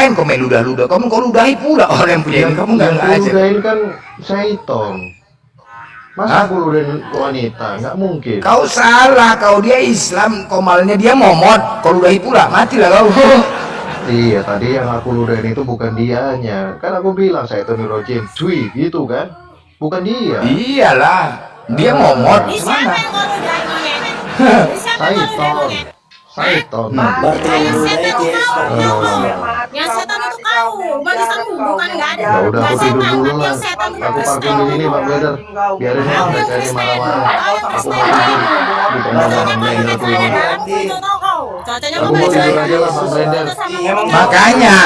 Ngapain kau main ludah-ludah? Kamu kau ludahi pula orang yang punya ini. Kamu nggak aja. Ludahin kan syaiton. Masa aku ludahin wanita? Nggak mungkin. Kau salah, kau dia Islam, kau malnya dia momot, kau ludahi pula, matilah kau. Iya, tadi yang aku ludahin itu bukan dianya. Kan aku bilang syaiton rojim, cuy, gitu kan? Bukan dia. Iyalah, dia momot. Di Mana? siapa yang kau ludahin monyet? Di siapa yang kau ludahin Syaiton. monyet? Syaiton. Berarti yang Yang ludah setan itu itu Yesus. kau. Yang setan itu kau. Manisanmu bukan nggak ada. Ya udah, aku Nggak tidur setan, dulu tapi lah. yang setan itu Aku Kristen. parkir di sini, Bang Blender. Biarin ya Kau yang mereka ini Kristen. marah-marah. Kau yang Aku Kristen. mau tidur. Di Cocoknya Bang kau Blender pakai aku celana ini. dalamku itu tau kau. Cocoknya Aku kau mau pakai tidur celana aja lah, Bang Blender. Makanya,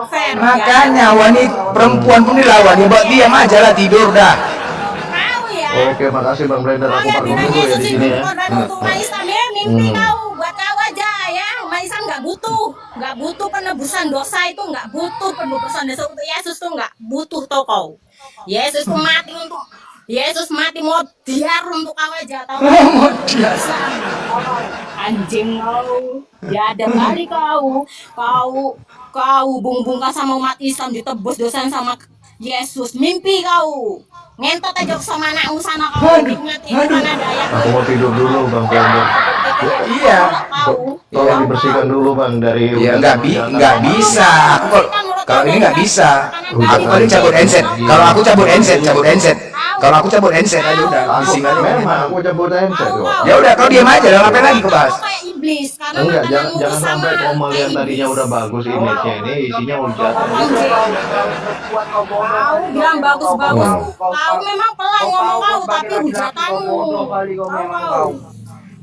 Fair, makanya wanita perempuan pun dilawan. Ya, buat diam aja lah tidur dah. Kau ya. Oke, makasih Bang Blender. Kau Aku yang parkir bilang dulu ya Yesus di itu sini ya. korban untuk umat Islam ya, mimpi kau. Buat kau aja ya. Umat Islam nggak butuh penebusan dosa itu, nggak butuh penebusan dosa untuk Yesus tuh nggak butuh tau kau. Yesus tuh mati untuk Yesus mati mau diar untuk kau aja tau. Mau diar. Anjing kau, ya ada kali kau bung-bungkan sama umat Islam ditebus dosanya sama Yesus. Mimpi kau ngentot aja sama anakmu sana kau nikmati mana daya. Aku mau tidur dulu Bang Blender. Iya. Kau Tolong dibersihkan dulu Bang dari Ya nggak bisa. Aku kalau ini nggak bisa. Aku paling cabut handset. Kalau aku cabut handset. Kalau aku cabut handset aja udah. Aku Bising aja. memang aku cabut handset kok. Ya udah kau diam aja. Apa lagi kau bahas? Kau kayak iblis karena Enggak, makananmu jangan sama sampai kau melihat kayak tadinya iblis. udah bagus image-nya ini isinya hujat. Anjing. Kau bilang bagus-bagus. Kau memang pelan ngomong kau, tapi hujatanmu. Kau.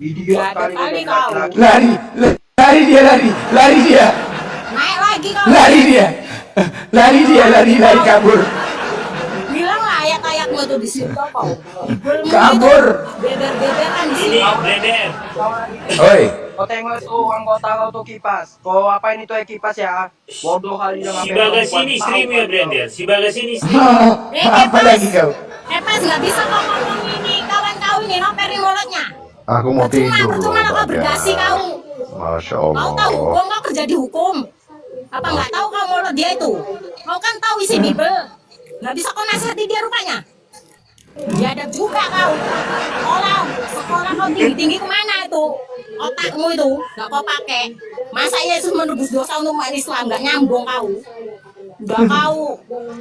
Gak ada kali kau. Lari dia. Naik lagi kau. Lari kabur. Bilang lah ayat-ayatmu tuh di situ kau. Ibelmu Kabur. itu beber-beberan di sini. Blender. Oi. Kau tengok itu anggota kau tuh kipas. Kau apain itu kipas ya? Bodoh kali dengan Si Bagas ini istrimu ya Blender. Si Bagas ini istrimu. Apa lagi kau? Pas nggak bisa kau ngomong ini kawan kau ini noperin mulutnya. Aku mau tidur. Percuma kau Bang. berdasi kau. Masya Kau tahu Allah. hukum, kau kerja di hukum. Apa nggak tahu kau mulut dia itu? Kau kan tahu isi Bible. Nggak bisa kau nasihati dia rupanya. Biadab juga kau. Sekolah kau tinggi kemana itu? Otakmu itu nggak kau pakai. Masa Yesus menebus dosa untuk umat Islam? Nggak nyambung kau. Udah kau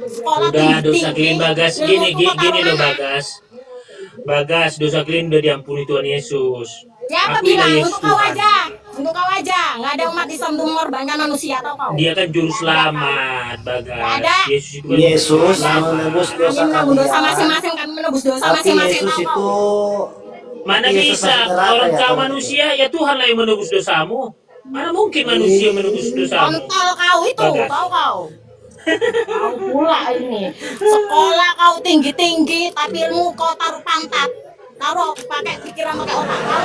sekolah Udah dosa tinggi. kalian Bagas. Gini loh Bagas. Bagas, dosa kalian udah diampuni Tuhan Yesus. Siapa Akuilah bilang? Yesus Untuk kau Tuhan. aja. Untuk kau aja. Nggak ada umat Islam untuk mengorbankan manusia atau kau? Dia kan juru selamat, Bagas. Ada. Yesus itu kan Yesus juru selamat. menebus Kami dosa menanggung dosa kalian. masing-masing, kami menebus dosa Tapi masing-masing. Yesus Tahu itu kau? Mana Yesus bisa masuk neraka orang ya, kau Tuhan? manusia ya Tuhan lah yang menebus dosamu. Mana mungkin manusia menebus dosamu? Kontol kau itu, Bagas. tahu kau? Kau pula ini. Sekolah kau tinggi-tinggi, tapi ilmu kau taruh pantat. Taruh pakai pikiran pakai otak kau.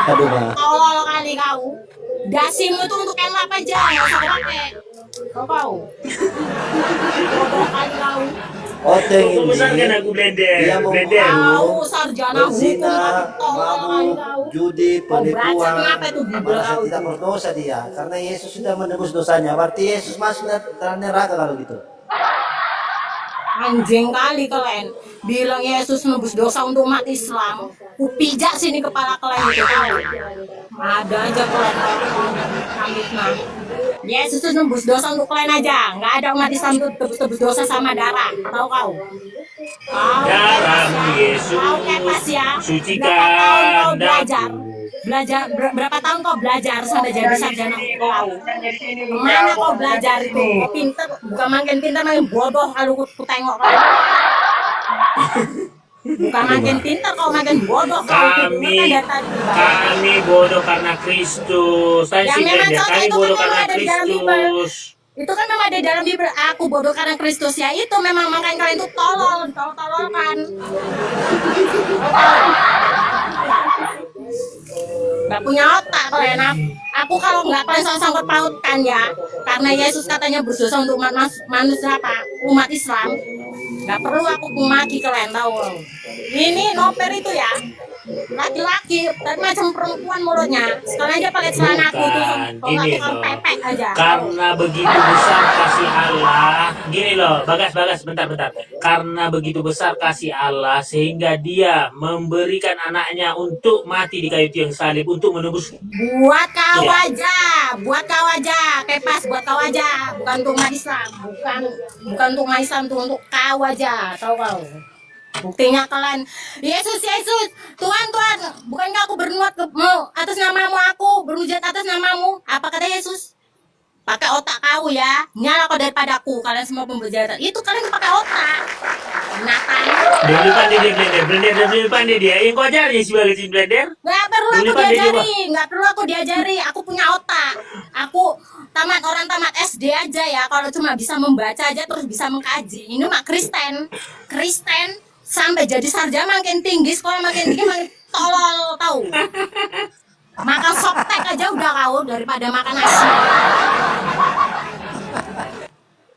Aduh, Bang. Tolol kali kau. Dasimu itu untuk enak aja, nggak usah kau pakai. Kau. Bodoh kali kau. Oteng Kau besarkan ini aku Blender. dia Blender. Kau sarjana hukum berzina, tapi tolol kali mabuk, kau. judi, Kau baca penipuan, kenapa itu Bible merasa kau tidak itu? berdosa dia karena Yesus sudah menebus dosanya. Berarti Yesus masuk dalam neraka kalau gitu. Anjing kali kalian bilang Yesus nebus dosa untuk umat Islam. Kupijak sini kepala kalian itu tahu. Ada aja kalian kambing mah. Yesus itu nebus dosa untuk kalian aja. Nggak ada umat Islam itu tebus-tebus dosa sama darah. Tahu kau? Kau Darahmu Yesus. Kau kepas ya. Sucikan Berapa tahun kau daku. belajar? Berapa tahun kau belajar sampai jadi sarjana kau? Kemana kau belajar itu? Kau pintar, bukan makin pintar, makin bodoh kalau ku tengok kau. Bukan makin pintar, kau makin bodoh kau. Kami bodoh karena Kristus. Saya Ya, sih memang Blender. contoh Kami itu bodoh kan karena memang ada di dalam Bible. Kristus. Itu kan memang ada dalam Bible. Aku bodoh karena Kristus ya. Itu memang makanya kalian itu tolol kan. Gak punya otak kalian. Aku kalau nggak kalian sangkut pautkan ya, karena Yesus katanya berdosa untuk manusia apa? Umat Islam. Nggak perlu aku maki kalian tahu. Ini noper itu ya. laki-laki dan macam perempuan mulutnya. Sekalian aja pakai celana aku tuh, Bukan, kalau gini nggak tukang loh. pepek aja. Karena begitu besar kasih Allah, gini loh, Bagas, bentar. Karena begitu besar kasih Allah sehingga Dia memberikan anaknya untuk mati di kayu tiang salib untuk menebus. Buat kau Iya. aja, kepas buat kau aja, bukan untuk umat Islam, bukan untuk umat Islam, tuh untuk kau aja, tahu kau. Buktinya kalian, Yesus, Tuhan, bukankah aku bernuat atas namamu, aku berhujat atas namamu? Apa kata Yesus? Pakai otak kau ya, nyala kau daripada aku, kalian semua pembejatan. Itu kalian pakai otak. Binatang. Dulu pandai dia blender, dulu pandai dia. Yang kau ajarin sebagai si blender? Nggak perlu Dulu aku pandai dia, diajari, nggak perlu aku diajari. Aku punya otak. Aku orang tamat SD aja ya. Kalau cuma bisa membaca aja terus bisa mengkaji. Ini mah Kristen sampai jadi sarjana makin tinggi, sekolah makin tinggi makin tolol tahu. Makan softtek aja udah kau daripada makan nasi.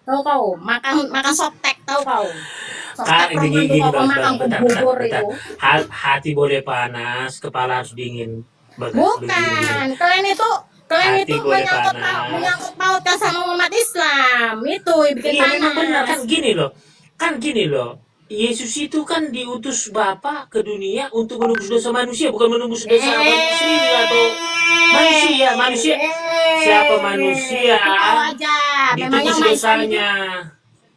Tahu kau, makan softtek tahu kau. Kan Softtek perempuan tuh gini, kau makan bubur bentar. itu. Hati boleh panas, kepala harus dingin. Bagas, Bukan, kalian itu Hati boleh panas. menyangkut pautkan sama umat Islam. Itu yang bikin Iya memang benar panas. kan gini loh. Yesus itu kan diutus Bapa ke dunia untuk menebus dosa manusia, bukan menebus dosa manusia atau manusia. Siapa manusia? Tahu aja. Memangnya Ditebus umat Islam itu, dosanya.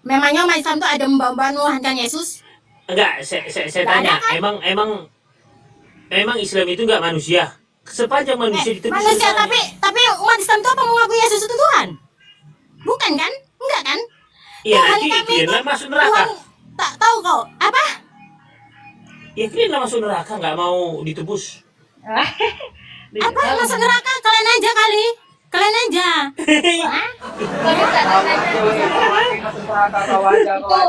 memangnya umat Islam itu ada membawa Nuhankan Yesus? Enggak, saya Nggak tanya, ada, kan? emang Islam itu enggak manusia? Sepanjang manusia ditebus Manusia, dosanya. tapi umat Islam itu apa mengakui Yesus itu Tuhan? Bukan kan? Enggak kan? Iya, Tuhan nanti kami kalian itu lah masuk neraka. Tuhan, tak tahu kau apa? Ya kalian lah masuk neraka, nggak mau ditebus. Apa yang masuk neraka? Kalian aja kali. Kalian aja. Hah? Masuk neraka kau aja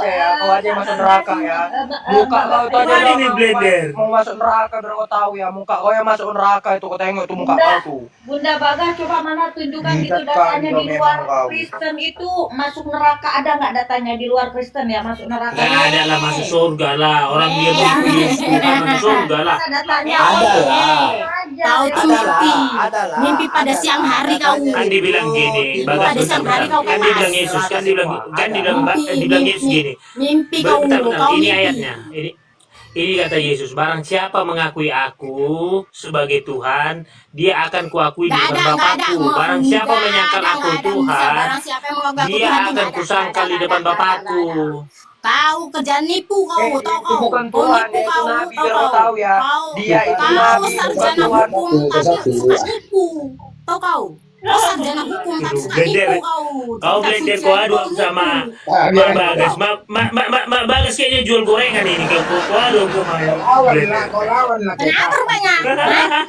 ya, kau aja yang masuk neraka ya. Muka kau itu aja Mana udah ini blender? mau masuk neraka biar kau tahu ya, muka kau yang masuk neraka itu kau tengok itu muka kau tuh. Bunda Bagas coba mana tunjukkan itu Tidak, datanya Kak, di memang luar kau. Kristen itu masuk neraka, ada nggak datanya di luar Kristen ya masuk neraka? Nggak ada lah masuk surga lah. Orang dia mengikuti Tuhan masuk surga lah. Ada datanya. Ada lah. Kau tuh mimpi. Adalah. Mimpi pada siang hari kau. Kan dibilang gini, Bagas Pada siang hari kau kan dibilang Yesus, kan dibilang Yesus gini. Mimpi kau, Bentar, kau ini mimpi. ayatnya. Ini kata Yesus, barang siapa mengakui aku sebagai Tuhan, dia akan kuakui di depan Bapakku. Barang siapa menyangkal aku Tuhan, dia akan kusangkal di depan Bapakku. Kau kerjaan nipu kau, Itu tau kau. bukan Kau Tuhan, nipu itu kau, Nabi, tau biar kau tahu ya. Dia itu Kau Nabi, bukan sarjana Tuhan. hukum tapi suka nipu, tau kau. Kau sarjana hukum tapi suka Blender. nipu kau. Kau blender kau adu sama Bagas. Bagas kayaknya jual gorengan ini. Kau adu sama blender. Kenapa rupanya?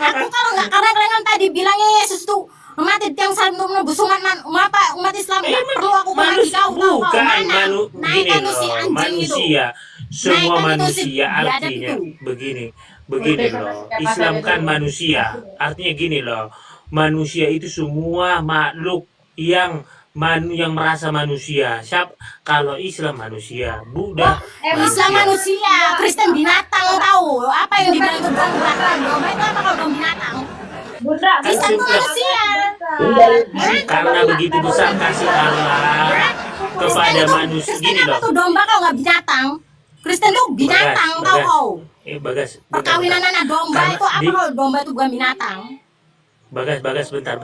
Aku kalau nggak karena kalian kan tadi bilangnya Yesus tuh mati tiang salib untuk menebus umat Islam. Nggak perlu aku lagi kau. Bukan Mana? gini Naikkan tuh si loh, anjing itu. manusia. Semua Naikkan itu si manusia biadab artinya itu. begini loh. Islam kan manusia. Artinya gini loh. Manusia itu semua makhluk yang merasa manusia. Kalau Islam manusia, Buddha Islam manusia, Kristen binatang tahu. Apa yang dibilang itu domba? Domba itu apa kalau domba binatang? Bunda, Kan Islam itu sudah- manusia. karena begitu besar kasih Allah kepada manusia. Kristen Gini apa loh. tuh domba kau nggak binatang? Kristen tuh binatang tahu kau. Bagas. Perkawinan anak domba Karena itu apa kalau domba itu bukan binatang? Bagas, bentar.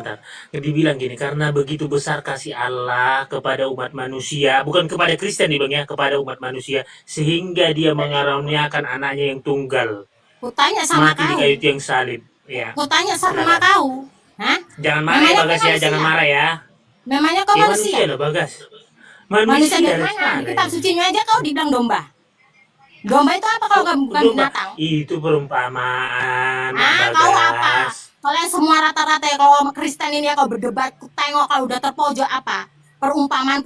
Dibilang gini, karena begitu besar kasih Allah kepada umat manusia, bukan kepada Kristen dibilang ya, kepada umat manusia, sehingga dia mengaruniakan anaknya yang tunggal, Kutanya sama mati di kau. kayu tiang salib. Ya, Kutanya sama kau. Hah? jangan marah ya Namanya Bagas ya, manusia. jangan marah ya. Memangnya kau Ya manusia? manusia loh Bagas. Manusia dari dari mana? mana Di kitab ya? sucinya aja kau dibilang domba. Domba itu apa kalau bukan Domba. binatang? Itu perumpamaan, Kau apa? Bagas. Kalian semua rata-rata ya kalau sama Kristen ini ya kau berdebat, ku tengok kalau udah terpojok apa? Perumpamaan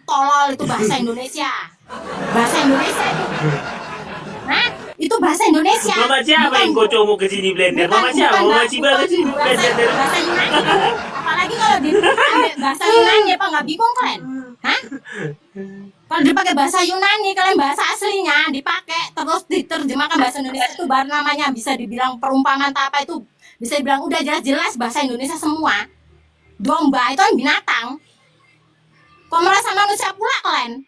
tolol itu bahasa Indonesia. Bahasa Indonesia itu. Hah? Itu bahasa Indonesia. Mama siapa yang kau coba ke sini blender? Mama siapa? Mama Bagas ini blender. bahasa Yunani. Apalagi kalau di bahasa Yunani apa nggak bingung kalian? Hah? Kalau dipakai bahasa Yunani, kalian bahasa aslinya dipakai terus diterjemahkan bahasa Indonesia itu baru namanya bisa dibilang perumpamaan atau apa itu bisa dibilang udah jelas-jelas bahasa Indonesia semua. Domba itu kan binatang. Kok merasa manusia pula kalian?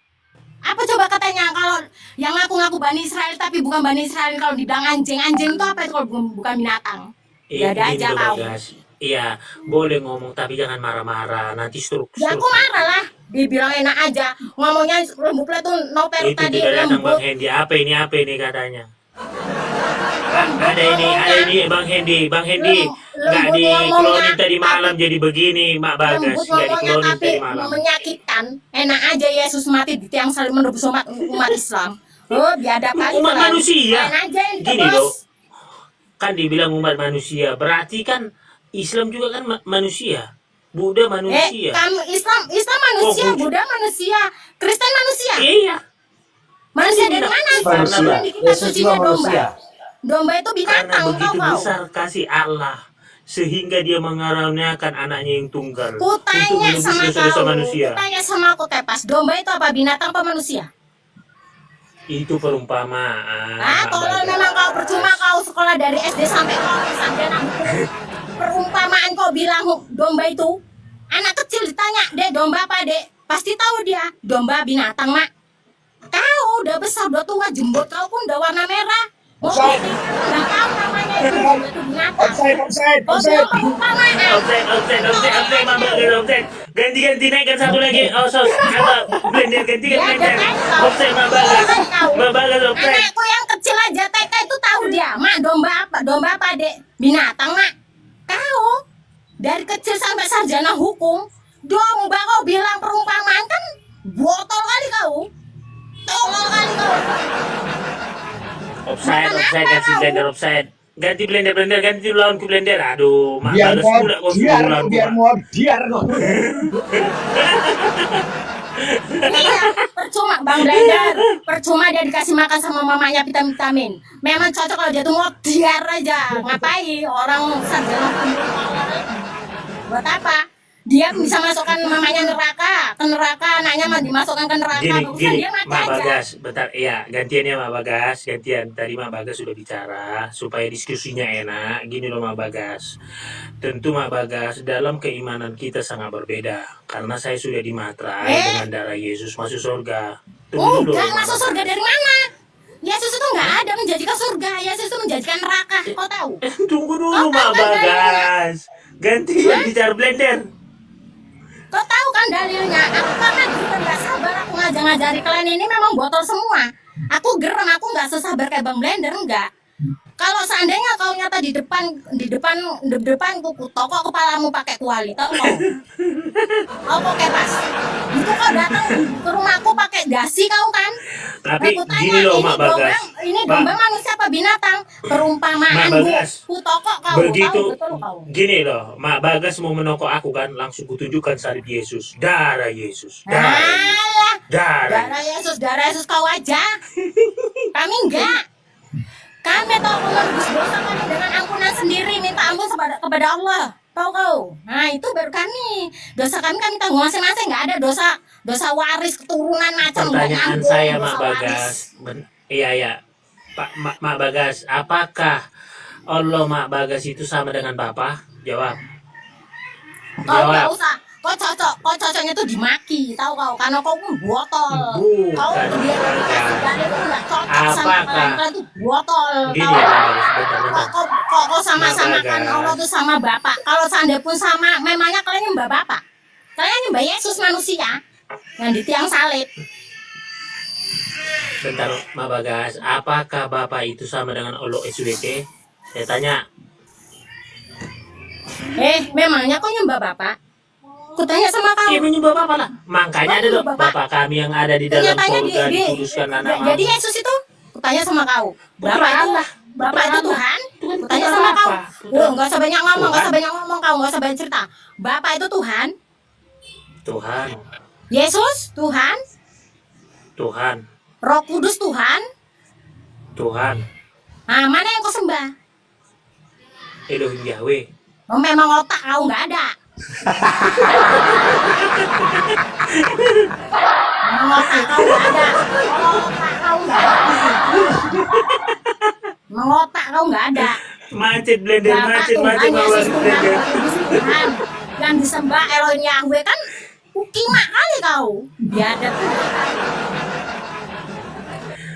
Apa coba katanya kalau yang ngaku-ngaku Bani Israel tapi bukan Bani Israel kalau dibilang anjing itu apa itu kalau bukan binatang? Ya ada Gini aja loh, kau. Bagas. Iya, boleh ngomong tapi jangan marah-marah. Nanti Ya aku marah lah. Dibilang enak aja. Ngomongnya lembut tuh noper itu tadi tidak datang Bang lembut. Hendy. Apa ini katanya? Ada ini Bang Hendy. Nggak Lembut diklonin ngomongnya, tadi malam jadi begini, Mak Bagas. lembut Nggak ngomongnya diklonin tapi tadi malam. menyakitkan. Enak aja Yesus mati di tiang salib menebus umat Islam. Oh biadab kali Umat kalian. manusia. Kalian aja yang Gini ditebus. loh. Kan dibilang umat manusia, berarti kan Islam juga kan manusia. Buddha manusia. Kamu Islam manusia, Oh, Buddha manusia, Kristen manusia. Iya. Manusia dari mana? Manusia. Karena di kitab Yesus sucinya juga manusia. Domba itu Karena binatang, tahu begitu kau? besar kasih Allah sehingga dia mengaruniakan anaknya yang tunggal Ku untuk tanya menebus sama dosa-dosa kau, manusia. ku tanya sama aku Tepas, domba itu apa binatang apa manusia? Itu perumpamaan. Mak Kalau Bagas. memang kau percuma kau sekolah dari SD sampai kau sarjana hukum, perumpamaan kau bilang domba itu, anak kecil ditanya, dek domba apa dek? Pasti tahu dia, domba binatang mak. Kau udah besar, udah tua, jembut kau pun udah warna merah. Mau nggak tahu namanya itu domba itu binatang. Kau bilang perumpamaan. Offset, Mak Bagas, offset. Ganti naikkan satu lagi. Oh, blender, gantikan blender. Offset, Mak Bagas, offset. Anakku yang kecil aja TK itu tahu dia, mak domba apa dek? Binatang mak. Kau dari kecil sampai sarjana hukum, domba kau bilang perumpamaan kan botol kali kau, tolol kali kau. Offside, ganti blender, offside. Ganti blender, ganti lawanku blender. Aduh, Mak Bagas pula kau suruh lawanku. Iya, percuma Bang Blender, percuma dia dikasih makan sama mamanya vitamin. Memang cocok kalau dia tuh mau diar aja. Ngapain orang sarjana hukum buat apa? Dia bisa masukkan mamanya ke neraka, anaknya mah dimasukkan ke neraka. Bagusan Gini, dia mati Mak aja. Bagas, bentar, iya, gantian ya Mak Bagas, gantian. Tadi Mak Bagas sudah bicara, supaya diskusinya enak, gini loh Mak Bagas. Tentu Mak Bagas, dalam keimanan kita sangat berbeda, karena saya sudah dimatrai dengan darah Yesus masuk surga. Tunggu dulu, Enggak Mak masuk Bagas. surga dari mana? Yesus itu nggak ada menjadikan surga, Yesus itu menjadikan neraka. Kau tahu? Tunggu dulu Kau tahu Mak kan Bagas. Gantian bicara blender. Kau tahu kan dalilnya? Aku karena gerem nggak sabar aku ngajari kalian ini memang botol semua. Aku gerem, aku nggak sesabar kayak Bang Blender enggak. Kalau seandainya kau nyata di depan kuku toko kepalamu pakai kuali, tahu kau? Kau pakai pas. Itu kau datang ke rumahku pakai dasi kau kan? Tapi Aku tanya, gini loh ini Mak Bagas. ini domba manusia apa binatang? Perumpamaan Mak Bagas. ku toko kau, Begitu, tahu betul kau. gini loh, Mak Bagas mau menokok aku kan, langsung kutunjukkan salib Yesus, darah Yesus, Alah, darah. darah Yesus kau aja. Kami enggak. Kami tahu menebus dosa kami dengan ampunan sendiri, minta ampun kepada Allah. Tahu kau? Nah itu baru kami. Dosa kami tanggung masing-masing, nggak ada dosa waris keturunan macam. nggak Pertanyaan nyambung, saya dosa Mak waris. Bagas, iya, Mak Bagas, apakah Allah Mak Bagas itu sama dengan Bapa? Jawab. Kau nggak Jawab. usah. Kau cocoknya tuh dimaki, tahu kau? Karena kau pun botol. Bukan, Kau dia kasih dalil tuh nggak cocok sama Apakah? kalian tuh botol. Gini Tahu? ya Mak Bagas, bentar. Kok sama-samakan Bagas. Allah tuh sama Bapak. Kalau seandainya pun sama, memangnya kalian nyembah Bapak. Kalian nyembah Yesus manusia yang di tiang salib. Bentar Mak Bagas, apakah Bapak itu sama dengan Allah SWT? Saya tanya. Memangnya kau nyembah Bapak? Kutanya sama kau. Iya menyembah Bapak lah. Makanya ada loh Bapak kami yang ada di dalam Kenyataannya surga dikuduskan nama. jadi Yesus itu kutanya sama kau. Bapak itu Tuhan. Kutanya sama kau. Enggak usah banyak ngomong, kau, enggak usah banyak cerita. Bapak itu Tuhan. Tuhan, Yesus Tuhan. Tuhan, Roh Kudus Tuhan. Tuhan, Nah, mana yang kau sembah? Elohim Yahweh. Oh, memang otak kau nggak ada. kau nggak ada. Macet blender, Bapak macet Tuhan bawa Yesus Tuhan, blender. Kudus Tuhan yang disembah Elohim Yahweh kan kima kali kau. Biadab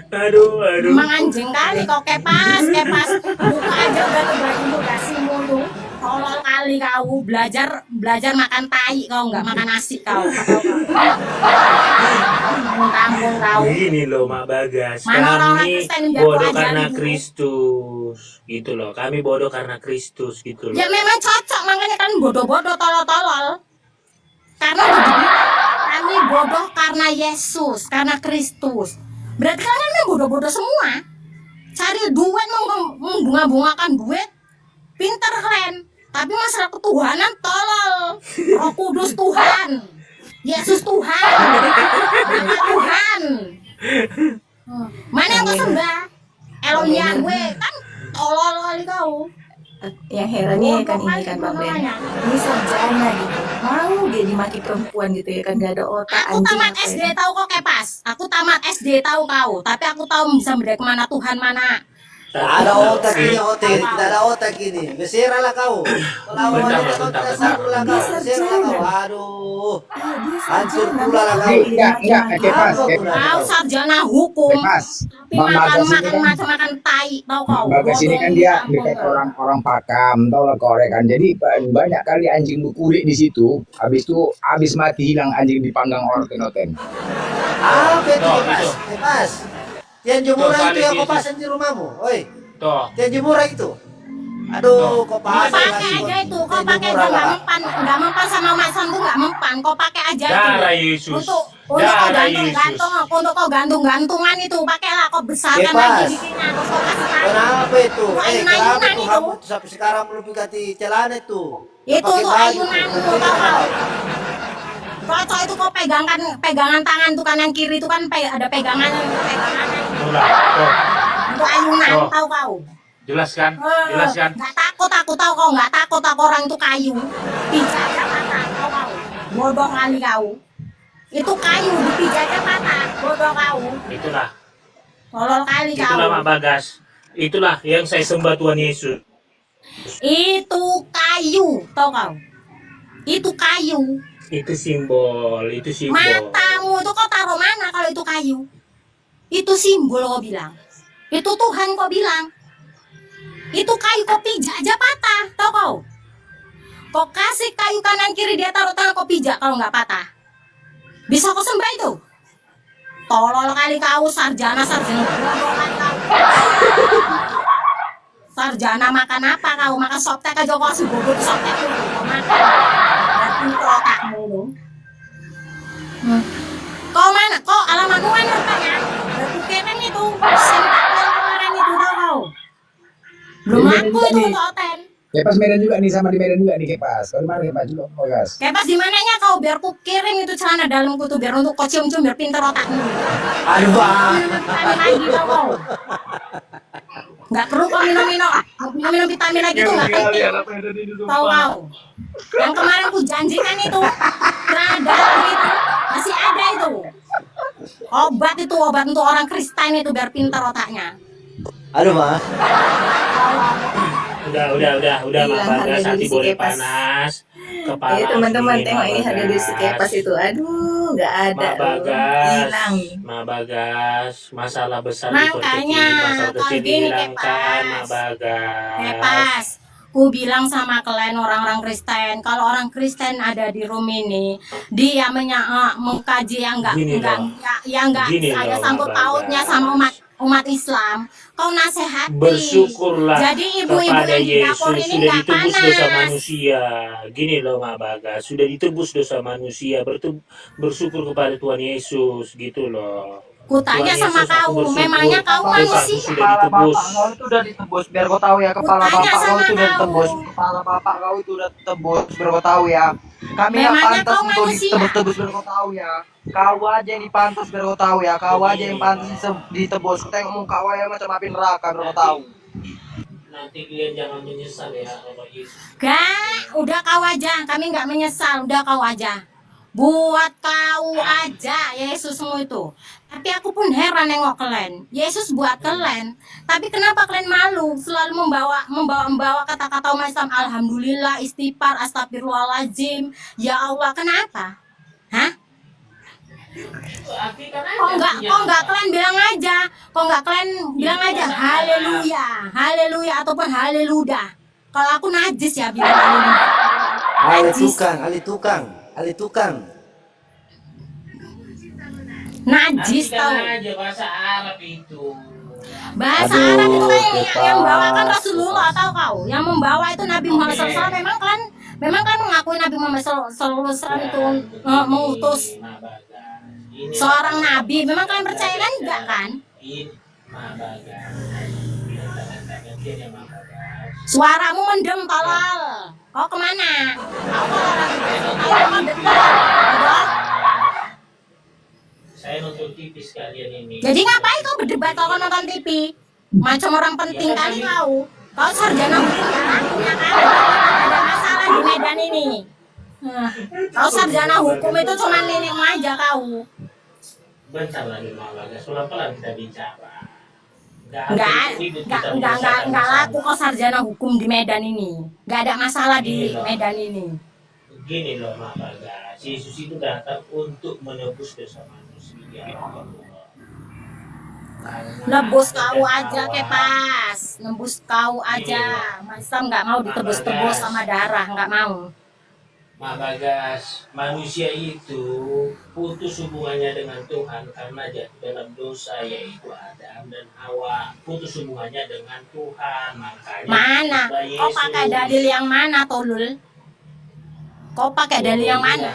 Aduh, aduh. emang anjing kali kau kepas buka aja udah tuh baju kasih mulu. Tolol kali kau belajar makan tai kau nggak makan nasi kau. Kampung kau. Gini loh Mak Bagas, Mana orang-orang kami Kristen yang biar bodoh gua karena ajarin dulu. Kristus, gitu loh. Kami bodoh karena Kristus, gitu loh. Ya memang cocok makanya kan bodoh-bodoh tolol-tolol. Karena begini, kami bodoh karena Yesus, karena Kristus. Berarti kalian memang bodoh-bodoh semua. Cari duit, membunga-bungakan duit, pinter keren. Tapi masalah ketuhanan tolol. Roh Kudus Tuhan, Yesus Tuhan, Nama Tuhan. Mana yang kau sembah? Elohim Yahweh kan tolol kali kau. Yang herannya kan ini kan Bang Ben, ini sarjana gitu, mau dia dimaki perempuan gitu ya kan, gak ada otak Aku anjing tamat apa SD ya. tahu kok kepas. Aku tamat SD tahu kau, tapi aku tahu bisa bedaik mana Tuhan mana. Tak ada otak ini, tidak ada otak ini. Beserah lah kau. Kalau Bentar, wanita kau bentar, tidak bentar. sanggup lah kau. Beserah lah kau. Aduh, hancur pula lah kau. Enggak, Kepas, Kau sarjana hukum, Kepas. tapi makan tai tahu kau. Bagas ini kan Bodoh dia kampung dekat kau. orang pakam, tau lah korek kan. Jadi banyak kali anjing berkulit di situ. Habis mati hilang anjing dipanggang orang tenoten. Apa itu Tuh, Kepas? itu. Kepas. Yang jemuran Tuh, itu yang kali kau itu. pasang di rumahmu. Oi, Tuh, yang jemuran itu. Aduh, kau Kau pasang pakai lagi. aja itu, kau Yang pakai jemuran nggak lah. mempan sama Masan tuh nggak mempan. Kau pakai aja itu. darah Yesus, Untuk kau darah Yesus. gantung-gantungan itu pakailah kau besarkan Bebas. lagi giginya terus kau kasih tahu. Kenapa itu? Ayunan-ayunan Kenapa itu. Tuhan itu sampai sekarang belum dikati celana itu? Itu Pakai tuh baju. ayunan tuh tahu kau. Cocok itu kau pegangan tangan tuh kanan kiri itu kan ada pegangan. Tuh lah, tuh. Itu ayunan Oh. tahu kau. Jelas kan? Jelas kan? Nggak takut aku tahu kau nggak takut aku orang itu kayu. Pijatnya patah tahu kau. Bodoh kali kau. Itu kayu dipijatnya patah. Bodoh kau. Itulah, Tolol kali kau. itulah Mak Bagas. Itulah yang saya sembah Tuhan Yesus. Itu kayu tahu kau. Itu kayu. Itu simbol, itu simbol. Matamu itu kau taruh mana kalau itu kayu? Itu simbol kau bilang. Itu Tuhan kau bilang. Itu kayu kau pijak aja patah, tau kau? Kau kasih kayu kanan kiri dia taruh tangan kau pijak kalau nggak patah. Bisa kau sembah itu? Tolol kali kau, sarjana bodoh kali kau. Sarjana makan apa kau? Makan softtek aja kau kasih bobot softtek itu kau makan. Berarti itu otakmu lu. Kau mana? Kau alamatmu mana rupanya? Berarti keren itu. Sempak yang kemarin itu tau kau. Belum laku itu untuk oten. Kepas Medan juga nih, sama di Medan juga nih Kepas. Kalau di mana Kepas juga Bagas? Kayak pas di mananya kau biar ku kirim itu celana dalamku tuh biar untuk kau cium-cium biar pinter otakmu. Aduh, Minum vitamin lagi tau kau. Nggak perlu kau minum vitamin lagi tuh nggak penting. Tahu kau. Yang kemarin ku janjikan itu celana dalam itu masih ada itu. Obat untuk orang Kristen itu biar pinter otaknya. aduh mah. Udah Hilang Mak harga Bagas, diri hati si boleh Kepas. panas. Kepala Ayo teman-teman dingin, tengok Mak ini harga diri si Bagas. Kepas itu, aduh nggak ada, Mak Bagas, hilang. Mak Bagas, masalah besar Makanya, diperkecil, masalah kalau kecil gini, dihilangkan, Kepas. Mak Bagas. Lepas, ku bilang sama kalian orang-orang Kristen, kalau orang Kristen ada di room ini, dia mengkaji yang Gini enggak Gini ada loh, sangkut Mbak pautnya Bagas. sama umat Islam. Kau nasihati. Bersyukurlah Jadi ibu-ibu kepada yang di Yesus dapur ini sudah nggak ditebus dosa panas. manusia. Gini loh Mak Bagas, sudah ditebus dosa manusia. Bersyukur kepada Tuhan Yesus, gitu loh. Ku tanya Tuhan sama Yesus, aku kau, bersyukur. memangnya kau Dosaku manusia? sudah Kepala ditebus. bapak kau itu udah ditebus, biar kau tahu ya. Kepala Tanya bapak kau sama itu udah kau. ditebus. Kepala bapak kau itu udah ditebus, biar kau tahu ya. Kami nggak Memangnya pantas kau untuk manusia? ditebus-tebus, biar kau tahu ya. Kau aja yang dipantas, biar kau tahu ya. Kau aja yang pantas ditebus. Tengok muka kau yang macam api neraka, biar kau tahu. Nanti kalian jangan menyesal ya sama Yesus. Gak, udah kau aja. Kami nggak menyesal, udah kau aja. Buat kau aja Yesusmu itu. Tapi aku pun heran nengok kalian. Yesus buat kalian. Tapi kenapa kalian malu selalu membawa kata-kata umat Islam, alhamdulillah, istighfar, astagfirullahaladzim. Ya Allah, kenapa? Hah? Kok enggak kalian bilang aja? Kok enggak kalian bilang aja haleluya, haleluya ataupun haleluya. Kalau aku najis ya bilang haleluya. Ali tukang. Najis Artikan tau. aja bahasa Arab itu. Bahasa Aduh, Arab itu kan yang Kepas. bawakan Rasulullah, tahu kau? Yang membawa itu Nabi Muhammad SAW. Memang kan mengakui Nabi Muhammad SAW itu mengutus Nah, Bagas. Ini seorang nabi. Memang kalian percaya kan enggak kan? ini Mak Bagas. Gantian ya Mak Bagas. Suaramu mendem tolol. Kau kemana? Kau kalau lagi kau dekat. Saya nonton TV sekalian ini. Jadi ngapain kau berdebat kalau nonton TV? Macam orang penting kali kau. Kau sarjana hukum kan akunya kan? Ada masalah di Medan ini. Kau sarjana hukum itu cuma nenek aja kau. Bentar lagi Mak Bagas. Pelan-pelan kita bicara. Enggak laku kau sarjana hukum di Medan ini. Enggak ada masalah di Medan ini. Gini loh Mak Bagas. Yesus itu datang untuk menebus dosa manusia. Nebus kau aja Kepas. Nebus kau aja. Masa nggak mau ditebus-tebus sama darah, nggak mau. Mak Bagas, manusia itu putus hubungannya dengan Tuhan karena jatuh dalam dosa, yaitu Adam dan Hawa. Putus hubungannya dengan Tuhan, makanya Mana? Yesus. Kau pakai dalil yang mana, Tolul? Kau pakai dalil yang mana?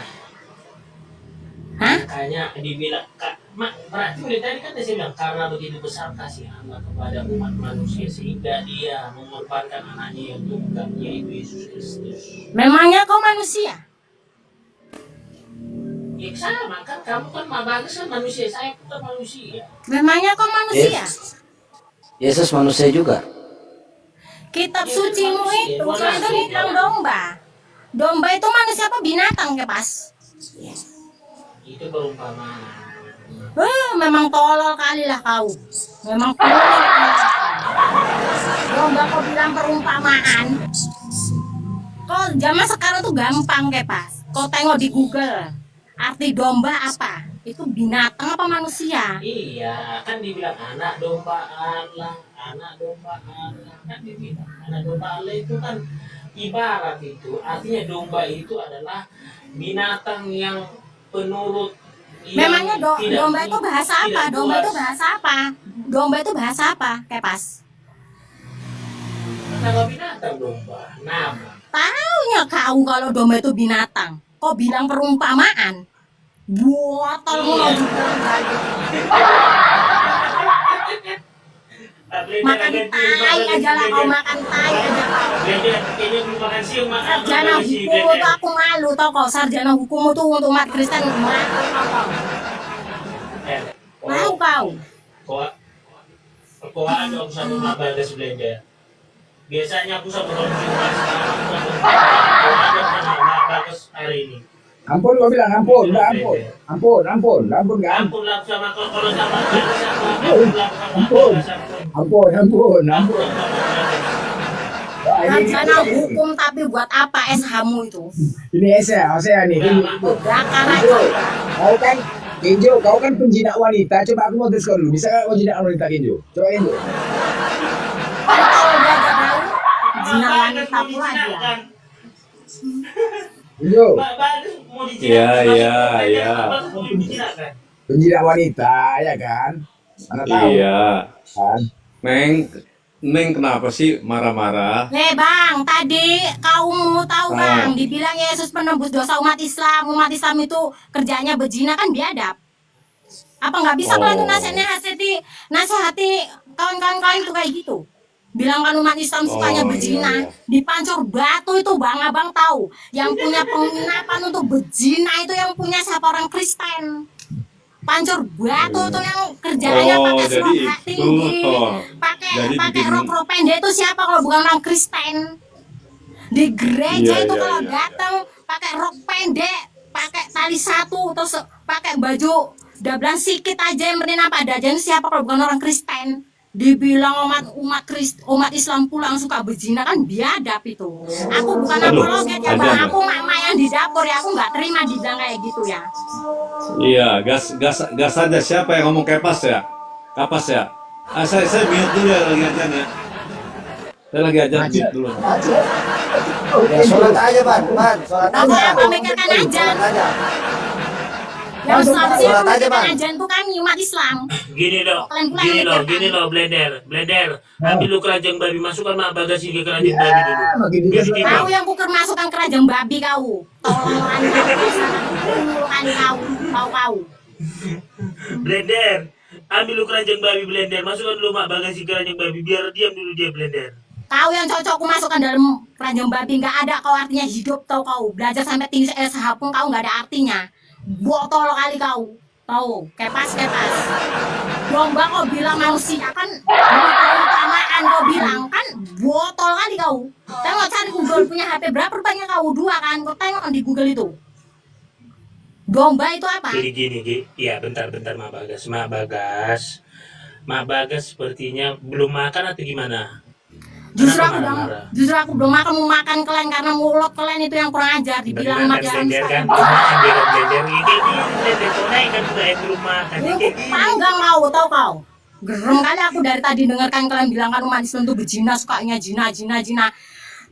Hah? Makanya dibilang, berarti mulai tadi kan saya bilang, karena begitu besar kasih Allah kepada umat manusia sehingga dia mengorbankan anaknya yang tunggal, yaitu Yesus Kristus. Memangnya kau manusia? Ya sama kan, kamu kan Mak Bagas kan manusia, saya pun kan manusia. Memangnya kau manusia? Yesus manusia juga. Kitab sucimu itu bilang domba. Domba itu manusia apa binatang, Kepas? Itu perumpamaan. Memang tolol kali lah kau. Memang tolol. Domba kau bilang perumpamaan. Kau zaman sekarang tuh gampang Kepas. Kau tengok di Google. Arti domba apa? Itu binatang apa manusia? Iya, kan dibilang anak domba Allah, anak domba Allah. Kan dibilang anak domba Allah itu kan ibarat itu. Artinya domba itu adalah binatang yang penurut. Memangnya domba itu bahasa apa? Domba itu bahasa apa? Domba itu bahasa apa, Kepas? Nama binatang domba, nama. Taunya kau kalau domba itu binatang. Kau bilang perumpamaan. Botol mau makan tai aja lah kau, makan tai aja kau. Sarjana hukum itu aku malu tau kau. Sarjana hukum itu untuk umat Kristen malu tau kau. Mau kau? Kau ada aku sama Mak Bagas belanja. Biasanya aku sama orang Jumat, sekarang aku sama Mak Bagas hari ini. Ampun, gua bilang ampun, udah ampun. Ampun kan? Ampun lah sama kalau sama Bagas, ampun lah sama Bagas, Ampun. Sarjana hukum tapi buat apa SH-mu itu? Ini saya nih. Bakar aja. Kau kan Kenjo, kau kan penjinak wanita. Coba aku mau tes kau dulu. Bisa nggak kau jinak wanita Kenjo? Coba Kenjo. Kalau dia gak tahu, zina wanita pula dia. Kenjo, Mak Bagas mau dijinak. Iya. penjinak wanita ya kan? Mana tahu Iya. kan? Neng kenapa sih marah-marah? Bang, tadi kaummu tahu Bang, dibilang Yesus penebus dosa umat Islam. Umat Islam itu kerjanya berzina kan biadab. Apa nggak bisa kalian tuh nasihati kawan-kawan kalian tuh kayak gitu? Bilang kan umat Islam sukanya berzina, dipancur batu itu Bang, abang tahu. Yang punya penginapan untuk berzina itu yang punya siapa? Orang Kristen. Pancur batu itu yang kerjanya pakai jadi seragam itu. tinggi, Jadi pakai bikin- rok pendek itu siapa kalau bukan orang Kristen? Di gereja Iya, itu iya, kalau iya. datang pakai rok pendek, pakai tali satu, terus pakai baju dablan sikit aja yang penting apa ada aja siapa kalau bukan orang Kristen. Dibilang umat Islam pulang suka berzina kan biadab itu. Aku bukan apologet ya bang, aku mama yang di dapur ya, aku nggak terima dibilang kayak gitu ya. Iya, gas saja. Siapa yang ngomong kepas ya? Kapas ya? Saya mute dulu ya lagi ajan ya. Saya lagi ajan mute dulu. Ya, sholat aja, Ban. Sholat Aku aja. yang memikirkan ajan. Sholat aja. Yang selama sih Sholat aja, memikirkan Bang. ajan tuh kami umat Islam. Gini loh, blender. Ambil lu keranjang babi, masukkan mak bagasi ke keranjang babi dulu. Biar Kau ditimbang. yang kuker masukkan keranjang babi kau. Tolongan kau. Blender, ambil lu keranjang babi blender, masukkan dulu mak bagasi keranjang babi, biar diam dulu dia blender. Kau yang cocok aku masukkan dalam keranjang babi nggak ada kau artinya hidup tau kau. Belajar sampai tinggi SH pun kau nggak ada artinya. Botol kali kau. Tahu, kepas. Domba kau bilang manusia kan keutamaan kau bilang kan botol kali kau. Tengok cari Google punya HP berapa rupanya kau 2 kan? Kau tengok di Google itu. Domba itu apa? Jadi gini, ya bentar Mak Bagas sepertinya belum makan atau gimana? Justru Kenapa aku marah-marah? belum mau makan kalian karena mulut kalian itu yang kurang ajar dibilang Bagaimana umat yang blender kan? Blender ini kayak gini, blender kau naik kan udah belum makan kayak gini. panggang kau tau kau. Gerem kali aku dari tadi dengarkan kalian bilang kan umat Islam tuh berzina, sukanya zina.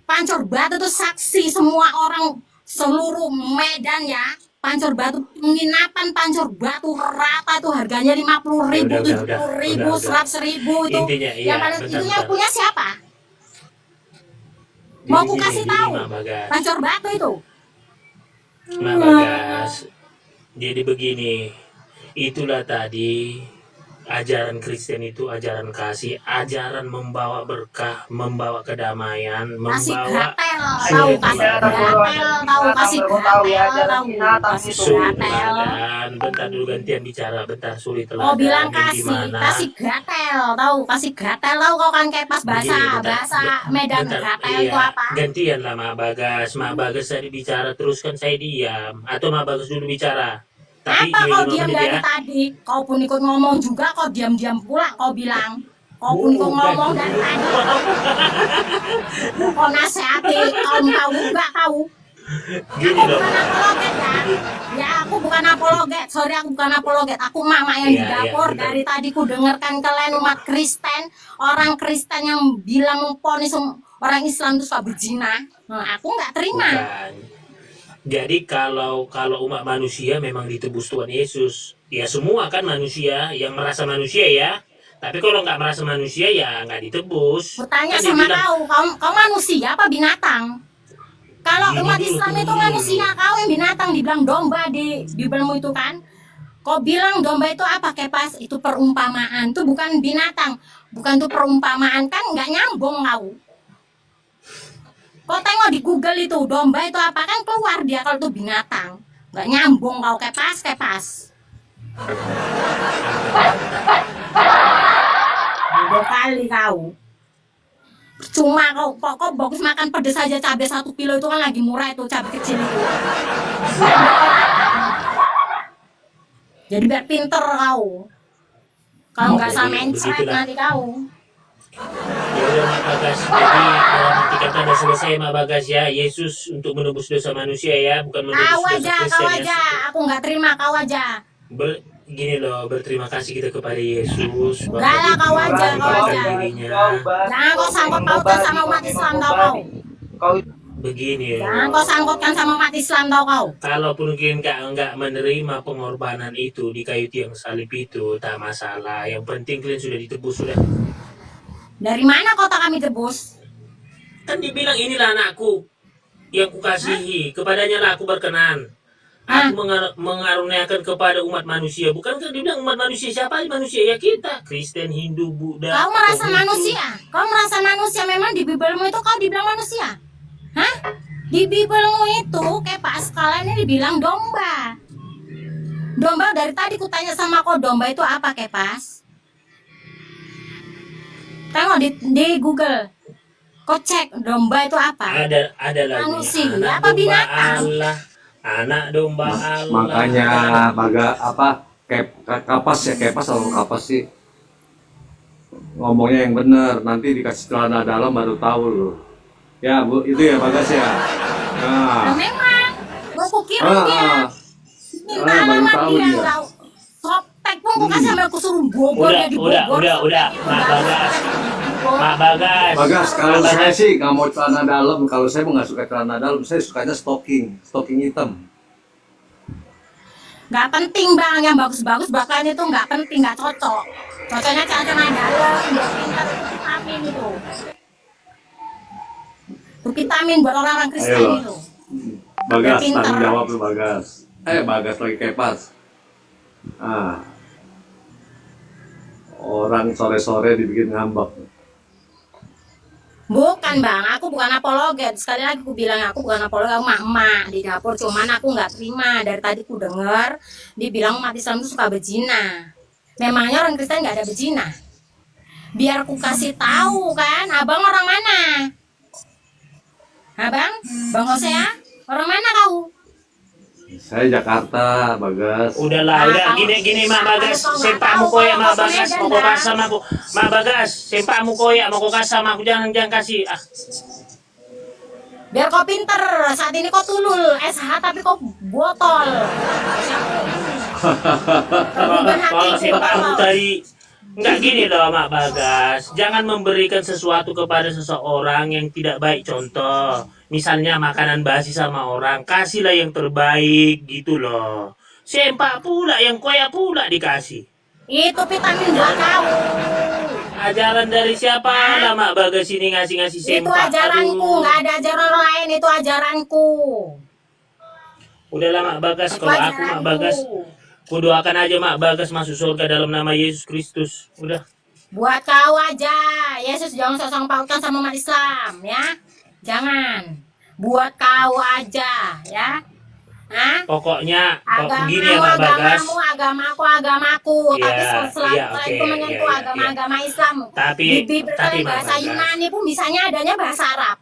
Pancor Batu tuh saksi semua orang seluruh Medan ya. Pancor Batu penginapan Pancor Batu rata tuh harganya 50.000, 70.000, 100.000 itu. Intinya, iya, yang paling bentar, itu yang bentar. punya siapa? Mau aku Gini, kasih gini, tahu. Mak Bagas. Pancor Batu itu. Mak Bagas. Jadi begini, itulah tadi ajaran Kristen itu ajaran kasih, ajaran membawa berkah, membawa kedamaian, Kasih membawa gratel, tahu kasih gratel, tahu kasih gratel, tahu gratel. Dan bentar dulu gantian bicara, bentar sulit Oh teladan. bilang Yang kasih dimana- gratel, tahu kasih gratel, tahu kau kan kayak pas Begini, bentar, bahasa Medan bentar, gratel iya, itu apa? gantian lah Mak Bagas tadi bicara terus kan saya diam, atau Mak Bagas dulu bicara. Tapi Apa kau 5 diam menit dari ya. tadi? Kau pun ikut ngomong juga, kau diam-diam pula kau bilang. Kau pun ikut ngomong dari tadi. Kau nasihati, kau enggak kau. Gini Aku loh. bukan apologet ya. Ya aku bukan apologet. Sorry aku bukan apologet. Aku mama yang di Iya, dapur benar. dari tadi ku dengarkan kalian umat Kristen, orang Kristen yang bilang memponis orang Islam itu suka berzina. Nah, aku nggak terima. Bukan. Jadi kalau umat manusia memang ditebus Tuhan Yesus, ya semua kan manusia yang merasa manusia ya. Tapi kalau nggak merasa manusia ya nggak ditebus. Bertanya Kan sama dibilang, kau manusia apa binatang? Kalau Gini umat dulu, Islam gini itu dulu. manusia, kau yang binatang dibilang domba di Bibelmu itu kan? Kau bilang domba itu apa kepas? Itu perumpamaan, itu bukan binatang, bukan itu perumpamaan kan nggak nyambung kau. Kau tengok di Google itu domba itu apa kan keluar dia kalau itu binatang, nggak nyambung kau kepas. Dua kali kau. Cuma kau bagus makan pedes aja cabai 1 kilo itu kan lagi murah itu cabai kecil itu. Jadi biar pinter kau. Kalau nggak Jadi, sama mencret begitulah. nanti kau. Ya udah Mak Bagas, jadi nanti kata udah selesai Mak Bagas ya, Yesus untuk menebus dosa manusia ya, bukan menebus Kau dosa aja, Kristen kau ya. aja. Aku nggak terima kau aja. Gini loh, berterima kasih kita kepada Yesus. Enggak lah, kau aja, kau aja. Dirinya. Jangan kau sangkut pautkan sama umat Islam tau kau. Kau Begini Jangan loh. kau sangkutkan sama umat Islam tau kau. Kalaupun mungkin nggak menerima pengorbanan itu di kayu tiang salib itu, tak masalah. Yang penting kalian sudah ditebus sudah. Dari mana kota kami tebus? Kan dibilang inilah anakku yang kukasihi, kepadanya lah aku berkenan. Hah? Aku mengaruniakan kepada umat manusia. Bukankah dibilang umat manusia siapa? Manusia ya kita, Kristen, Hindu, Buddha. Kau merasa Konghucu. manusia? Kau merasa manusia memang di Bibelmu itu kau dibilang manusia? Hah? Di Bibelmu itu kepas kalian ini dibilang domba. Domba dari tadi kutanya sama kau domba itu apa kepas? Tengok di Google. Kau cek domba itu apa? Ada lagi Manusia, anak apa domba binatang? Allah, Anak domba Allah. Makanya kapas atau kapas sih ngomongnya yang bener, nanti dikasih celana dalam baru tahu loh. Ya Bu, itu ya Bagas ya. Nah, memang gua kukira dia minta baru alamat tahu dia dia. enggak sotek pun gua kasih sama aku suruh bobol dia di Bogor. Udah, Mak Bagas. Bagas, kalau saya sih nggak mau celana dalam. Kalau saya nggak suka celana dalam, saya sukanya stocking hitam. Nggak penting bang, yang bagus-bagus bahkan itu nggak penting, nggak cocok. Cocoknya celana dalam, biar pintar itu vitamin itu. Itu vitamin buat orang-orang Kristen Ayo. itu. Bagas, Pintar. tanggung jawab lu Bagas. Bagas lagi kepas. Orang sore-sore dibikin ngambek. Bukan bang, aku bukan apologet. Sekali lagi aku bilang aku bukan apologet, aku emak di dapur. Cuman aku nggak terima. Dari tadi aku denger dibilang umat Islam itu suka bezina. Memangnya orang Kristen nggak ada bezina? Biar aku kasih tahu kan, abang orang mana? Abang, Bang Hosea, orang mana kau? Saya Jakarta, Bagas. Udahlah, gini Mak Bagas, sempakmu koyak Mak Bagas, mau kau kasih sama aku. Mak Bagas, sempakmu koyak, mau kau kasih sama aku, jangan kasih. Biar kau pinter, saat ini kau tulul SH tapi kau botol. Kalau sempakmu tadi, nggak gini loh Mak Bagas, jangan memberikan sesuatu kepada seseorang yang tidak baik contoh. Misalnya makanan basi sama orang, kasihlah yang terbaik gitu loh. Sempak pula, yang koyak pula dikasih. Itu vitamin buat kau. Ajaran dari siapa lah Mak Bagas ini ngasih sempak? Itu ajaranku, nggak ada ajaran lain, itu ajaranku. Udahlah Mak Bagas, kalau aku Mak Bagas, kudoakan aja Mak Bagas masuk surga dalam nama Yesus Kristus. Udah. Buat kau aja, Yesus jangan sosok pautkan sama umat Islam ya. Jangan. Buat kau aja ya. Hah? Pokoknya gini ya Mak Bagas. Agamaku. Iya, Tapi setelah iya, itu oke, menyentuh iya, agama-agama Islam. Tapi Di Mak bahasa Bagas. Yunani pun bisanya adanya bahasa Arab.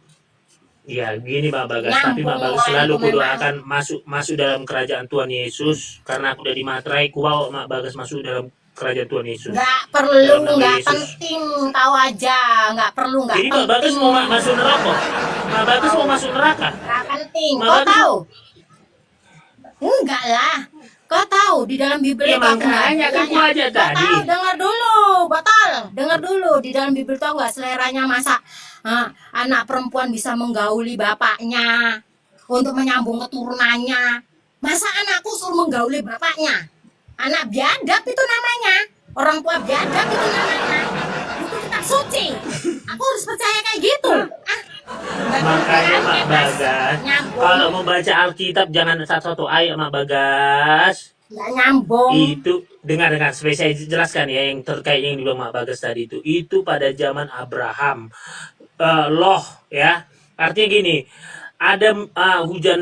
Iya, gini Mak Bagas. Nyambung Tapi Mak Bagas lah selalu itu memang. kudoakan masuk dalam kerajaan Tuhan Yesus. Karena aku udah dimaterai, ku bawa Mak Bagas masuk dalam kerajaan Tuhan Yesus. Nggak perlu, Dalam nama nggak Yesus. penting kau aja. Nggak perlu, nggak Jadi penting. Mak Bagas mau masuk neraka? Mak Bagas mau masuk neraka? Nggak penting. Mak Kau Bagas- tahu? Enggak lah. Kau tahu di dalam Bibel Ya, itu aku makanya kan gua aja Kau tadi. tahu, dengar dulu, batal. Dengar dulu di dalam Bibel itu enggak seleranya masa anak perempuan bisa menggauli bapaknya untuk menyambung keturunannya. Masa anakku suruh menggauli bapaknya? Anak biadab itu namanya. Orang tua biadab itu namanya. Itu kitab suci. Aku harus percaya kayak gitu. Makanya Mak Bagas, Nyambung. kalau membaca Alkitab jangan satu-satu ayat Mak Bagas. Nggak nyambung. Itu dengar saya jelaskan ya yang terkait yang dibilang Mak Bagas tadi itu pada zaman Abraham. Loh ya, artinya gini, ada hujan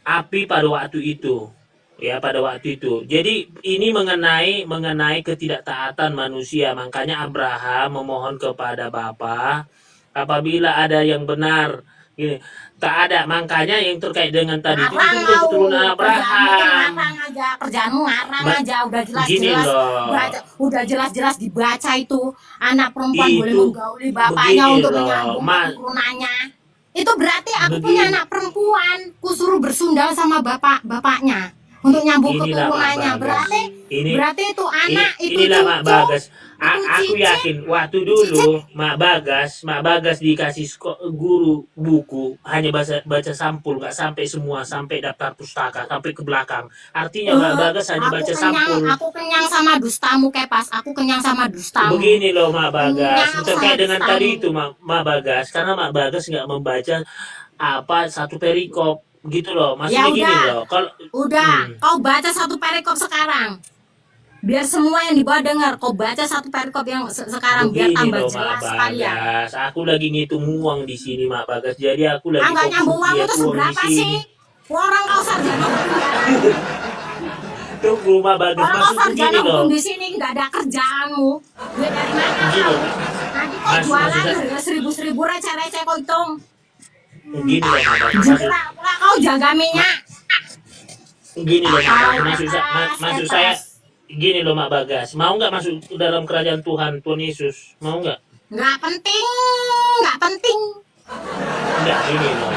api pada waktu itu. Ya, pada waktu itu. Jadi ini mengenai ketidaktaatan manusia. Makanya Abraham memohon kepada Bapa, apabila ada yang benar, gini, tak ada. Makanya yang terkait dengan tadi itu keturunan Abraham. Kerjaanmu ngarang Ma- aja, udah gini jelas-jelas loh. udah jelas-jelas dibaca itu anak perempuan boleh Itu menggauli bapaknya begini untuk loh, menyambung Ma. keturunannya. Itu berarti aku Begini. punya anak perempuan, kusuruh bersundal sama bapaknya untuk nyambung Inilah Mak keturunannya. Bagas. Berarti itu anak itu inilah Mak cucu. Bagas. Itu Aku cicit. yakin waktu dulu Mak Bagas dikasih guru buku hanya baca sampul, nggak sampai semua, sampai daftar pustaka, sampai ke belakang. Artinya Mak Bagas hanya baca sampul. Aku kenyang sama dustamu Kepas. Aku kenyang sama dustamu. Begini loh Mak Bagas, Kenyang terkait sama dengan dustamu. tadi itu Mak Bagas, karena Mak Bagas nggak membaca satu perikop gitu loh. Maksudnya Ya gini udah. loh, kalau Udah, kau baca satu perikop sekarang. Biar semua yang di bawah dengar, kau baca satu perikop yang sekarang biar begini tambah loh jelas Mak sekalian. Bagas, aku lagi ngitung uang di sini Mak Bagas, jadi aku lagi Nggak fokus nyambung uang lihat itu uang di seberapa sini. sih? Orang kau sarjana hukum ya. Tunggu Mak Bagas, Orang kau maksudku sarjana gini loh. hukum di sini nggak ada kerjaanmu. Duit dari mana Gini kau? loh. Nanti kau Maksudnya- jualan harga 1000 receh-receh kau hitung. Gini loh Mak Bagas. Pula kau kau jaga minyak. Gini loh Mak, maksud saya gini loh Mak Bagas, mau nggak masuk ke dalam kerajaan Tuhan Yesus? Mau nggak? Nggak penting. Enggak, ini loh.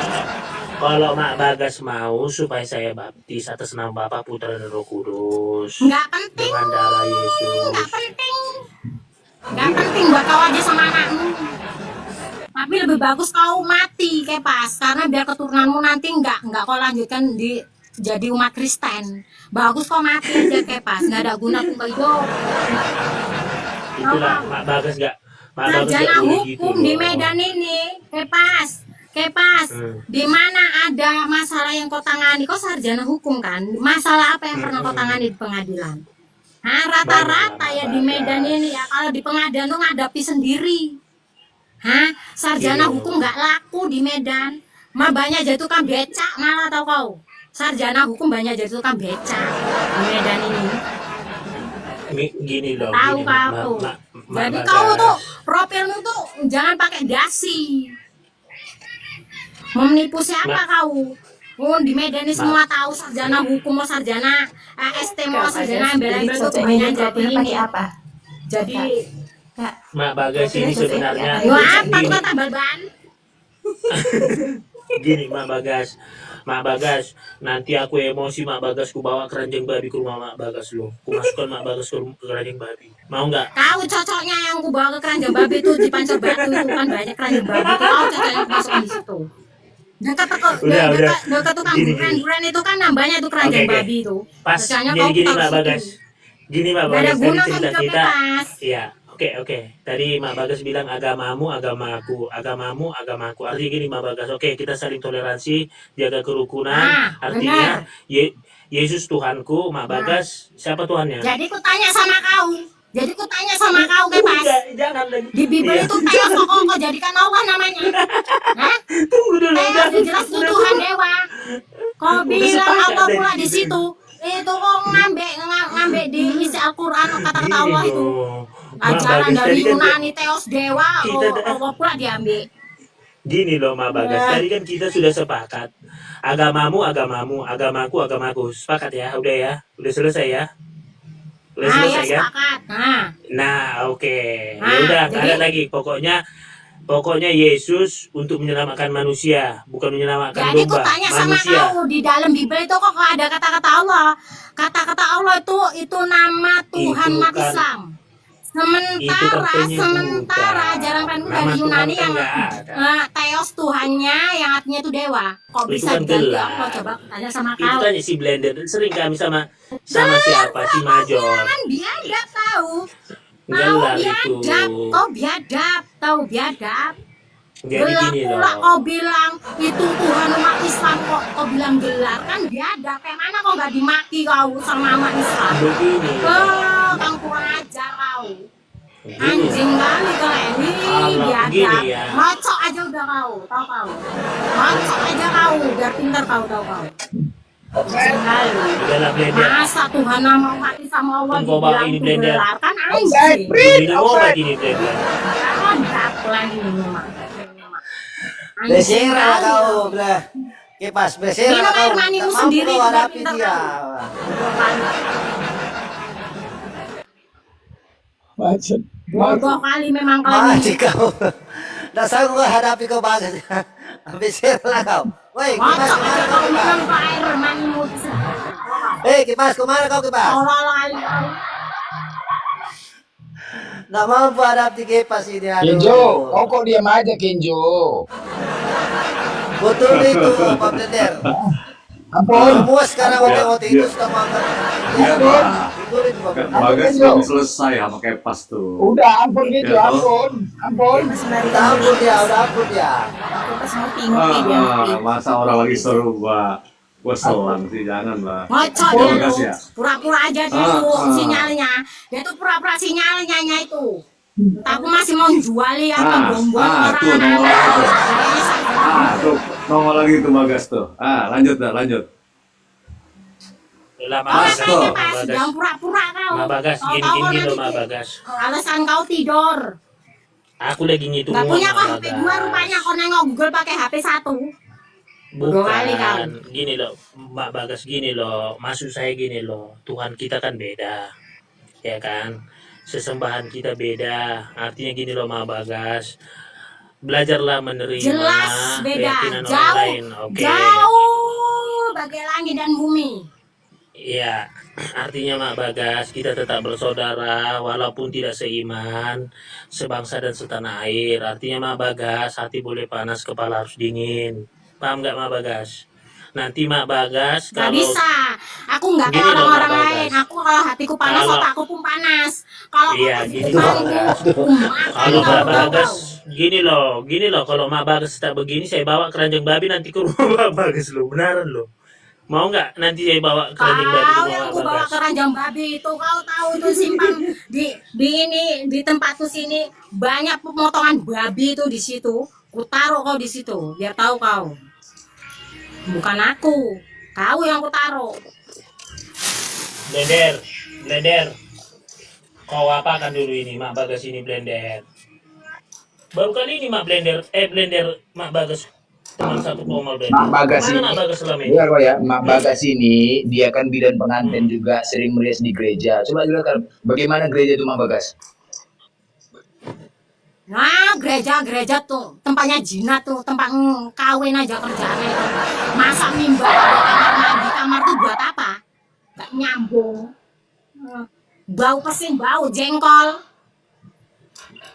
Kalau Mak Bagas mau supaya saya baptis atas nama Bapa, Putra dan Roh Kudus Nggak penting. dengan darah Yesus. Nggak penting buat kau aja sama anakmu. Tapi lebih bagus kau mati Kepas, karena biar keturunanmu nanti nggak kau lanjutkan jadi umat Kristen. Bagus kau mati aja Kepas, nggak ada guna pun kau hidup. Itulah Mak Bagas nggak Sarjana boleh hukum gitu di loh. Medan ini, Kepas, di mana ada masalah yang kau tangani? Kau sarjana hukum kan? Masalah apa yang pernah kau tangani di pengadilan? Nah, rata-rata ya di Medan ini ya, kalau di pengadilan tuh ngadapi sendiri. Hah? Sarjana Iya. hukum nggak laku di Medan. Banyak jatuhkan becak malah, tau kau? Sarjana hukum banyak jatuhkan becak di Medan ini. Gini loh, Tahu gini, kau. Mak Jadi Bagas. kau tuh profilmu tuh jangan pakai dasi. Mau menipu siapa kau? Di Medan ini semua tahu sarjana hukum mau sarjana ST mau sarjana embel-embel tuh kebanyakan jadi ini. apa? Jadi Mak Bagas ini sebenarnya yo apa tuh gini, kata ban? gini Mak Bagas, nanti aku emosi Mak Bagas, ku bawa keranjang babi ke rumah Mak Bagas lo. Ku masukkan Mak Bagas ke keranjang babi. Mau nggak? Kau cocoknya yang ku bawa ke keranjang babi itu di Pancor Batu itu kan banyak keranjang babi itu kau cocoknya masukkan di situ. Dekat tukang Gini, duren itu kan nambahnya tuh keranjang Oke. babi itu. Pas Cocoknya gini kau gini taruh Mak situ. Bagas. Gini Mak Nggak ada Bagas, tadi guna cerita hidup kita. bebas. Iya, oke. Tadi Mak Bagas bilang agamamu, agamaku. Artinya gini Mak Bagas, oke kita saling toleransi, jaga kerukunan. Artinya Yesus Tuhanku, Mak Bagas, siapa Tuhannya? Jadi ku tanya sama kau. Kepas. Jangan lagi. Di Bible Iya. itu Theos kok jadikan Allah namanya. Hah? Tunggu dulu. Theos jelas itu Tuhan dewa. Kau bilang Allah pula di situ. Itu kok ngambil di isi Al-Quran kata-kata Allah itu. Ajaran dari Yunani Theos dewa, Allah pula diambil. Gini loh Mak Bagas, tadi kan kita sudah sepakat. Agamamu, agamaku. Sepakat ya, udah selesai ya. Udah Nah, ya selesai kan? sepakat. Nah, oke. Ya Nah, udah, jadi- ada lagi. Pokoknya Yesus untuk menyelamatkan manusia, bukan menyelamatkan Jadi ku domba. tanya sama Manusia. kau, di dalam Bible itu kok ada kata-kata Allah. Kata-kata Allah itu nama Tuhan Itu umat kan- Islam. itu kan Sementara ajaran Pentecost Nama dari Tuhan Yunani kan yang nggak ada. Theos Tuhannya yang artinya itu dewa. Kok Itu bisa kan diganti gelar. Allah? Coba tanya sama Itu kau. tanya si Blender, sering kami sama siapa? Si Major. Kan biadab tahu. Gelar itu. Kau biadab. Jadi Gelar gini pula loh. kau bilang itu Tuhan umat Islam kau bilang gelar kan biadab. Kayak mana kau nggak dimaki kau sama umat Islam? Begini. Kang kurang ajar kau. Gini. Anjing kali kau ini Kalau biadab. gini ya. Ngocok aja udah kau, tahu kau. Ngocok aja kau, biar pintar kau tahu kau. Anjing kali. Udahlah Blender. Masa Tuhan nama umat Islam Allah Kau bawa dibilang ini itu blender. gelar kan anjing. Begini obat ini Blender. Ada lagi ini memang. Anjing Bersihlah kali. kau, belah. Kepas, bersihlah Minum kau. air manimu Tak mampu sendiri, kau biar hadapi pintar dia. Bodoh kali memang kalian Mati kau. Tak sanggup kau hadapi kau Bagas. Bersihlah kau. Woi, Kepas, Kocok aja kemana kau kau minum Kepas? air manimu. Kepas, kemana kau Kepas? Tolong kali. Tak mampu hadapi Kepas ini. aduh. Kenjo, kau kok diam aja Kenjo. Betul itu, Pak Blender. Ampun. Semua sekarang OT-OT itu sudah makan. Ya, Pak. Betul itu, Pak Blender. Bagas belum selesai sama Kepas tuh. Udah ampun gitu, Ya, ampun. Udah ampun dia, udah ampun dia. Masa orang lagi seru, Pak. Gua selang sih, jangan lah. Ngocok Oh, dia makasih tuh. ya. Pura-pura aja dia tuh sinyalnya. Dia tuh pura-pura sinyalnya itu. Aku masih mau jual ya apa bom-bom orang. tuh nongol lagi tuh. Tuh nongol lagi tuh Bagas tuh. Lanjut dah, lanjut. Lah Mak Kau Bagas. tanya Mak Pas, Bagas. jangan pura-pura kau. Mak Bagas, Kau gini tahu loh nanti Mak Bagas. alasan kau tidur. Aku lagi ngitung Gak uang punya kok Mak HP Bagas. 2 rupanya kau nengok Google pakai HP 1. Bodoh kali kau. Bukan, gini loh, Mbak Bagas, gini loh, maksud saya gini loh, Tuhan kita kan beda, ya kan? Sesembahan kita beda, artinya gini loh Mbak Bagas, belajarlah menerima Jelas beda, keyakinan orang jauh, lain, oke? jauh bagai langit dan bumi. Iya, artinya Mbak Bagas, kita tetap bersaudara walaupun tidak seiman, sebangsa dan setanah air. Artinya Mbak Bagas, hati boleh panas, kepala harus dingin. Paham nggak Mak Bagas? Nanti Mak Bagas Gak kalau bisa, aku nggak gini kayak loh Mak orang-orang Bagas. lain. Aku kalau hatiku panas, Kalau otakku pun panas. Kalau iya aku gini panas, Mak Bagas. aku makan Kalau Mak kau. Bagas gini loh. Kalau Mak Bagas tak begini, saya bawa keranjang babi nanti ke rumah Mak Bagas loh, benaran loh. Mau nggak nanti saya bawa keranjang babi ke Kau rumah yang Mak ku bawa Bagas? ke ranjang babi itu, kau tahu itu simpang di tempatku sini banyak pemotongan babi itu di situ. Ku taruh kau di situ, biar tahu kau. Bukan aku, kau yang ku taruh. Blender. Kau apakan dulu ini Mak Bagas ini blender. Baru kali ini blender Mak Bagas teman satu koma blender. Mak Bagas Mana ini, Mak Bagas selama ini? dengar kok ya, Mak Bagas ini dia kan bidan pengantin juga, sering merias di gereja. Coba jelaskan bagaimana gereja itu Mak Bagas? Nah, gereja tuh tempatnya jinak tuh, tempat kawin aja kerjaannya itu. Masa mimbar ada kamar mandi, kamar tuh buat apa? Gak nyambung. Bau pesing, bau jengkol.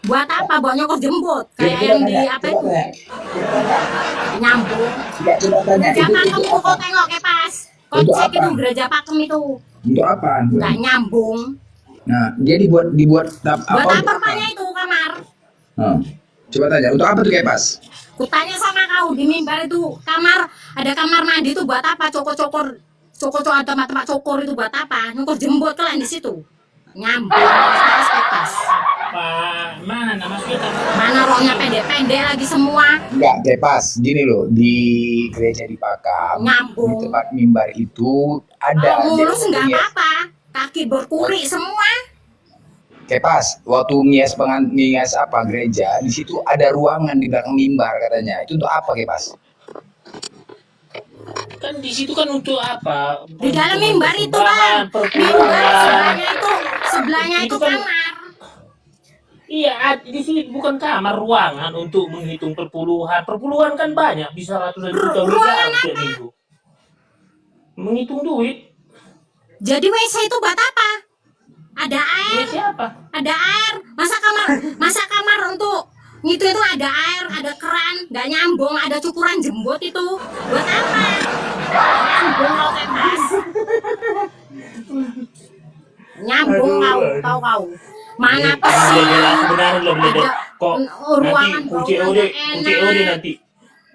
Buat apa? Buat nyokot jembut kayak yang di apa itu? Nyambung. Tidak, coba tanya. Gereja pakem tuh kau tengok kayak pas. Kau Untuk cek apa? itu gereja pakem itu. Untuk apa? Gak nyambung. Nah, dia dibuat Buat apa? apa rupanya itu kamar? Coba tanya, untuk apa tuh kayak pas? Kutanya sama kau di mimbar itu kamar, ada kamar mandi itu buat apa? Cokor ada tempat cokor itu buat apa? Nyokor jembut kalian di situ. Nyambung petas. Pak, mana maksudnya Mana rohnya pendek-pendek lagi semua. Enggak, kayak pas. Gini loh, di gereja di Pakam, di Nyambung. tempat mimbar itu ada. Kalau mulus dia nggak ngias. apa-apa. Kaki berkuri semua. Kayak pas, waktu ngias apa gereja, di situ ada ruangan di belakang mimbar katanya. Itu untuk apa kayak pas? kan di situ kan untuk apa? Di dalam mimbar itu Persembahan, kan. Mimbar perpuluhan. sebelahnya itu Itu kan- kamar. Iya, di sini bukan kamar, ruangan untuk menghitung perpuluhan. Perpuluhan kan banyak, bisa ratusan juta miliaran setiap minggu. Menghitung duit. Jadi WC itu buat apa? Ada air. Ya siapa? Ada air. Masa kamar untuk itu ada air, ada keran, nggak nyambung, ada cukuran jembut itu. Buat apa? Nyambung kau bebas. Nyambung kau. Mana pasti? Benar loh Blender. Kok Ruangan nanti kunci baunya OD enak. nanti.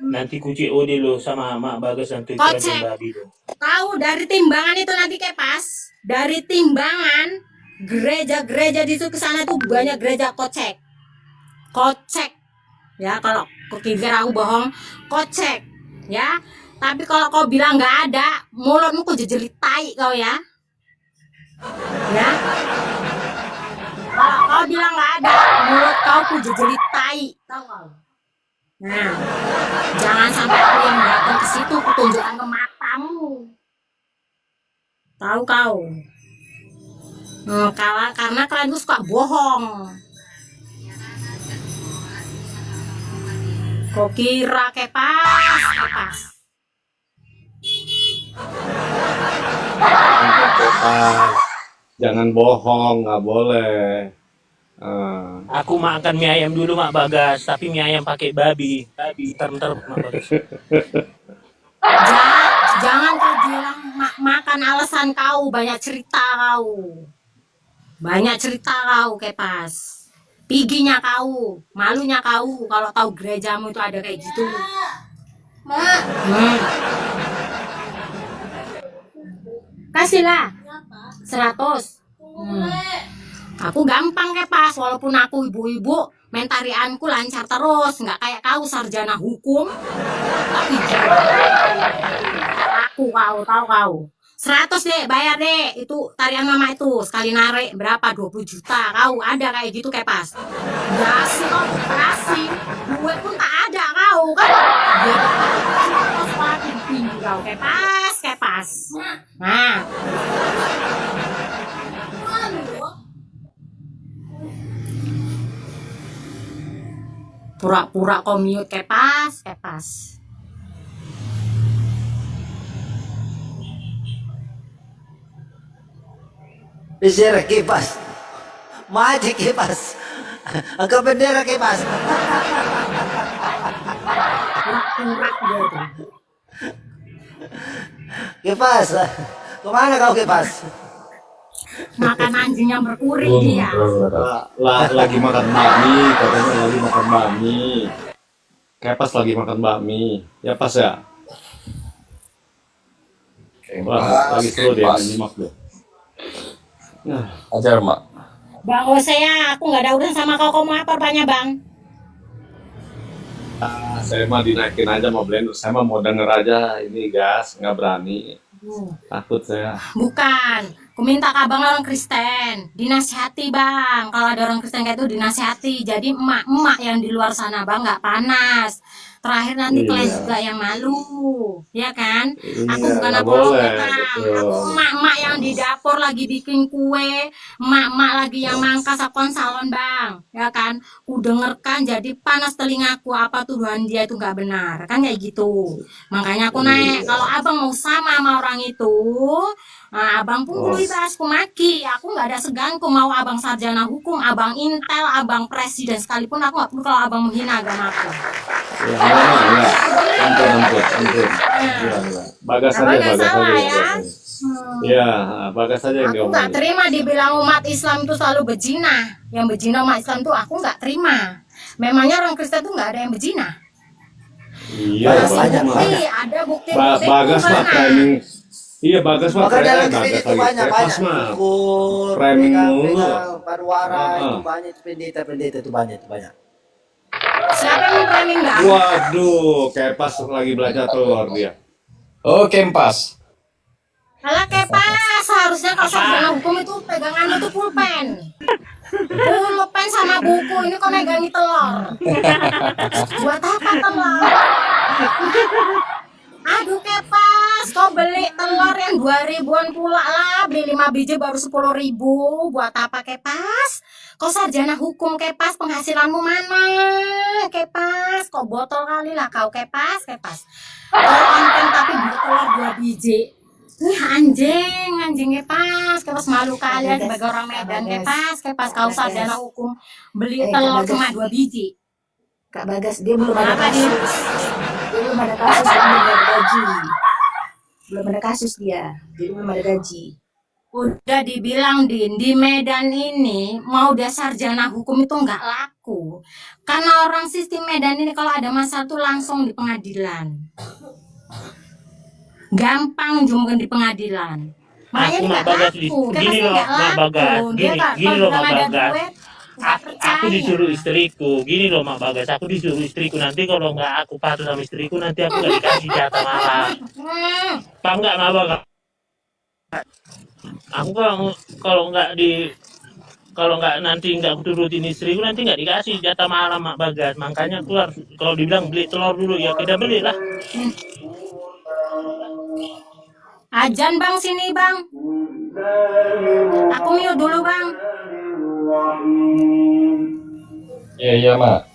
Nanti kunci OD lo sama Mak Bagas nanti Kocek. keranjang babi lo. Tahu dari timbangan itu nanti kepas. Dari timbangan gereja-gereja di situ sana tuh banyak gereja kocek. Ya kalau kira aku bohong, kocek. Ya. Tapi kalau kau bilang nggak ada, mulutmu kok jejelit tai kau ya. Ya. Kalau kau bilang nggak ada, mulut kau ku jejelit tai, tahu kau? Nah, jangan sampai aku yang datang ke situ kutunjukkan ke matamu. Tahu kau? Karena kalian tuh suka bohong. Kau kira kepas. Jangan bohong, nggak boleh. Aku makan mie ayam dulu Mak Bagas, tapi mie ayam pakai babi. Bentar Mak Bagas. Jangan kau bilang makan alasan kau, banyak cerita kau. Banyak cerita kau kepas. Piginya kau, malunya kau kalau tahu gerejamu itu ada kayak gitu. Kasihlah 100. Aku gampang kepas, walaupun aku ibu-ibu, mentarianku lancar terus, nggak kayak kau sarjana hukum. Tapi aku tahu kau. 100 deh, bayar deh. Itu tarian mama itu sekali narik berapa? 20 juta. Kau ada kayak gitu kepas? Kasih kau, kasih. Duit pun tak ada kau kan? Dia kau kepas, kepas. Nah. Pura-pura kau mute kepas, kepas. Bendera kipas. Maju kipas. Angkat bendera kipas. Pura-pura dia tuh. Kipas. Kemana kau kipas? Makan anjing yang berkuring dia. Lagi makan bakmi, katanya lagi makan bakmi. Kepas lagi makan bakmi. Ya pas ya. Wah, lagi slow dia nyimak deh. Nah, Ajar, Mak. Bang Hosea, aku nggak ada urusan sama kau mau apa banyak bang? saya mah dinaikin aja mau blender. Saya mah mau denger aja ini gas, nggak berani. Takut saya. Bukan, aku minta ke abang orang Kristen, dinasihati bang. Kalau ada orang Kristen kayak itu dinasihati. Jadi emak-emak yang di luar sana bang nggak panas. Terakhir nanti kalian juga yang malu, ya kan? Aku bukan nggak apologet boleh, bang. betul. Aku emak-emak yang di dapur lagi bikin kue, emak-emak lagi yang mangkas aku salon bang, ya kan? Ku dengerkan jadi panas telingaku apa tuduhan dia itu nggak benar, kan kayak gitu. Makanya aku naik. Kalau abang mau sama orang itu, nah, abang pun perlu bahas ku maki. Aku nggak ada segan ku mau abang sarjana hukum, abang intel, abang presiden sekalipun aku nggak perlu kalau abang menghina agamaku. Ya, ampun. Ya. Bagas Abang aja, nggak bagas salah aja. ya. Ya, bagas aja yang Aku nggak diomongin. terima dibilang umat Islam itu selalu berzina. Yang berzina umat Islam itu aku nggak terima. Memangnya orang Kristen tuh nggak ada yang berzina. Iya, Banyak, bagus. Bukti, ada bukti. Bagas mah framing. Iya, bagas mah Maka dalam Bagas gereja itu lagi. banyak Kepas mah ukur, framing mulu. paruara Heeh. itu banyak, itu pendeta itu banyak. Siapa yang framing nggak? Waduh, Kepas lagi belajar telur dia. Oke, Empas. Alah kepas, harusnya kalau sarjana hukum itu pegangannya tuh pulpen. Pulpen sama buku, ini kok megangi telur. Buat apa telur? Aduh kepas, kau beli telur yang 2.000-an pula lah, beli 5 biji baru 10.000. Buat apa kepas? Kau sarjana hukum kepas, penghasilanmu mana? Kepas, kau botol kali lah kau kepas. Kau konten tapi beli telur 2 biji. Ih anjing kepas malu kalian sebagai orang Medan kepas kau sarjana hukum beli telur cuma 2 biji. Kak Bagas, dia belum ada Apa dia? kasus. Dia belum ada kasus, dia belum ada gaji. Belum ada kasus dia, jadi belum ada gaji. Udah dibilang Din, di Medan ini mau udah sarjana hukum itu nggak laku. Karena orang sistem Medan ini kalau ada masalah tuh langsung di pengadilan. Gampang jumkan di pengadilan. Makanya Aku dia Mak nggak Bagas laku. Dia gini pasti loh nggak Mak Bagas, laku. Dia nggak gini kalau loh bilang Mak ada Bagas. duit nggak Aku percaya. disuruh istriku, gini loh Mak Bagas, aku disuruh istriku nanti kalau nggak aku patuh sama istriku nanti aku nggak dikasih jatah malam. Pak nggak Mak Bagas? Aku kalau nggak nanti nggak aku turutin istriku nanti nggak dikasih jatah malam Mak Bagas. Makanya aku harus kalau dibilang beli telur dulu ya kita belilah. Ajan bang sini bang. Aku mute dulu bang. Iya, Mak.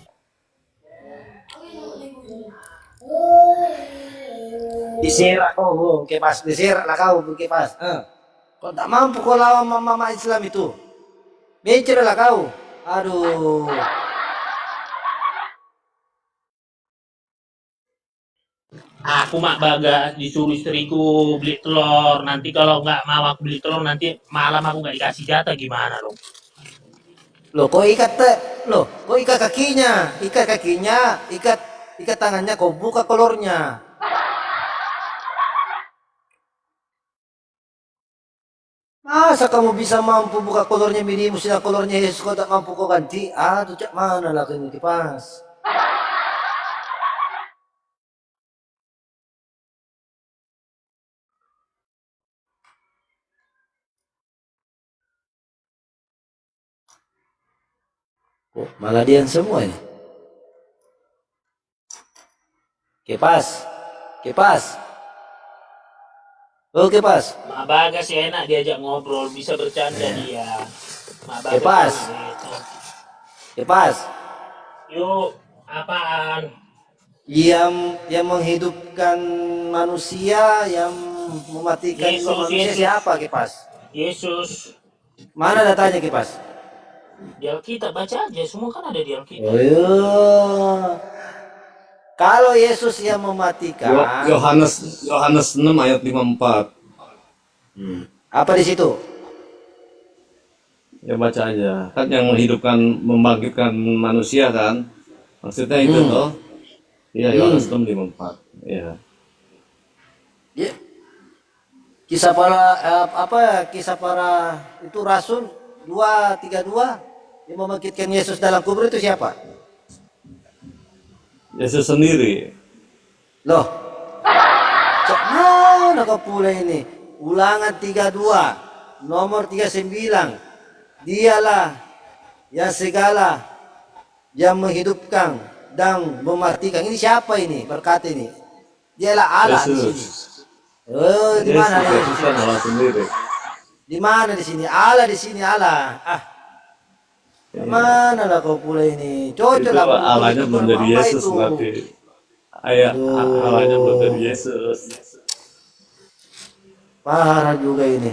Diserak kau, kepas, diserak lah kau, kepas. Kau tak mampu kau lawan mama Islam itu. Mencret lah kau. Aduh. Aku Mak Bagas disuruh istriku beli telur. Nanti kalau nggak mau aku beli telur nanti malam aku nggak dikasih jatah gimana dong? Loh, kau ikat kakinya, ikat tangannya, kau buka kolornya. Masa kamu bisa mampu buka kolornya minimus dan kolornya Yesus kau tak mampu kau ganti? Aduh, cak mana lah ini kipas. Kok malah dian semua ini? Kipas. Oke pas. Mak Bagas enak diajak ngobrol, bisa bercanda dia. Mak Bagas Pas. gitu. Pas. Yuk, apaan? Yang menghidupkan manusia, yang mematikan Yesus, jiwa manusia Yesus. siapa Pas? Yesus. Mana datanya Pas? Di Alkitab baca aja, semua kan ada di Alkitab. Oh, iya. Kalau Yesus yang mematikan, Yohanes 6 ayat 54. apa di situ? Ya baca aja. Kan yang menghidupkan, membangkitkan manusia kan. Maksudnya itu toh. Iya, Yohanes 6 54. Iya. Ya. Kisah para kisah para itu rasul 2:32 yang membangkitkan Yesus dalam kubur itu siapa? Yesus sendiri. Loh. Cak mana kau pula ini? Ulangan 32 nomor 39. Dialah yang segala yang menghidupkan dan mematikan. Ini siapa ini? Berkata ini. Dialah Allah di sini. Oh, di mana Yesus kan Allah sendiri. Di mana di sini? Allah di sini Allah. Mana lah kau pula ini? Cocok Itu lah. Allahnya belum jadi Yesus berarti. Allahnya belum jadi Yesus. Parah juga ini.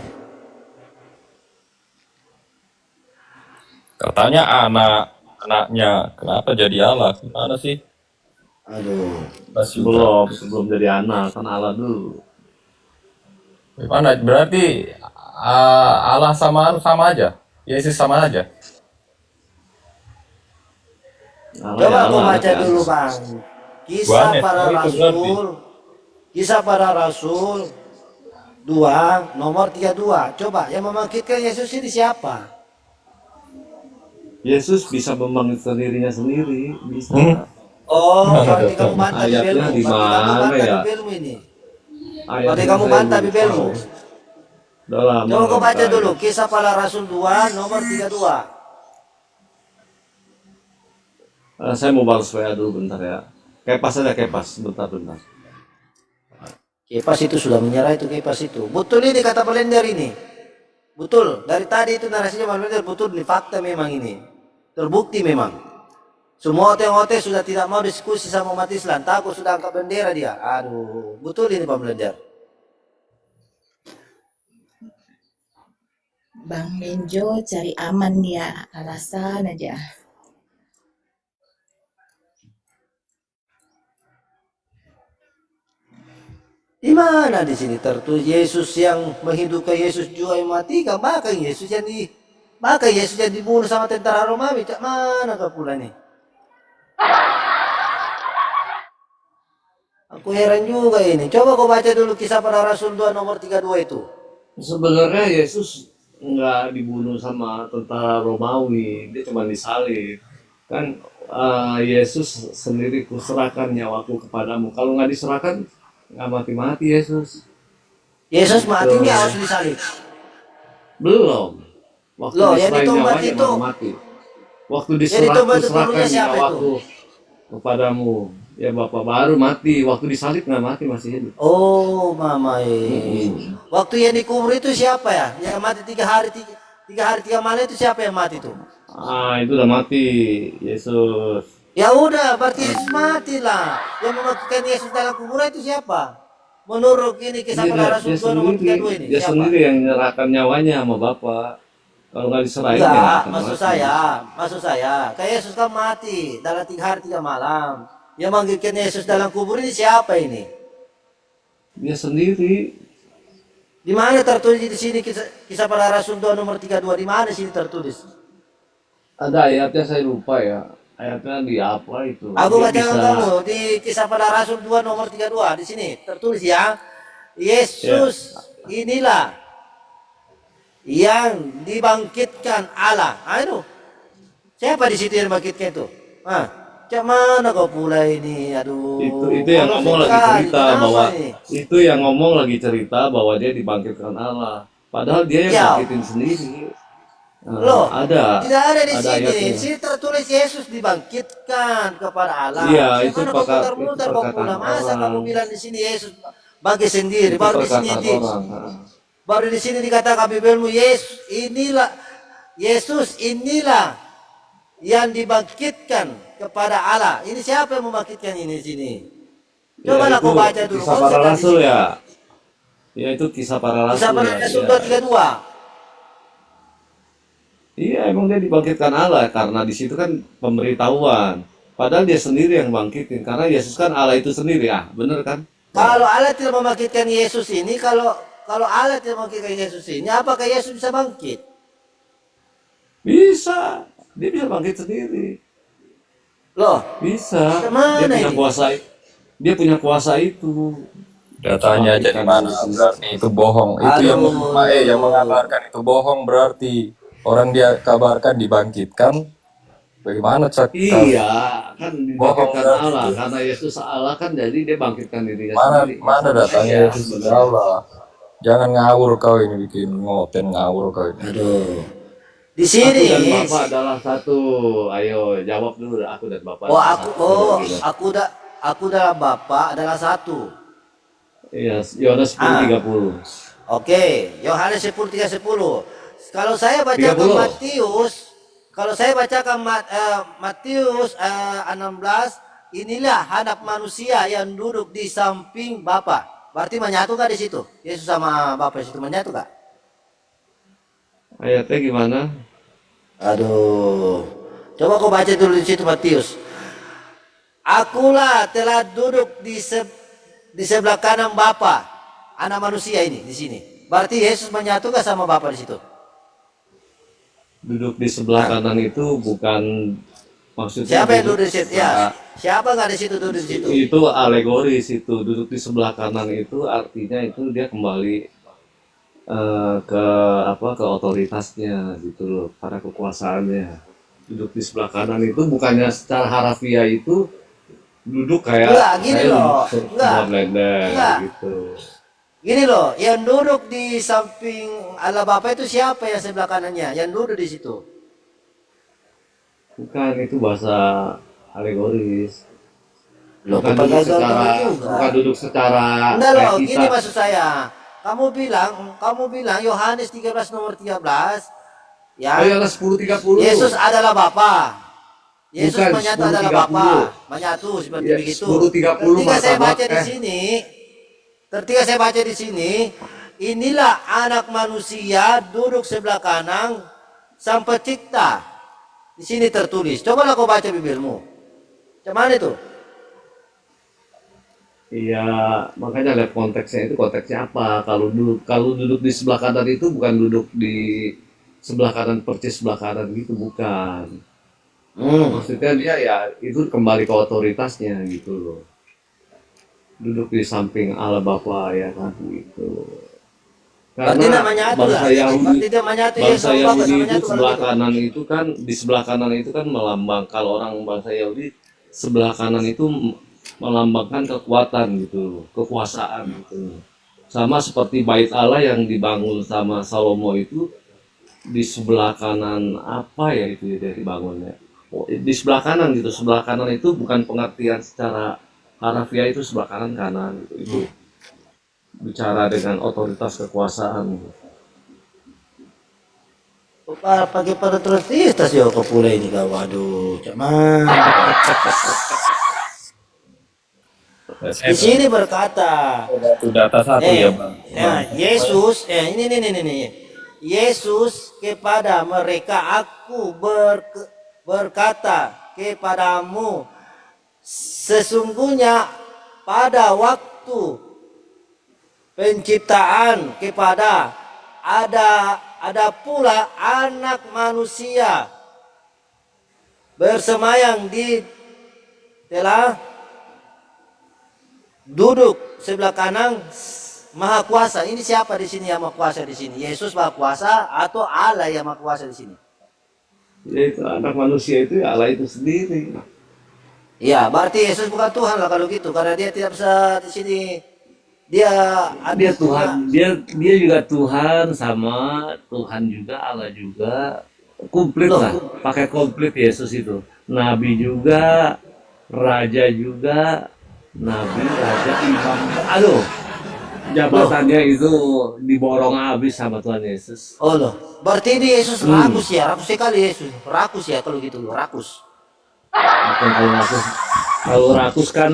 Katanya anaknya, kenapa jadi Allah? Gimana sih? Aduh. Sebelum jadi anak kan Allah dulu. Gimana? Berarti Allah sama aja? Yesus sama aja? Coba aku baca dulu Bang. Kisah para Rasul 2 nomor 32. Coba yang membangkitkan Yesus ini siapa? Yesus bisa membangkitkan dirinya sendiri, bisa. Oh, berarti kamu bantah Ayatnya Bibelmu. di mana ya? Ini. Ayatnya Berarti kamu saya bantah lupa. Bibelmu. Udah lama Coba kau nggak baca baca. dulu Kisah para Rasul 2 nomor 32. Saya mau balas WA dulu bentar ya. Kepas aja, kepas. Bentar. Kepas itu sudah menyerah itu Kepas itu. Betul ini kata Blender ini. Betul. Dari tadi itu narasinya Blender betul. Ini fakta memang ini. Terbukti memang. Semua ote-ote sudah tidak mau diskusi sama umat Islam. Takut sudah angkat bendera dia. Aduh. Betul ini Pak Blender. Bang Benjo cari aman dia, alasan aja. Di mana di sini tertulis Yesus yang menghidupkan Yesus juga yang mati? Bahkan Yesus yang dibunuh sama tentara Romawi. Cak mana kau pula nih? Aku heran juga ini. Coba kau baca dulu Kisah para Rasul 2 nomor 32 itu. Sebenarnya Yesus nggak dibunuh sama tentara Romawi, dia cuma disalib. Kan Yesus sendiri kuserahkan nyawaku kepadamu. Kalau nggak diserahkan, nggak mati-mati Yesus. Yesus mati dia harus disalib. Belum. Waktu Loh, yang diserahin ditobat nyawanya itu. baru mati. Waktu Yang ditobat itu diserahkan dulunya siapa nyawaku kepadamu, ya Bapak baru mati. Waktu disalib nggak mati, masih hidup. Oh, mama. Waktu yang dikubur itu siapa ya? Yang mati 3 hari 3 malam itu siapa yang mati itu? Itu udah mati, Yesus. Ya udah, berarti Yesus mati lah. Yang mematikan Yesus dalam kuburan itu siapa? Menurut ini Kisah para Rasul 2 nomor 32 ini Dia siapa? sendiri yang menyerahkan nyawanya sama Bapak. Kalau nggak diserahin, Enggak, ya nggak akan maksud saya, kayak Yesus kan mati dalam 3 hari 3 malam. Yang manggilkan Yesus dalam kubur ini siapa ini? Dia sendiri. Di mana tertulis di sini kisah para Rasul 2 nomor 32? Di mana sini tertulis? Ada ayatnya, saya lupa ya. Ayatnya di apa itu? Aku Dia baca bisa- kamu di kisah para Rasul 2 nomor 32 di sini tertulis ya. Yesus inilah yang dibangkitkan Allah. Aduh. Siapa di situ yang dibangkitkan itu? Cak mana kau pula ini? Aduh. Itu yang ngomong lagi cerita Kenapa bahwa ini? itu yang ngomong lagi cerita bahwa dia dibangkitkan Allah. Padahal dia yang Ya. bangkitin sendiri. Loh, ada. Tidak ada di sini. ayatnya. Di sini tertulis Yesus dibangkitkan kepada Allah. Iya, itu Gimana kau perkataan muter-muter kau pula? Masa orang. kamu bilang di sini Yesus bagi sendiri. Itu Baru di sini perkataan orang. baru di sini dikatakan Bibelmu, Yesus inilah yang dibangkitkan kepada Allah. Ini siapa yang membangkitkan ini di sini? Coba Ya, kau itu baca dulu. Kisah Para Rasul ya. Ya itu Kisah Para Rasul. Kisah Para ya, Rasul ya. 32. Iya, emang dia dibangkitkan Allah karena di situ kan pemberitahuan. Padahal dia sendiri yang bangkitin karena Yesus kan Allah itu sendiri, bener kan? Kalau Allah tidak membangkitkan Yesus ini, kalau Allah tidak membangkitkan Yesus ini, apakah Yesus bisa bangkit? Bisa, dia bisa bangkit sendiri. Loh, Bisa. Kemana Dia punya ini? kuasa. Dia punya kuasa itu. Datanya jadi mana? Berarti itu bohong. Itu yang yang mengabarkan itu bohong berarti. Orang dia kabarkan dibangkitkan. Bagaimana cak? Iya, kan Bohong dibangkitkan berarti Allah itu. karena Yesus Allah kan jadi dia bangkitkan dirinya Mana sendiri. mana datanya Iya, Yesus dari benar. Allah. Jangan ngawur kau ini bikin ngoten ngawur kau ini. Aduh. Di Aku sini. dan Bapak adalah satu. Ayo jawab dulu, aku dan Bapak. Oh, adalah satu. aku adalah Bapa adalah satu. Iya, Yohanes 10:30. Oke, Yohanes 10:30. Kalau saya bacakan 30. Matius 16, inilah anak manusia yang duduk di samping Bapa. Berarti menyatu gak di situ? Yesus sama Bapa di situ menyatu gak? Ayatnya gimana? Aduh. Coba kau baca dulu di situ Matius. Akulah telah duduk di sebelah kanan Bapa, anak manusia ini di sini. Berarti Yesus menyatu gak sama Bapa di situ? Duduk di sebelah kanan itu bukan maksudnya. Siapa yang duduk di situ? sebelah- Ya, siapa nggak di situ duduk di situ? Itu alegoris itu. Duduk di sebelah kanan itu artinya itu dia kembali ke ke otoritasnya gitu loh, pada kekuasaannya. Duduk di sebelah kanan itu bukannya secara harafiah itu duduk kayak Enggak, gini saya loh. duduk Enggak. sebelah blender Enggak. gitu. Gini loh, yang duduk di samping Allah Bapa itu siapa yang sebelah kanannya? Yang duduk di situ. Bukan, itu bahasa alegoris. Loh, Bukan kepala duduk secara, agama juga. bukan duduk secara Enggak loh, kayak gini kita. maksud saya. Kamu bilang Yohanes 13 nomor 13 ya. Ayolah 10:30. Yesus adalah Bapa. Yesus Bukan, menyatu 10:30. adalah Bapa. Menyatu seperti Ya, begitu. 10:30 Ketika saya baca martabat, di sini, inilah anak manusia duduk sebelah kanan sang pencipta. Di sini tertulis. Cobalah kau baca Bibelmu. Cuman itu. Iya, makanya lihat konteksnya itu konteksnya apa. Kalau duduk di sebelah kanan itu bukan duduk di sebelah kanan persis sebelah kanan gitu, bukan. Maksudnya dia ya itu kembali ke otoritasnya gitu loh. Duduk di samping Allah Bapa ya kan gitu. Berarti namanya itu bangsa lah. Yahudi, Berarti namanya itu Yesus bangsa sama Bapa Yahudi namanya itu itu sebelah kalau gitu. kanan itu kan di sebelah kanan itu kan melambang, kalau orang bangsa Yahudi sebelah kanan itu melambangkan kekuatan gitu, kekuasaan gitu. Sama seperti bait Allah yang dibangun sama Salomo itu di sebelah kanan apa ya itu ya dari bangunnya. Oh, di sebelah kanan gitu, sebelah kanan itu bukan pengertian secara harafiah itu sebelah kanan kanan gitu. Itu bicara dengan otoritas kekuasaan. Pakai pada terus yo kau pula ini kau. Waduh, cuman. Di sini berkata, Itu data satu ya bang. Yesus, ini. Yesus kepada mereka, aku berkata kepadamu, sesungguhnya pada waktu penciptaan kepada ada pula anak manusia bersemayam di telah duduk sebelah kanan Maha Kuasa. Ini siapa di sini yang Maha Kuasa di sini? Yesus Maha Kuasa atau Allah yang Maha Kuasa di sini? Ya itu anak manusia itu ya Allah itu sendiri. Ya, berarti Yesus bukan Tuhan lah kalau gitu, karena dia tidak bisa di sini. Dia Tuhan, dia juga Tuhan, sama Tuhan juga, Allah juga, komplit Loh. lah, pakai komplit Yesus itu. Nabi juga, raja juga, nabi, raja, imam. Aduh, jabatannya itu diborong habis sama Tuhan Yesus. Oh loh, berarti ini Yesus rakus ya, rakus sekali Yesus. Rakus ya kalau gitu, rakus. Bukan kalau rakus kan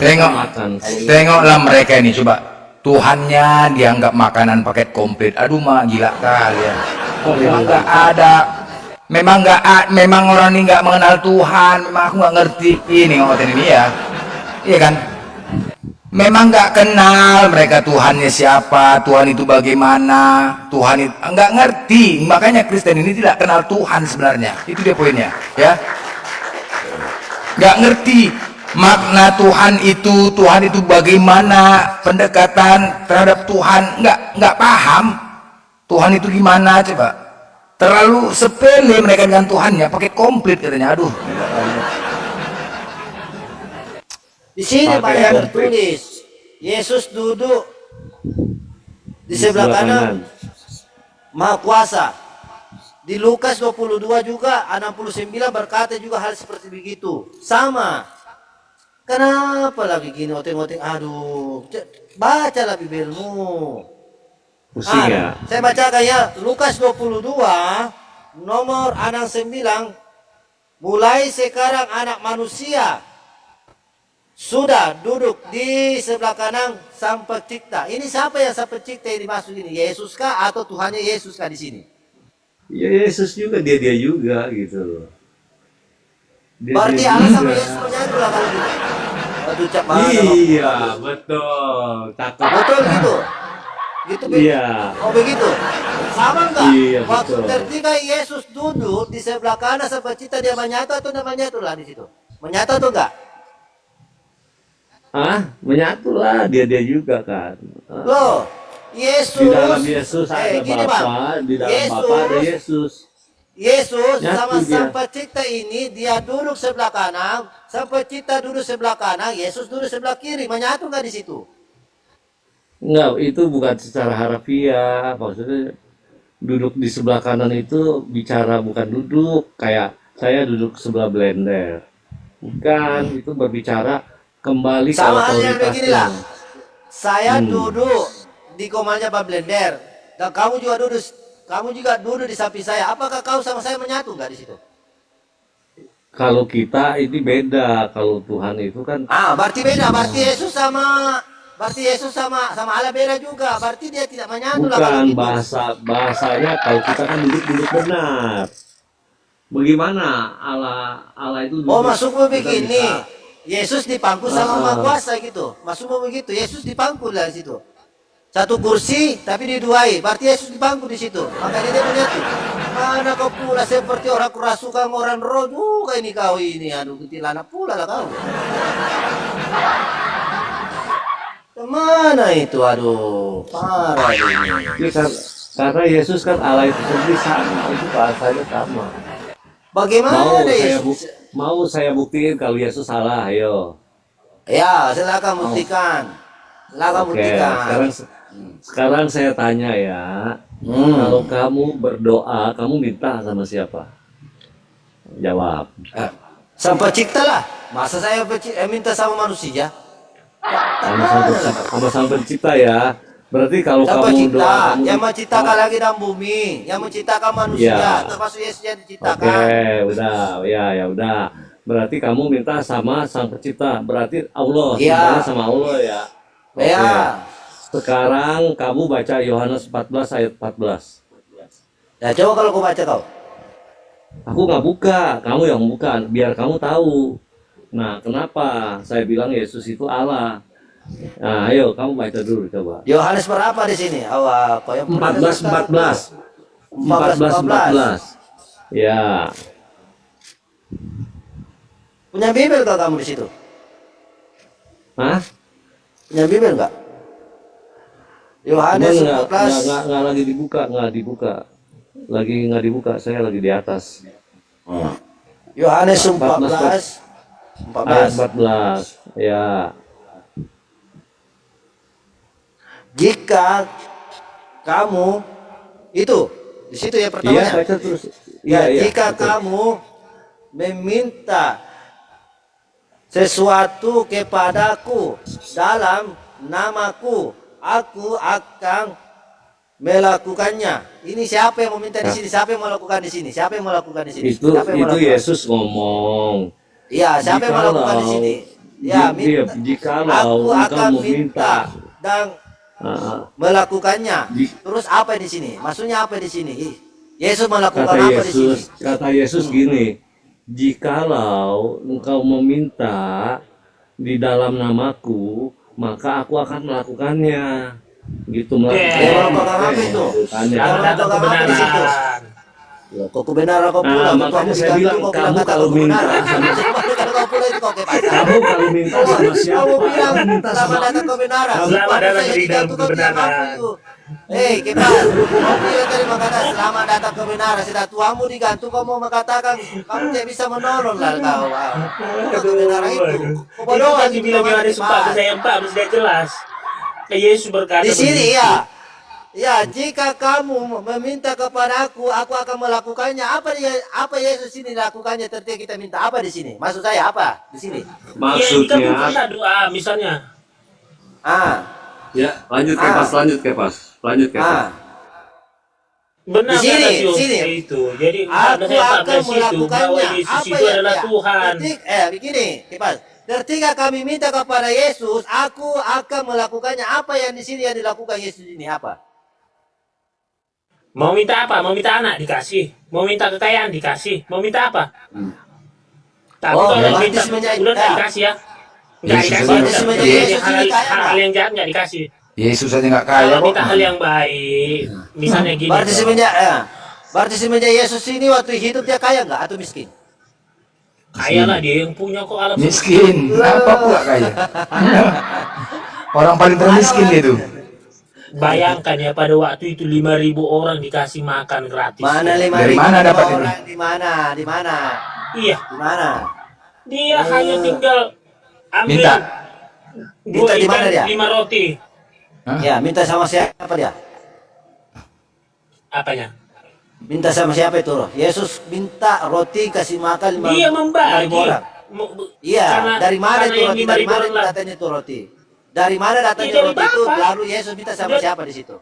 Tengok, makan. tengoklah mereka ini coba. Tuhannya dianggap makanan paket komplit. Aduh mak, gila kali ya. Memang nggak ada. Memang orang ini nggak mengenal Tuhan. Memang aku nggak ngerti ini ngoten ini ya. Iya kan? Memang nggak kenal mereka Tuhannya siapa, Tuhan itu bagaimana, Tuhan itu nggak ngerti. Makanya Kristen ini tidak kenal Tuhan sebenarnya. Itu dia poinnya, ya. Nggak ngerti makna Tuhan itu bagaimana, pendekatan terhadap Tuhan nggak paham. Tuhan itu gimana coba? Terlalu sepele mereka dengan Tuhannya, pakai komplit katanya. Aduh. Di sini Pak yang tertulis, Yesus duduk di sebelah kanan Maha Kuasa. Di Lukas 22 juga 69 berkata juga hal seperti begitu. Sama. Kenapa lagi gini oteng-oteng? Aduh, bacalah Bibelmu. Pusing ya. Saya bacakan ya, Lukas 22 nomor 69. Mulai sekarang anak manusia sudah duduk di sebelah kanan Sang Pencipta. Ini siapa yang Sang Pencipta yang dimaksud ini? Yesus kah atau Tuhannya Yesus kah di sini? Ya Yesus juga, dia juga gitu loh. Berarti Allah sama Yesus menyatu lah kalau gitu. Aduh, cak banget. Iya, betul. Cakep. Betul gitu. Gitu Iya. Oh begitu. Sama enggak? Iya, Waktu betul. ketika Yesus duduk di sebelah kanan Sang Pencipta, dia menyatu atau tidak menyatu lah di situ? Menyatu atau enggak? Menyatu lah, dia juga kan. Loh, Yesus. Di dalam Yesus ada gini, Bapa, Bang. di dalam Bapa ada Yesus. Yesus Nyatu sama dia. Sang Pencipta ini dia duduk sebelah kanan, Sang Pencipta duduk sebelah kanan, Yesus duduk sebelah kiri, menyatu nggak di situ? Enggak, itu bukan secara harfiah. Maksudnya duduk di sebelah kanan itu bicara bukan duduk kayak saya duduk sebelah blender. Bukan, itu berbicara kembali ke Sama halnya beginilah. otoritasnya. Saya duduk di komanya Pak Blender, dan kamu juga duduk di samping saya. Apakah kau sama saya menyatu nggak di situ? Kalau kita ini beda, kalau Tuhan itu kan Berarti beda. Berarti Yesus sama Allah beda juga. Berarti dia tidak menyatu lah kalau bukan gitu. bahasanya kalau kita kan duduk benar. Bagaimana Allah itu duduk? Oh, maksudmu Kita begini. bisa- Yesus dipangku sama Maha Kuasa gitu. Maksudmu begitu. Yesus dipangku lah di situ. Satu kursi tapi diduai. Berarti Yesus dipangku di situ. Makanya dia menyatu. Mana kau pula seperti orang kerasukan orang roh juga ini kau ini. Aduh, kuntilanak pula lah kau. Kemana itu? Aduh, parah ini. Ya, karena Yesus kan Allah itu sendiri sama, itu bahasanya sama. Bagaimana Yesus? Mau saya buktiin kalau Yesus salah, ayo. Ya, silakan buktikan. Silakan Oke, buktikan. sekarang saya tanya ya, kalau kamu berdoa, kamu minta sama siapa? Jawab. Sang Pencipta lah. Masa saya minta sama manusia? Sama Sang Pencipta ya. Berarti kalau Sang kamu Pencipta doa, kamu yang menciptakan langit dan bumi, yang menciptakan manusia, Ya. termasuk Yesus yang Oke, diciptakan. udah, ya udah. Berarti kamu minta sama Sang Pencipta. Berarti Allah, Iya. semuanya sama Allah ya. Oke. Ya. Sekarang kamu baca Yohanes 14 ayat 14. Ya, coba kalau kau baca kau. Aku nggak buka, kamu yang buka, biar kamu tahu. Nah, kenapa saya bilang Yesus itu Allah? Nah, ayo kamu baca dulu coba. Yohanes berapa di sini? Kau yang 14. Ya. Punya Bibel kau kamu di situ? Hah? Punya Bibel enggak? Yohanes Nggak 14. lagi dibuka, nggak dibuka. Lagi nggak dibuka, saya lagi di atas. Yohanes 14. 14. Ayat 14. Ya. Jika kamu itu di situ ya Iya, pertamanya. baca terus. Ya, Iya, jika betul. kamu meminta sesuatu kepadaku dalam namaku, aku akan melakukannya. Ini siapa yang meminta di sini? Siapa yang melakukan di sini? Siapa yang melakukan di sini? Itu Siapa yang melakukan? Yesus ngomong. Iya, siapa yang melakukan di sini? Ya, minta. Jikalau Aku engkau akan meminta, minta dan melakukannya. Terus apa di sini? Maksudnya apa di sini? Yesus melakukan apa di sini? kata Yesus gini, jikalau engkau meminta di dalam namaku, maka aku akan melakukannya. Gitu Melakukan apa itu? Selamat datang kebenaran. Ya, kok kebenaran kau pulang? Nah, makanya saya bilang, kamu kalau minta sama kamu kalau minta sama siapa? Kamu bilang Kamu minta selamat sama datang kebenaran. Selamat datang di dalam Itu kau diam kebenaran. apa itu? Hei, Kepas, kau bilang tadi mengatakan selamat datang kebenaran. Sudah tuamu digantung, kau mau mengatakan kamu tidak bisa menolong lah kau. Kebenaran itu. Kau Itu bodoh kan lagi dibilang bilang Yohanes 4 ayat 4 sudah jelas. Yesus berkata di sini begitu. ya. Ya, jika kamu meminta kepada aku akan melakukannya. Apa Yesus ini lakukannya ketika kita minta apa di sini? Maksud saya apa di sini? Ya, jika bukanlah doa misalnya. Ya, lanjut Kepas. Benar Di sini, kata si di sini. Yonke itu. Jadi Aku akan 14 itu bahwa melakukannya. Yesus Apa itu adalah ya? Tuhan. Begini, Kepas. Ketika kami minta kepada Yesus, aku akan melakukannya. Apa yang di sini yang dilakukan Yesus ini apa? Mau minta apa? Mau minta anak dikasih. Mau minta kekayaan dikasih. Mau minta apa? Tapi Oh, kalau berarti minta semenjak- udah nggak dikasih ya. Nggak Yesus dikasih. aja Tidak. semenjak Jadi Yesus ini kaya, hal yang jahat nggak dikasih. Yesus aja nggak kaya Kalau kok. minta hal yang baik, misalnya gini. Berarti semenjak Yesus ini waktu hidup dia kaya nggak atau miskin? Kaya lah dia yang punya kok alam. Miskin, apa pula kaya? Orang paling termiskin dia tuh. Bayangkan ya pada waktu itu 5.000 orang dikasih makan gratis. Mana 5.000 Dari mana dapat itu? orang? Di mana? Iya, Di mana? dia hanya tinggal ambil Minta. Minta di mana dia? 5 roti. Ya, minta sama siapa dia? Apanya? Minta sama siapa itu? Yesus minta roti kasih makan 5.000 Dia membagi. orang. Iya, Karena- dari mana karena itu yang roti? Dari 5.000 mana orang lah. datangnya itu roti? Dari mana datangnya Iya, dari roti itu? Bapa. Lalu Yesus minta sama Dari- siapa di situ?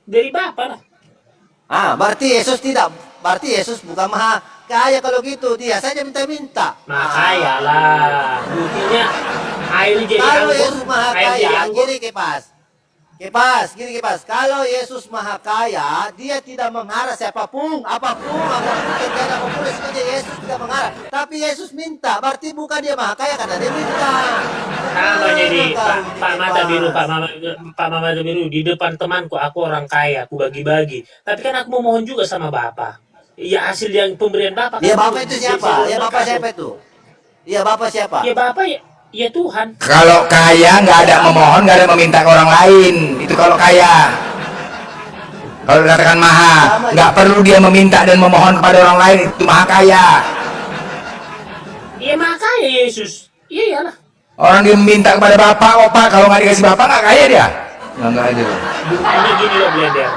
Dari Bapa lah. Berarti Yesus tidak. Berarti Yesus bukan maha kaya kalau gitu. Dia saja minta-minta. Makanya lah. Buktinya air jadi Kalau anggur. Yesus maha Air jadi kaya, anggur. gini Kepas. Kalau Yesus maha kaya, dia tidak mengarah siapapun, apapun terjadi apapun, sebenarnya Yesus tidak mengarah. Tapi Yesus minta, berarti bukan dia maha kaya karena dia minta. Sama jadi Pak Mata Kepas. Biru, Pak Mata Biru di depan temanku, aku orang kaya, aku bagi-bagi. Tapi kan aku memohon juga sama Bapak. Ya hasil yang pemberian Bapak. Ya kan Bapak itu siapa? Ya Bapak siapa itu? Ya Bapak siapa? Ya Bapak ya Tuhan. Kalau kaya nggak ada memohon, nggak ada meminta ke orang lain. Itu kalau kaya. Kalau dikatakan maha, nggak perlu dia meminta dan memohon kepada orang lain. Itu maha kaya. Ya makanya Yesus. Iya iyalah. Orang dia meminta kepada bapak, opa, kalau nggak dikasih bapak nggak kaya dia. Nggak ada. Buktinya gini loh Blender.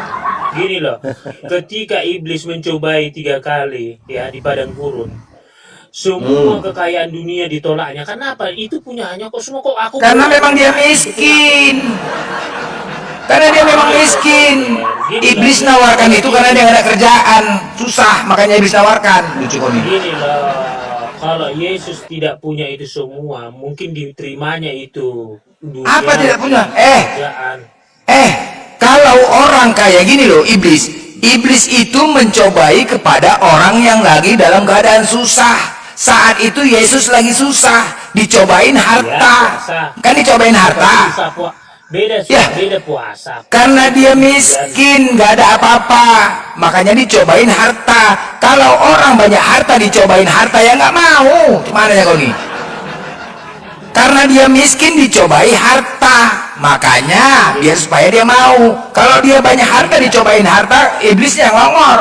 Gini loh. Ketika iblis mencobai 3 kali ya di padang gurun. Semua kekayaan dunia ditolaknya. Kenapa? Itu punyanya kok semua kok aku. Karena memang dia miskin. Karena dia memang miskin. Iblis nawarkan itu karena dia nggak ada kerjaan, susah, makanya iblis nawarkan. Lucu kok nih. Gini loh. Kalau Yesus tidak punya itu semua, mungkin diterimanya itu dunia. Apa tidak punya? Kerjaan. Kalau orang kayak gini loh, iblis itu mencobai kepada orang yang lagi dalam keadaan susah. Saat itu Yesus lagi susah, dicobain harta. Puasa. Kan dicobain harta. Beda Ya. beda puasa. Karena dia miskin, nggak ada apa-apa, makanya dicobain harta. Kalau orang banyak harta dicobain harta, ya nggak mau. Gimana ya kau nih? Karena dia miskin dicobai harta, makanya biar supaya dia mau. Kalau dia banyak harta dicobain harta, iblisnya yang ngongor.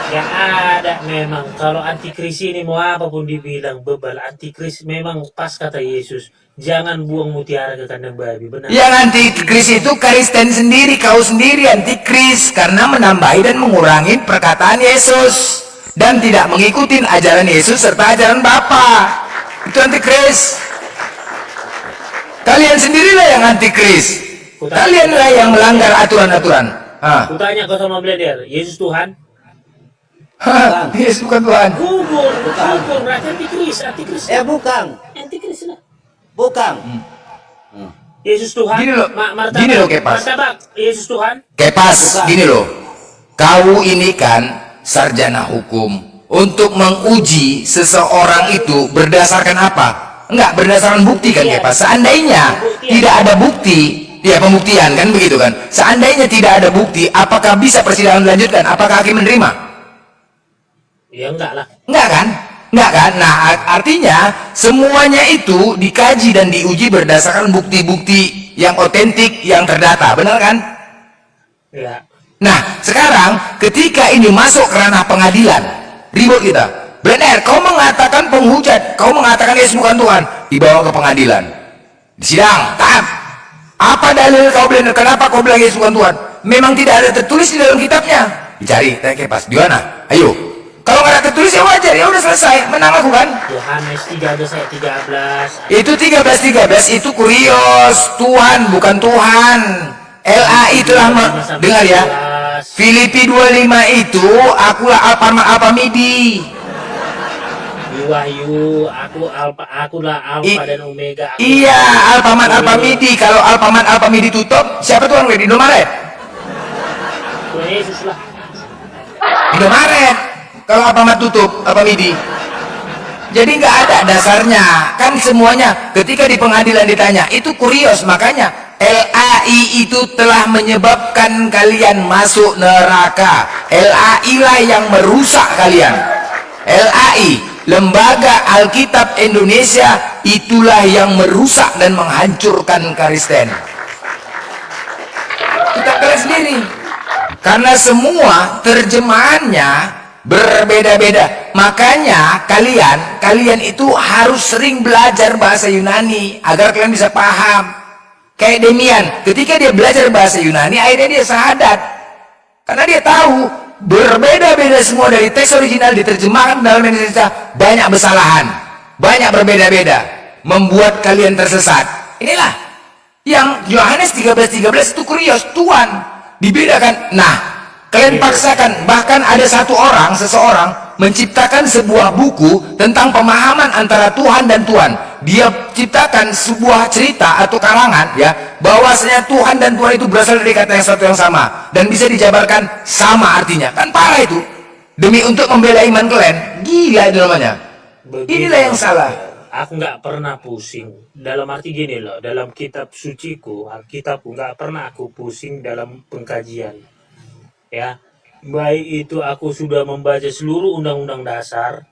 Yang ada memang kalau antikris ini mau apapun dibilang bebal, antikris memang pas kata Yesus, jangan buang mutiara ke kandang babi. Benar. Yang antikris itu Kristen sendiri, kau sendiri antikris, karena menambahi dan mengurangi perkataan Yesus dan tidak mengikuti ajaran Yesus serta ajaran Bapa. Itu antikris. Kalian sendirilah yang antikris. Kalianlah yang melanggar aturan-aturan. Ah. Kutanya kau sama Blender, Yesus Tuhan? Hah, Yesus bukan Tuhan. Kubur, berarti antikris. Bukan. Antikris lah. Bukan. Yesus Tuhan. Gini loh, Martabak, gini loh, Kepas. Martabak, Yesus Tuhan. Kepas, gini loh. Kau ini kan sarjana hukum. Untuk menguji seseorang itu berdasarkan apa? Enggak, berdasarkan bukti kan, Kepas. Seandainya tidak ada bukti, ya pembuktian kan begitu kan. Seandainya tidak ada bukti, apakah bisa persidangan dilanjutkan? Apakah hakim menerima? Ya enggak lah. Enggak kan? Enggak kan? Nah, artinya semuanya itu dikaji dan diuji berdasarkan bukti-bukti yang otentik, yang terdata. Benar kan? Ya. Nah, sekarang ketika ini masuk ke ranah pengadilan, ribut kita. Benar, kau mengatakan penghujat, kau mengatakan Yesus bukan Tuhan, dibawa ke pengadilan. Di sidang, taat. Apa dalil kau benar? Kenapa kau bilang Yesus bukan Tuhan? Memang tidak ada tertulis di dalam kitabnya. Dicari, tanya Kepas, di mana? Ayo. Kalau nggak ada tertulis ya wajar, ya udah selesai, menang aku kan. Yohanes 13 ayat 13. Itu 13 itu kurios, Tuhan bukan Tuhan. LAI telah dengar ya. Filipi 25 itu akulah Alpha Midi. Wahyu, akulah Alfa dan Omega. Iya, Alpha Midi. Kalau Alpha Midi tutup, siapa tuan di Indomaret? Tuhan Yesus lah. Indomaret. Kalau Alfamart tutup, Midi. Jadi nggak ada dasarnya. Kan semuanya ketika di pengadilan ditanya, itu kurios. Makanya LAI itu telah menyebabkan kalian masuk neraka. LAI lah yang merusak kalian. LAI, Lembaga Alkitab Indonesia, itulah yang merusak dan menghancurkan Kristen. Kita kalian sendiri. Karena semua terjemahannya berbeda-beda. Makanya kalian itu harus sering belajar bahasa Yunani agar kalian bisa paham. Kayak Demian, ketika dia belajar bahasa Yunani, akhirnya dia sahadat. Karena dia tahu berbeda-beda semua dari teks original diterjemahkan dalam Indonesia, banyak kesalahan, banyak berbeda-beda, membuat kalian tersesat. Inilah yang Yohanes 13:13 itu kurios, Tuhan dibedakan. Nah, kalian paksakan, bahkan ada seseorang menciptakan sebuah buku tentang pemahaman antara Tuhan dan Tuhan. Dia ciptakan sebuah cerita atau karangan ya, bahwasanya Tuhan dan Tuhan itu berasal dari kata yang satu yang sama dan bisa dijabarkan sama artinya. Kan parah itu. Demi untuk membela iman kalian, gila itu namanya. Inilah yang salah. Aku nggak pernah pusing. Dalam arti gini loh, dalam kitab suciku, Alkitabku nggak pernah aku pusing dalam pengkajian. Ya, baik itu aku sudah membaca seluruh undang-undang dasar,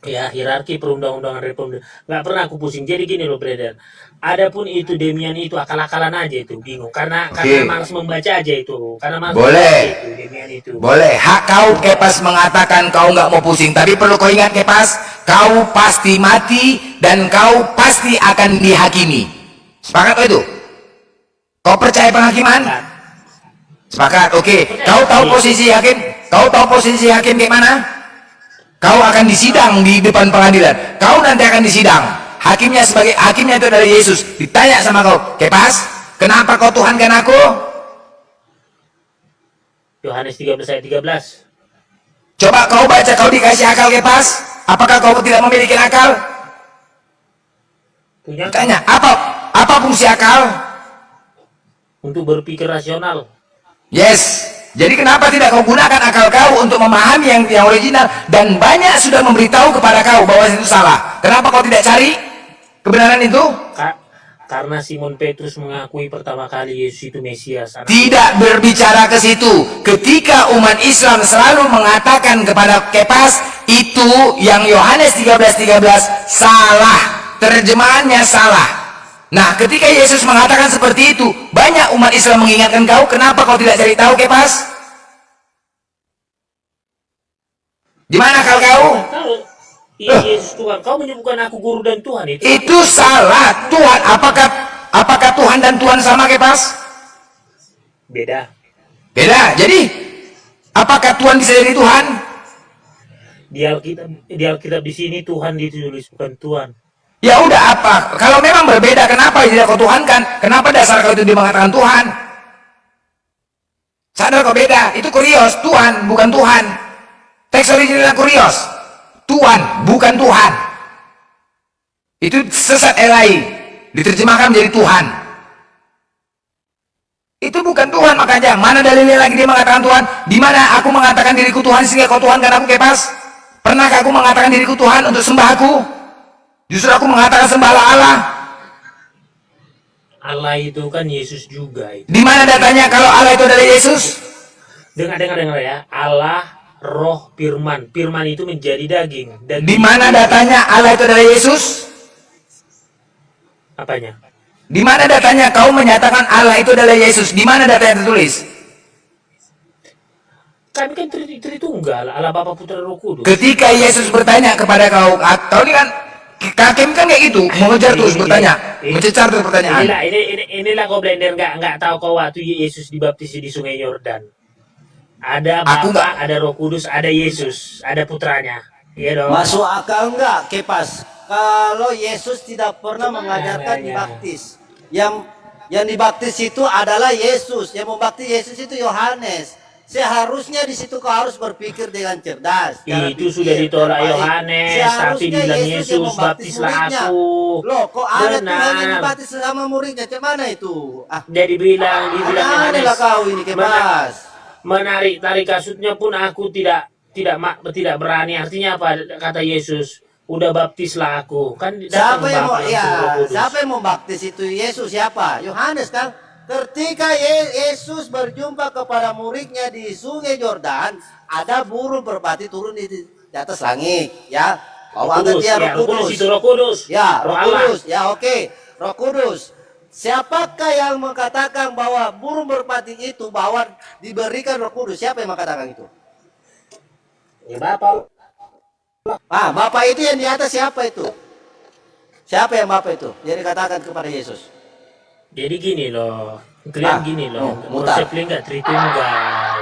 ya, hierarki perundang-undangan Republik, nggak pernah aku pusing. Jadi gini loh, Brother, adapun itu Demian itu akal-akalan aja itu, bingung karena malas membaca aja itu, karena malas boleh membaca itu, Demian itu. Boleh, hak kau Kepas mengatakan kau nggak mau pusing, tapi perlu kau ingat Kepas, kau pasti mati dan kau pasti akan dihakimi. Sepakat itu? Kau percaya penghakiman? Sepakat, oke. Kau tahu posisi hakim? Kau tahu posisi hakim di mana? Kau akan disidang di depan pengadilan. Kau nanti akan disidang. Hakimnya itu adalah Yesus. Ditanya sama kau, Kepas, kenapa kau tuhankan aku? Yohanes 13 ayat 13. Coba kau baca, kau dikasih akal Kepas? Apakah kau tidak memiliki akal? Punya Tanya, apa fungsi akal? untuk berpikir rasional. Yes. Jadi kenapa tidak kau gunakan akal kau untuk memahami yang original, dan banyak sudah memberitahu kepada kau bahwa itu salah. Kenapa kau tidak cari kebenaran itu? Karena Simon Petrus mengakui pertama kali Yesus itu Mesias. Tidak berbicara ke situ. Ketika umat Islam selalu mengatakan kepada Kepas, itu yang Yohanes 13:13 salah, terjemahannya salah. Nah, ketika Yesus mengatakan seperti itu, banyak umat Islam mengingatkan kau, kenapa kau tidak cari tahu, Kepas? Di mana akal kau? Yesus Tuhan, kau menyebutkan aku guru dan Tuhan itu. Itu salah. Tuhan, apakah Tuhan dan Tuhan sama, Kepas? Beda. Beda. Jadi, apakah Tuhan bisa jadi Tuhan? Di Alkitab di sini Tuhan ditulis, bukan Tuhan. Ya udah apa? Kalau memang berbeda, kenapa tidak kau tuhankan? Kenapa dasar kau itu dia mengatakan Tuhan? Sadar kau beda. Itu kurios, Tuhan bukan Tuhan. Teks originalnya kurios, Tuhan bukan Tuhan. Itu sesat Elai, diterjemahkan menjadi Tuhan. Itu bukan Tuhan, makanya mana dalilnya lagi dia mengatakan Tuhan? Di mana aku mengatakan diriku Tuhan sehingga kau Tuhan karena aku kepas? Pernahkah aku mengatakan diriku Tuhan untuk sembah aku? Justru aku mengatakan sembahlah Allah. Allah itu kan Yesus juga itu. Di mana datanya kalau Allah itu adalah Yesus? Dengar ya. Allah, Roh, Firman. Firman itu menjadi daging. Di mana datanya Allah itu adalah Yesus? Apanya? Di mana datanya kau menyatakan Allah itu adalah Yesus? Di mana datanya tertulis? Kami kan Tritunggal, Allah Bapa Putra Roh Kudus. Ketika Yesus bertanya kepada kau, kau ini kan Hakim kan kayak gitu, mengejar terus bertanya, mencecar terus pertanyaan. Inilah kau blender nggak tahu kau waktu Yesus dibaptis di Sungai Yordan. Ada Bapa, ada Roh Kudus, ada Yesus, ada putranya. Iya dong. Masuk akal nggak, Kepas? Kalau Yesus tidak pernah mengajarkan dibaptis. Yang dibaptis itu adalah Yesus. Yang membaptis Yesus itu Yohanes. Seharusnya di situ kau harus berpikir dengan cerdas. Itu sudah ditolak Yohanes, tapi bilang Yesus baptislah aku. Loh, kok ada Tuhan yang dibaptis sama muridnya? Cemana itu? Jadi dibilang Yohanes. Kau ini Kepas. Menarik kasutnya pun aku tidak berani. Artinya apa kata Yesus? Udah baptislah aku. Kan siapa yang mau baptis itu Yesus siapa? Yohanes kan? Ketika Yesus berjumpa kepada muridnya di Sungai Yordan, ada burung merpati turun di atas langit, ya. Bawa dia Roh Kudus. Ya, Roh Kudus. Ya, oke. Roh Kudus. Siapakah yang mengatakan bahwa burung merpati itu bahwa diberikan Roh Kudus? Siapa yang mengatakan itu? Ya, Bapak. Bapak itu yang di atas siapa itu? Siapa yang Bapak itu? Yang dikatakan kepada Yesus. Jadi gini loh, kalian gini loh, konsepnya nggak Tritunggal.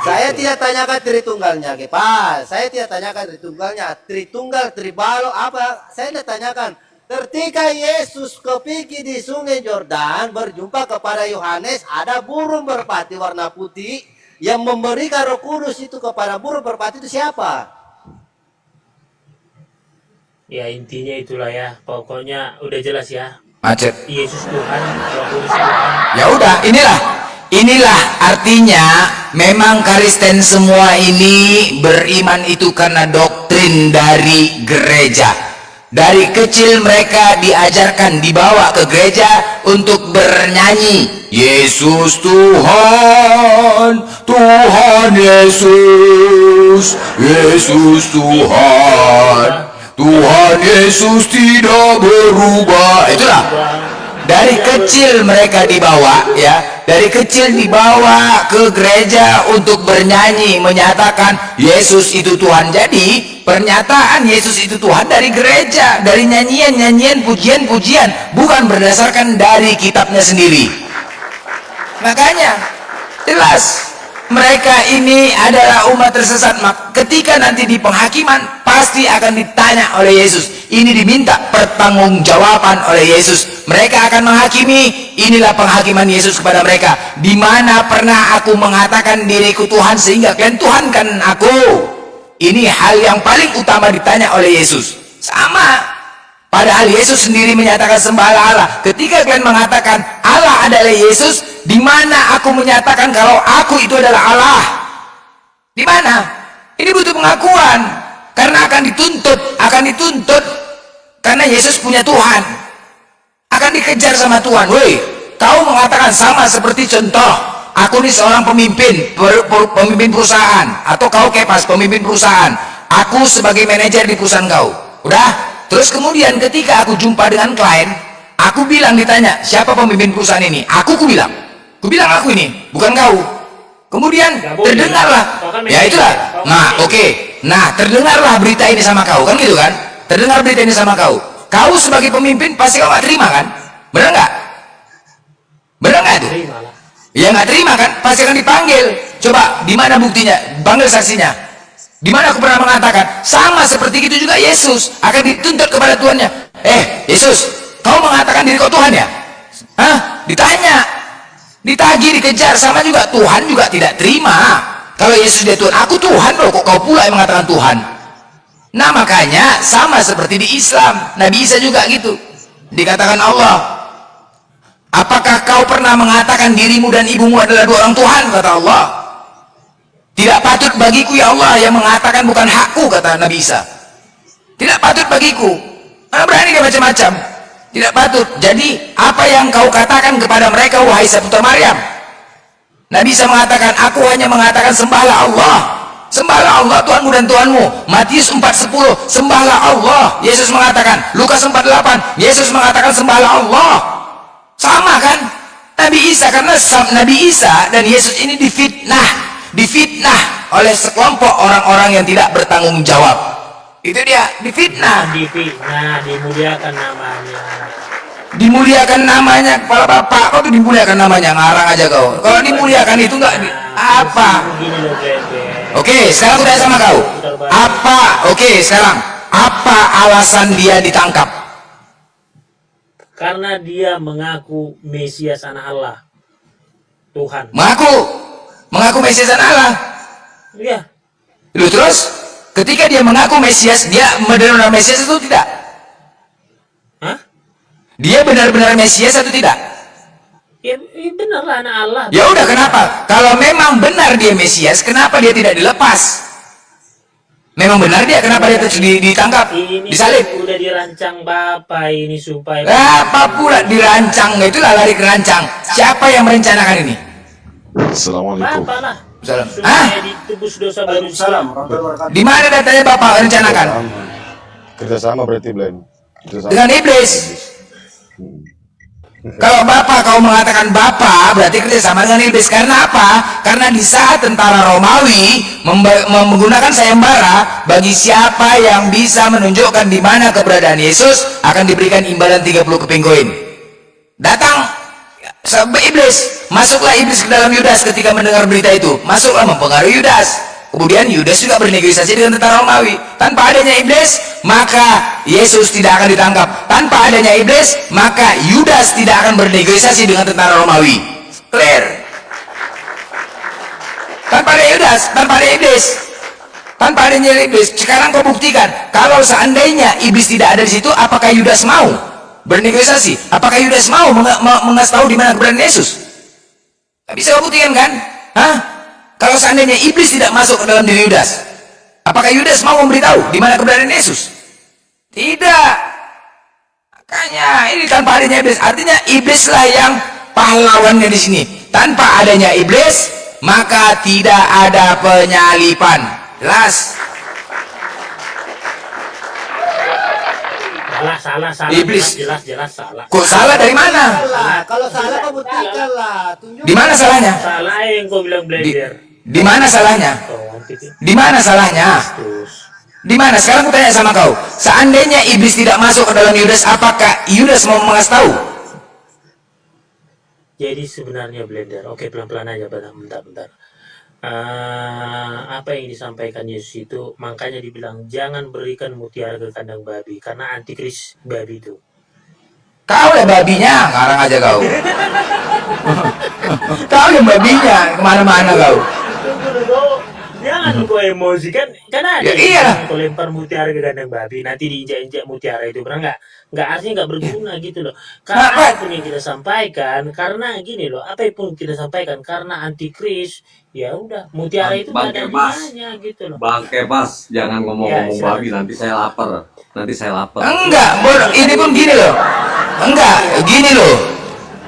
Saya tidak tanyakan Tritunggalnya, Pak. Saya tidak tanyakan Tritunggalnya, Tritunggal, Tribalo, apa? Saya tidak tanyakan. Ketika Yesus kepiki di Sungai Yordan berjumpa kepada Yohanes, ada burung merpati warna putih yang memberikan Roh Kudus itu kepada burung merpati itu siapa? Ya intinya itulah ya, pokoknya udah jelas ya. Macet. Yesus Tuhan, Roh Kudus Tuhan. Ya udah, inilah artinya memang Kristen semua ini beriman itu karena doktrin dari gereja. Dari kecil mereka diajarkan, dibawa ke gereja untuk bernyanyi Yesus Tuhan, Tuhan Yesus, Yesus Tuhan, Tuhan Yesus tidak berubah. Itulah dari kecil mereka dibawa, ya, dari kecil dibawa ke gereja untuk bernyanyi menyatakan Yesus itu Tuhan. Jadi pernyataan Yesus itu Tuhan dari gereja, dari nyanyian-nyanyian, pujian-pujian, bukan berdasarkan dari kitabnya sendiri. Makanya jelas mereka ini adalah umat tersesat. Ketika nanti di penghakiman pasti akan ditanya oleh Yesus. Ini diminta pertanggungjawaban oleh Yesus. Mereka akan menghakimi. Inilah penghakiman Yesus kepada mereka. Di mana pernah aku mengatakan diriku Tuhan sehingga kalian tuhankan aku? Ini hal yang paling utama ditanya oleh Yesus. Sama. Padahal Yesus sendiri menyatakan sembahlah Allah. Ketika kalian mengatakan Allah adalah Yesus, di mana aku menyatakan kalau aku itu adalah Allah? Di mana? Ini butuh pengakuan. Karena akan dituntut karena Yesus punya Tuhan. Akan dikejar sama Tuhan. Woi, kau mengatakan sama seperti contoh, aku ini seorang pemimpin perusahaan, atau kau Kepas pemimpin perusahaan. Aku sebagai manajer di perusahaan kau. Udah? Terus kemudian ketika aku jumpa dengan klien, aku bilang ditanya, siapa pemimpin perusahaan ini? Aku bilang aku ini, bukan kau. Kemudian terdengarlah, ya itulah. Nah, oke. Nah, terdengarlah berita ini sama kau, kan gitu kan? Terdengar berita ini sama kau. Kau sebagai pemimpin pasti kau gak terima kan? Benar nggak? Benar nggak itu? Ya nggak terima kan? Pasti akan dipanggil. Coba, di mana buktinya? Panggil saksinya. Di mana aku pernah mengatakan sama seperti itu juga Yesus akan dituntut kepada Tuannya. Yesus, kau mengatakan diri kau Tuhan ya? Hah? Ditanya, ditagih, dikejar. Sama juga, Tuhan juga tidak terima kalau Yesus dia Tuhan. Aku Tuhan loh, kok kau pula yang mengatakan Tuhan? Nah makanya sama seperti di Islam, Nabi Isa juga gitu, dikatakan Allah. Apakah kau pernah mengatakan dirimu dan ibumu adalah dua orang Tuhan? Kata Allah. Tidak patut bagiku ya Allah yang mengatakan bukan hakku, kata Nabi Isa. Tidak patut bagiku. Berani dia macam-macam. Tidak patut. Jadi apa yang kau katakan kepada mereka, wahai seputar Maryam? Nabi Isa mengatakan, aku hanya mengatakan sembahlah Allah. Sembahlah Allah Tuhanmu dan Tuhanmu. Matius 4:10, sembahlah Allah. Yesus mengatakan. Lukas 4:8, Yesus mengatakan sembahlah Allah. Sama kan? Nabi Isa, karena Nabi Isa dan Yesus ini difitnah oleh sekelompok orang-orang yang tidak bertanggung jawab. Itu dia, difitnah. Dimuliakan namanya. Dimuliakan namanya, kepala bapak kau tuh dimuliakan namanya, ngarang aja kau. Kalau dimuliakan itu enggak apa? Oke, sekarang udah sama kau. Sekarang apa alasan dia ditangkap? Karena dia mengaku Mesias anak Allah, Tuhan. Mengaku Mesias anak Allah. Iya. Lalu terus, ketika dia mengaku Mesias, dia benar-benar Mesias atau tidak? Hah? Dia benar-benar Mesias atau tidak? Ya, benar lah anak Allah. Ya udah, kenapa? Kalau memang benar dia Mesias, kenapa dia tidak dilepas? Memang benar dia, kenapa dia ditangkap, disalib? Udah dirancang Bapak ini supaya. Apa pula dirancang? Itulah lari ke rancang. Siapa yang merencanakan ini? Assalamualaikum. Bapak lah. Salam. Supaya ditebus dosa manusia. Di mana datanya Bapak merencanakan? Kerjasama berarti Blen. Dengan iblis. Kalau Bapak kau mengatakan Bapak, berarti kerjasama dengan iblis. Karena apa? Karena di saat tentara Romawi menggunakan sayembara, bagi siapa yang bisa menunjukkan di mana keberadaan Yesus akan diberikan imbalan 30 keping koin. Datang iblis, masuklah iblis ke dalam Yudas ketika mendengar berita itu. Masuklah mempengaruhi Yudas. Kemudian Yudas juga bernegosiasi dengan tentara Romawi. Tanpa adanya iblis, maka Yesus tidak akan ditangkap. Tanpa adanya iblis, maka Yudas tidak akan bernegosiasi dengan tentara Romawi. Clear? Tanpa ada Yudas, tanpa ada iblis, tanpa adanya iblis. Sekarang kau buktikan, kalau seandainya iblis tidak ada di situ, apakah Yudas mau bernegosiasi? Apakah Yudas mau mengasih tahu di mana keberadaan Yesus? Tak bisa kau buktikan kan? Hah? Kalau seandainya iblis tidak masuk ke dalam diri Yudas, apakah Yudas mau memberitahu di mana keberadaan Yesus? Tidak. Makanya ini tanpa adanya iblis, artinya iblislah yang pahlawannya di sini. Tanpa adanya iblis, maka tidak ada penyalipan. Jelas? Salah. Iblis. Jelas salah. Kok salah dari mana? Kalau salah kau buktikan lah. Di mana salahnya? Salah yang kau bilang belajar. Di mana salahnya? Di mana salahnya? Di mana? Sekarang aku tanya sama kau. Seandainya iblis tidak masuk ke dalam Yudas, apakah Yudas mau mengasih tahu? Jadi sebenarnya blender. Oke, pelan-pelan aja, bentar. Apa yang disampaikan Yesus itu, makanya dibilang jangan berikan mutiara ke kandang babi, karena antikris babi itu. Kau ya babinya, ngarang aja kau. Kau yang babinya, kemana-mana kau. Jangan kau emosi kan ada Ya, iya. kau lempar mutiara ke kandang babi, nanti diinjak-injak mutiara itu, pernah nggak artinya nggak berguna gitu loh. Karena apapun yang kita sampaikan, karena gini loh, apapun kita sampaikan karena antikris, ya udah mutiara itu nggak ada gunanya gitu loh. Bang Kebas, jangan ngomong-ngomong babi, nanti saya lapar. Enggak, ini pun gini loh. Enggak, gini loh.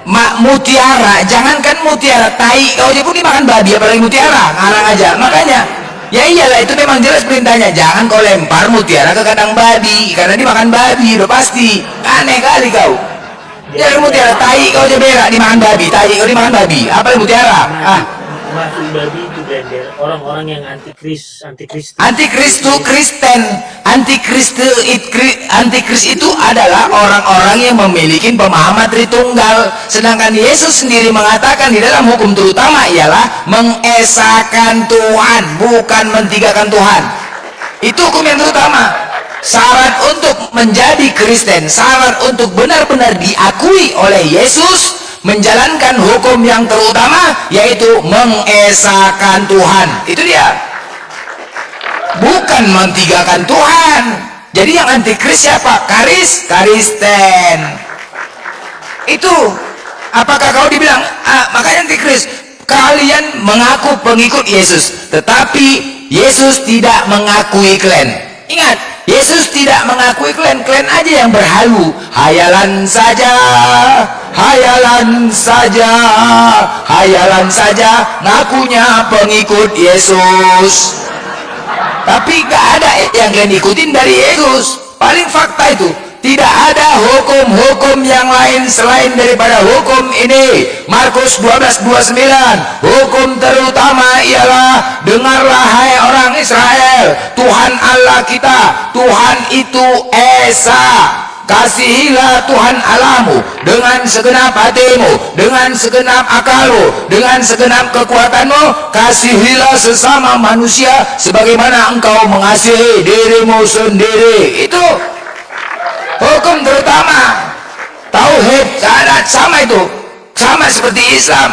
Mutiara, jangankan mutiara, tai kau aja pun dimakan babi, apalagi mutiara, ngarang aja. Makanya, ya iyalah itu memang jelas perintahnya, jangan kau lempar mutiara ke kandang babi, karena dimakan babi, udah pasti. Aneh kali kau. Jangan mutiara, tai kau aja berak dimakan babi, tai kau dimakan babi, apalagi mutiara. Masuk babi itu blender, orang-orang yang antikris itu Kristen. Antikris itu adalah orang-orang yang memiliki pemahaman Tritunggal. Sedangkan Yesus sendiri mengatakan di dalam hukum terutama ialah mengesahkan Tuhan, bukan mentigakan Tuhan. Itu hukum yang terutama. Syarat untuk menjadi Kristen, syarat untuk benar-benar diakui oleh Yesus, menjalankan hukum yang terutama, yaitu mengesahkan Tuhan. Itu dia, bukan mentigakan Tuhan. Jadi yang antikris siapa? Kristen. Itu apakah kau dibilang makanya antikris? Kalian mengaku pengikut Yesus, tetapi Yesus tidak mengakui kalian. Ingat, Yesus tidak mengakui kalian. Kalian aja yang berhalu. Hayalan saja, hayalan saja, hayalan saja, ngakunya pengikut Yesus. Tapi gak ada yang kalian ikutin dari Yesus. Paling fakta itu, tidak ada hukum-hukum yang lain selain daripada hukum ini. Markus 12:29, hukum terutama ialah, dengarlah hai orang Israel, Tuhan Allah kita, Tuhan itu Esa. Kasihilah Tuhan Allahmu dengan segenap hatimu, dengan segenap akalmu, dengan segenap kekuatanmu. Kasihilah sesama manusia sebagaimana engkau mengasihi dirimu sendiri. Itu hukum terutama. Tauhid, syahadat, sama itu, sama seperti Islam,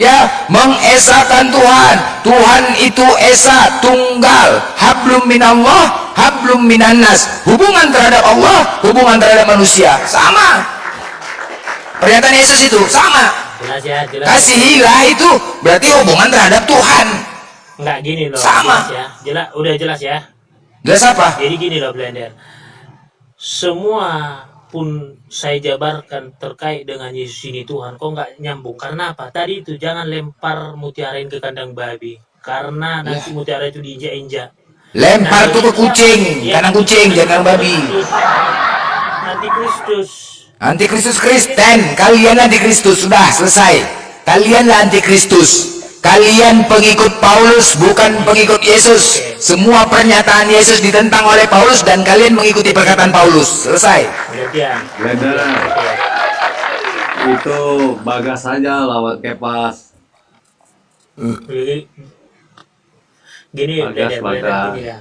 ya, mengesahkan Tuhan. Tuhan itu Esa, tunggal, hablum minallah, hablum minannas. Hubungan terhadap Allah, hubungan terhadap manusia, sama. Pernyataan Yesus itu sama. Jelas ya, jelas. Kasihilah itu berarti hubungan terhadap Tuhan. Enggak gini loh. Sama. Jelas ya. Jelas, udah jelas ya. Jelas apa? Jadi gini loh Blender. Semua pun saya jabarkan terkait dengan Yesus ini Tuhan, kok nggak nyambung? Karena apa? Tadi itu jangan lempar mutiara ke kandang babi, karena nanti mutiara itu diinjak-injak. Lempar tuh ke kucing, kandang kucing, jangan babi. Nanti Kristus. Antikristus Kristen, kalian antikristus, sudah selesai. Kalianlah antikristus. Kalian pengikut Paulus, bukan pengikut Yesus. Semua pernyataan Yesus ditentang oleh Paulus dan kalian mengikuti perkataan Paulus. Selesai. Blender, itu Bagas saja lawan Kepas. Gini, Bagas. gini ya.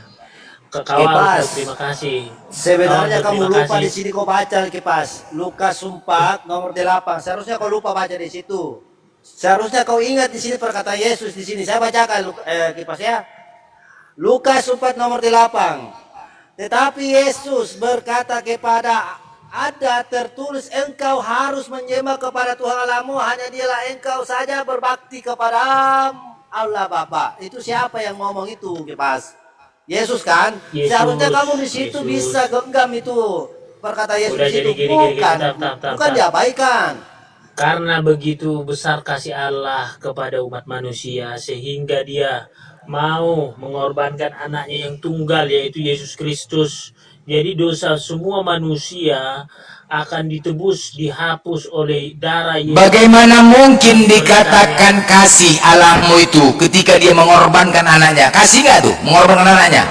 Kawan, Kepas. terima kasih. Sebenarnya Kawan, kamu terima lupa kasih. di sini kau baca Kepas. Lukas 4 nomor 8. Seharusnya kau lupa baca di situ. Seharusnya kau ingat di sini perkataan Yesus di sini. Saya bacakan Kepas ya. Lukas 4 nomor 8. Tetapi Yesus berkata kepada, ada tertulis engkau harus menyembah kepada Tuhan Allahmu, hanya dialah engkau saja berbakti kepada Allah Bapa. Itu siapa yang ngomong itu Kepas? Yesus kan? Yesus, Seharusnya kamu di situ Yesus. bisa genggam itu perkataan Yesus Udah, di situ. gini, Bukan, bentar. bukan diabaikan. Karena begitu besar kasih Allah kepada umat manusia sehingga dia mau mengorbankan anaknya yang tunggal yaitu Yesus Kristus. Jadi dosa semua manusia akan ditebus, dihapus oleh darah Yesus. Bagaimana mungkin dikatakan kasih Allahmu itu ketika dia mengorbankan anaknya? Kasih nggak tuh mengorbankan anaknya?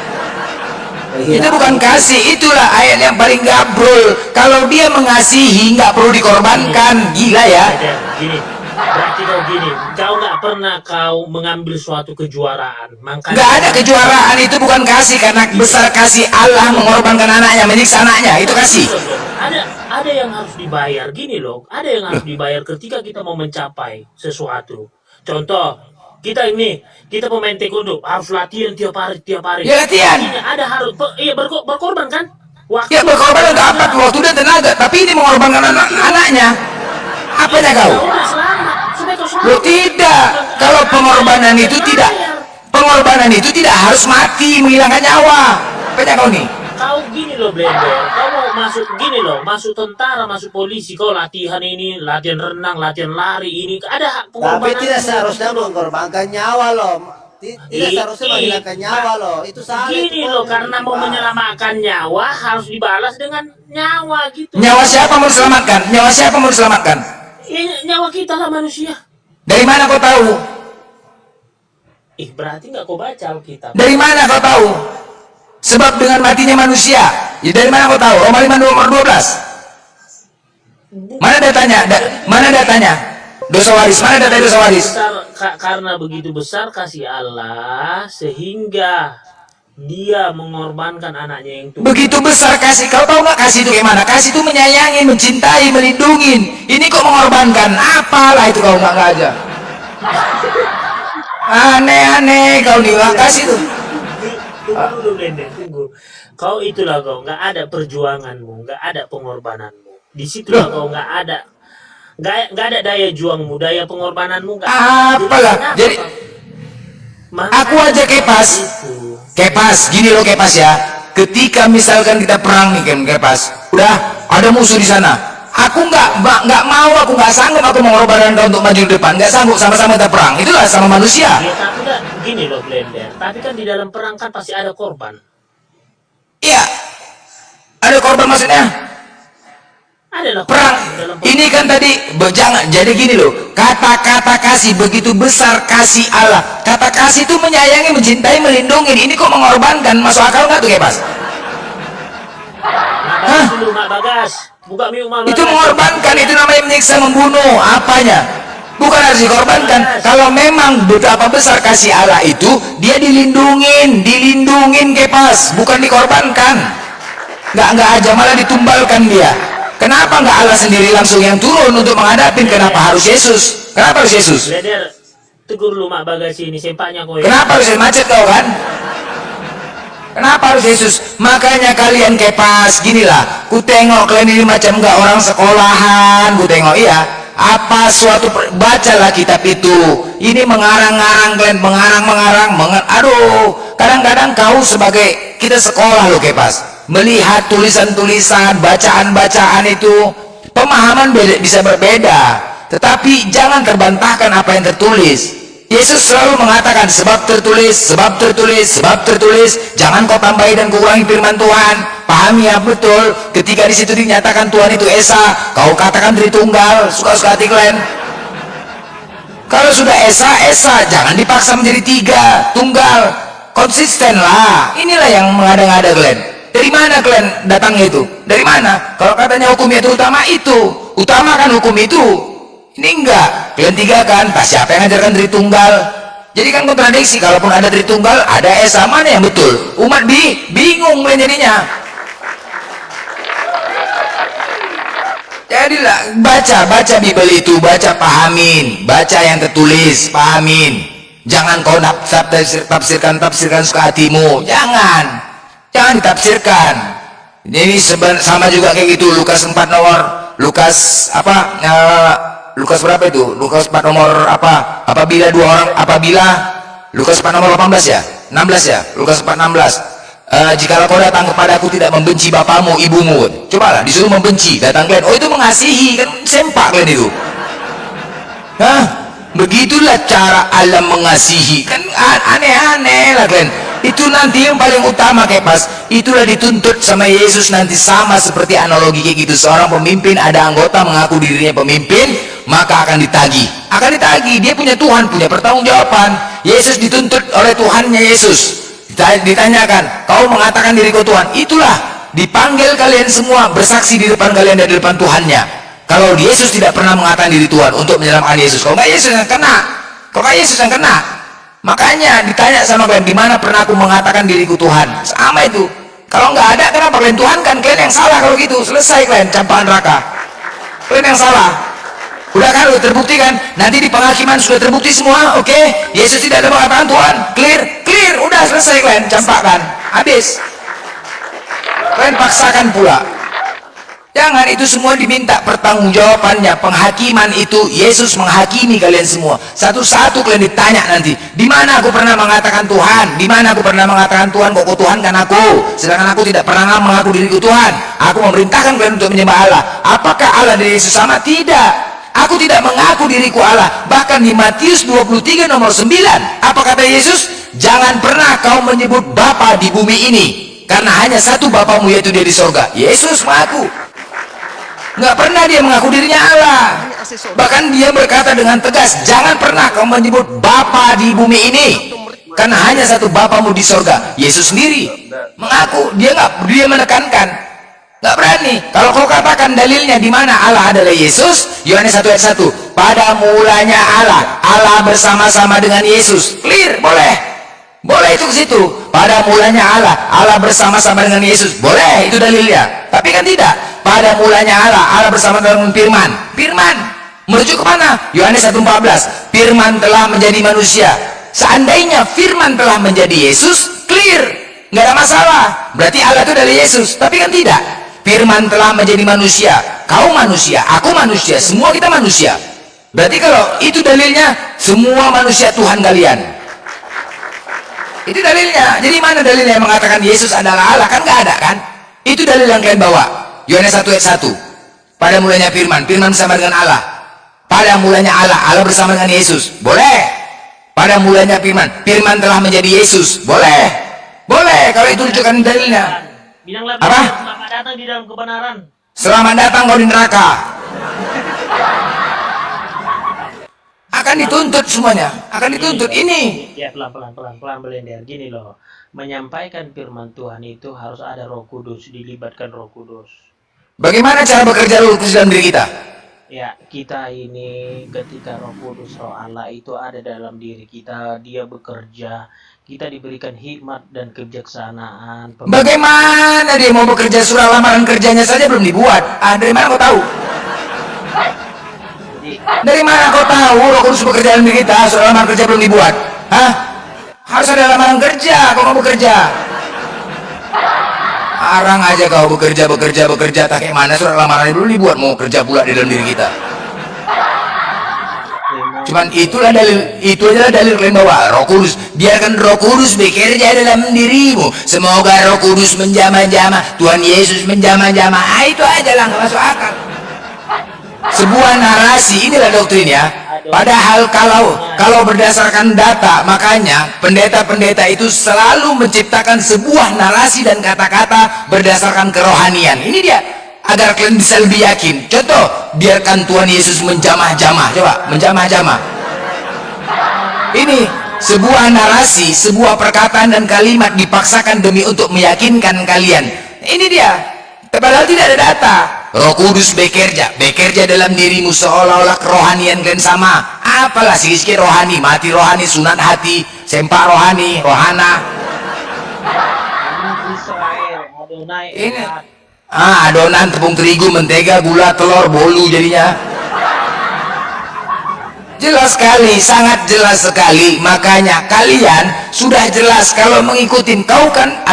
Itu bukan kasih, itulah ayat yang paling gabrol. Kalau dia mengasihi nggak perlu dikorbankan, gila ya. Gini, berarti kau nggak pernah kau mengambil suatu kejuaraan. Makanya Nggak ada kejuaraan, itu bukan kasih, karena besar kasih Allah mengorbankan anaknya, menyiksa anaknya, itu kasih. Ada yang harus dibayar. Gini loh, ada yang harus dibayar ketika kita mau mencapai sesuatu. Contoh, kita pemain taekwondo harus latihan tiap hari. Ya, latihan. Ini ada harus berkorban kan? Waktu. Ya berkorban untuk apa? Waktu dan tenaga, tapi ini mengorbankan anaknya. Apanya kau? Lo tidak. Kalau pengorbanan itu tidak harus mati menghilangkan nyawa. Apanya kau nih? Kau gini loh Blender, kau mau masuk tentara, masuk polisi, kau latihan ini, latihan renang, latihan lari ini, ada pengorbanan. Tapi tidak seharusnya mengorbankan nyawa loh. Tidak seharusnya menghilangkan nyawa loh. Itu salah. Gini loh, karena mau menyelamatkan nyawa harus dibalas dengan nyawa gitu. Nyawa siapa mau diselamatkan? Nyawa siapa mau diselamatkan? Nyawa kita lah manusia. Dari mana kau tahu? Berarti nggak kau baca Alkitab. Dari mana kau tahu? Sebab dengan matinya manusia. Ya dari mana kau tahu? Roma 5 nomor 12. Mana datanya? Mana datanya? Dosa waris. Mana data dosa waris? Karena begitu besar kasih Allah sehingga Dia mengorbankan anaknya yang tunggal. Begitu besar kasih. Kau tahu nggak kasih itu kayak mana? Kasih itu menyayangi, mencintai, melindungi. Ini kok mengorbankan? Apalah itu kau nggak aja. Aneh-aneh kau nih, kasih tuh. Tunggu dulu, Blender, tunggu. Kau itulah kau, nggak ada perjuanganmu, nggak ada pengorbananmu. Di situlah kau nggak ada daya juangmu, daya pengorbananmu nggak. Apalah. Jadi aku aja Kepas, gini loh Kepas ya. Ketika misalkan kita perang nih Kepas, udah ada musuh di sana. Aku nggak mau, aku nggak sanggup aku mengorbankan kau untuk maju ke depan. Nggak sanggup, sama-sama kita perang. Itulah sama manusia. Ya, tapi kan gini loh Blender. Tapi kan di dalam perang kan pasti ada korban. Iya, ada korban maksudnya. Adalah Perang. Ini kan tadi jangan. Jadi gini loh. Kata-kata kasih begitu besar kasih Allah. Kata kasih itu menyayangi, mencintai, melindungi. Ini kok mengorbankan? Masuk akal nggak tuh Kepas? Hah? Dulu Mak Bagas. Buka miu Mak Bagas. Itu mengorbankan, itu namanya menyiksa, membunuh. Apanya? Bukan harus dikorbankan. Kalau memang betapa besar kasih Allah itu, dia dilindungin Kepas, bukan dikorbankan. Nggak aja, malah ditumbalkan dia. Kenapa nggak Allah sendiri langsung yang turun untuk menghadapi? Kenapa harus Yesus? Kenapa harus Yesus? Blender, tegur lu Mak Bagas ini, sempaknya kau. Kenapa harus macet kau kan? Kenapa harus Yesus? Makanya kalian Kepas, ginilah. Ku tengok kalian ini macam nggak orang sekolahan. Ku tengok iya. Apa suatu bacalah kitab itu. Ini mengarang-ngarang kalian, mengarang. Aduh, kadang-kadang kau sebagai kita sekolah loh Kepas. Melihat tulisan-tulisan, bacaan-bacaan itu, pemahaman bisa berbeda, tetapi jangan terbantahkan apa yang tertulis. Yesus selalu mengatakan sebab tertulis, jangan kau tambahi dan kurangi firman Tuhan. Pahami ya betul. Ketika di situ dinyatakan Tuhan itu Esa, kau katakan Tritunggal, suka-suka hati kalian. Kalau sudah Esa, jangan dipaksa menjadi 3, tunggal. Konsisten lah. Inilah yang mengada-ngada kalian. Dari mana kalian datangnya itu? Dari mana? Kalau katanya hukum itu utamakan hukum itu. Ini enggak. Kalian 3 kan, siapa yang ngajarkan Tritunggal? Jadi kan kontradiksi. Kalaupun ada Tritunggal, ada Esa, mana yang betul? Umat bingung kalian jadinya. Jadilah baca Bible itu, pahamin, baca yang tertulis, pahamin. Jangan kau tafsirkan suka hatimu. Jangan ditafsirkan. Ini sama juga kayak gitu. Lukas 4 nomor Lukas berapa itu? Lukas 4 nomor apa? Apabila Lukas 4 nomor 18 ya? 16 ya? Lukas 4 16. Jikalau kau datang kepadaku tidak membenci bapamu, ibumu. Cobalah disuruh membenci, datang kalian. Oh itu mengasihi, kan sempak kalian itu. Hah? Begitulah cara Allah mengasihi. Kan aneh-aneh lah kalian. Itu nanti yang paling utama Kepas. Itulah dituntut sama Yesus nanti, sama seperti analogi kayak gitu. Seorang pemimpin, ada anggota mengaku dirinya pemimpin, maka akan ditagih. Dia punya Tuhan, punya pertanggungjawaban. Yesus dituntut oleh Tuhannya Yesus. Ditanyakan, kau mengatakan diriku Tuhan. Itulah dipanggil kalian semua bersaksi di depan kalian dan di depan Tuhannya. Kalau Yesus tidak pernah mengatakan diri Tuhan untuk menyelamatkan Yesus, kalau nggak Yesus yang kena. Makanya ditanya sama kalian, di mana pernah aku mengatakan diriku Tuhan? Sama itu. Kalau nggak ada, kenapa kalian Tuhan kan? Kalian yang salah kalau gitu. Selesai kalian, campaan neraka. Kalian yang salah. Udah kan, udah terbukti kan? Nanti di penghakiman sudah terbukti semua, oke? Yesus tidak ada mengatakan Tuhan. Clear. Udah selesai kalian, campakkan. Habis. Kalian paksakan pula. Jangan, itu semua diminta pertanggungjawabannya. Penghakiman itu Yesus menghakimi kalian semua. Satu-satu kalian ditanya nanti. Di mana aku pernah mengatakan Tuhan? Di mana aku pernah mengatakan Tuhan? Kok Tuhan kan aku? Sedangkan aku tidak pernah mengaku diriku Tuhan. Aku memerintahkan kalian untuk menyembah Allah. Apakah Allah dan Yesus sama? Tidak. Aku tidak mengaku diriku Allah. Bahkan di Matius 23 nomor 9, apa kata Yesus? Jangan pernah kau menyebut Bapa di bumi ini, karena hanya satu Bapamu, yaitu dia di sorga. Yesus mengaku. Nggak pernah dia mengaku dirinya Allah. Bahkan dia berkata dengan tegas, jangan pernah kau menyebut Bapa di bumi ini, karena hanya satu Bapamu di sorga. Yesus sendiri mengaku. Dia menekankan, nggak berani. Kalau kau katakan dalilnya di mana Allah adalah Yesus, Yohanes 1 ayat 1, pada mulanya Allah bersama-sama dengan Yesus. Clear, boleh. Boleh itu ke situ. Pada mulanya Allah bersama-sama dengan Yesus. Boleh, itu dalilnya. Tapi kan tidak. Pada mulanya Allah bersama dengan Firman. Menuju ke mana? Yohanes 1:14. Firman telah menjadi manusia. Seandainya Firman telah menjadi Yesus, clear, nggak ada masalah. Berarti Allah itu dari Yesus. Tapi kan tidak. Firman telah menjadi manusia. Kau manusia, aku manusia, semua kita manusia. Berarti kalau itu dalilnya, semua manusia Tuhan kalian. Itu dalilnya. Jadi mana dalilnya yang mengatakan Yesus adalah Allah? Kan nggak ada kan? Itu dalil yang kalian bawa. Yohanes 1:1. Pada mulanya Firman bersama dengan Allah. Pada mulanya Allah bersama dengan Yesus. Boleh. Pada mulanya Firman telah menjadi Yesus. Boleh. Boleh kalau itu rujukan dalilnya. Bilanglah Apa? selamat datang di dalam kebenaran. Selamat datang kau di neraka. Akan dituntut semuanya, akan dituntut ini. Ya pelan Blender. Gini loh, menyampaikan firman Tuhan itu harus ada Roh Kudus, dilibatkan Roh Kudus. Bagaimana cara bekerja Roh Kudus dalam diri kita? Ya, kita ini ketika Roh Kudus, Roh Allah itu ada dalam diri kita, dia bekerja, kita diberikan hikmat dan kebijaksanaan. Bagaimana dia mau bekerja? Surah lamaran kerjanya saja belum dibuat. Dari mana kau tahu? Dari mana kau tahu Roh Kudus bekerja dalam diri kita? Surah lamaran kerja belum dibuat. Hah? Harus ada lamaran kerja kau mau bekerja. Arang aja kau bekerja tak kayak mana surah lamaran belum dibuat, mau kerja pula di dalam diri kita. Cuman itulah dalil, itu adalah dalil kalian bawa Roh Kudus. Biarkan Roh Kudus bekerja dalam dirimu. Semoga Roh Kudus menjamah-jamah, Tuhan Yesus menjamah-jamah. Itu aja lah, nggak masuk akal. Sebuah narasi, inilah doktrin ya. Padahal kalau berdasarkan data, makanya pendeta-pendeta itu selalu menciptakan sebuah narasi dan kata-kata berdasarkan kerohanian. Ini dia, agar kalian bisa lebih yakin. Contoh, biarkan Tuhan Yesus menjamah-jamah. Coba, menjamah-jamah. Ini sebuah narasi, sebuah perkataan dan kalimat dipaksakan demi untuk meyakinkan kalian. Ini dia. Padahal tidak ada data. Roh Kudus bekerja dalam dirimu seolah-olah kerohanian kalian sama. Apalah sikit-sikit rohani, mati rohani, sunat hati, sempak rohani, rohana. Ini adonan tepung terigu, mentega, gula, telur, bolu jadinya. Jelas sekali, sangat jelas sekali. Makanya kalian sudah jelas kalau mengikutin. Kau kan,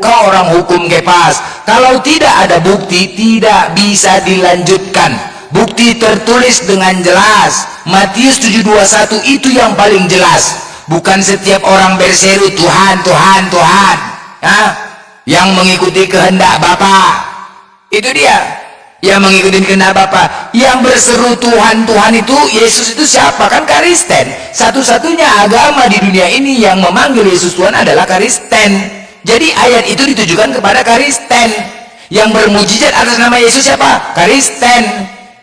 kau orang hukum kepas. Kalau tidak ada bukti, tidak bisa dilanjutkan. Bukti tertulis dengan jelas. Matius 7:21 itu yang paling jelas. Bukan setiap orang berseru Tuhan, Tuhan, Tuhan. Yang mengikuti kehendak Bapa. Itu dia. Yang mengikuti kehendak Bapa, yang berseru Tuhan, Tuhan itu, Yesus itu siapa? Kan Kristen. Satu-satunya agama di dunia ini yang memanggil Yesus Tuhan adalah Kristen. Jadi ayat itu ditujukan kepada Kristen. Yang bermujizat atas nama Yesus siapa? Kristen.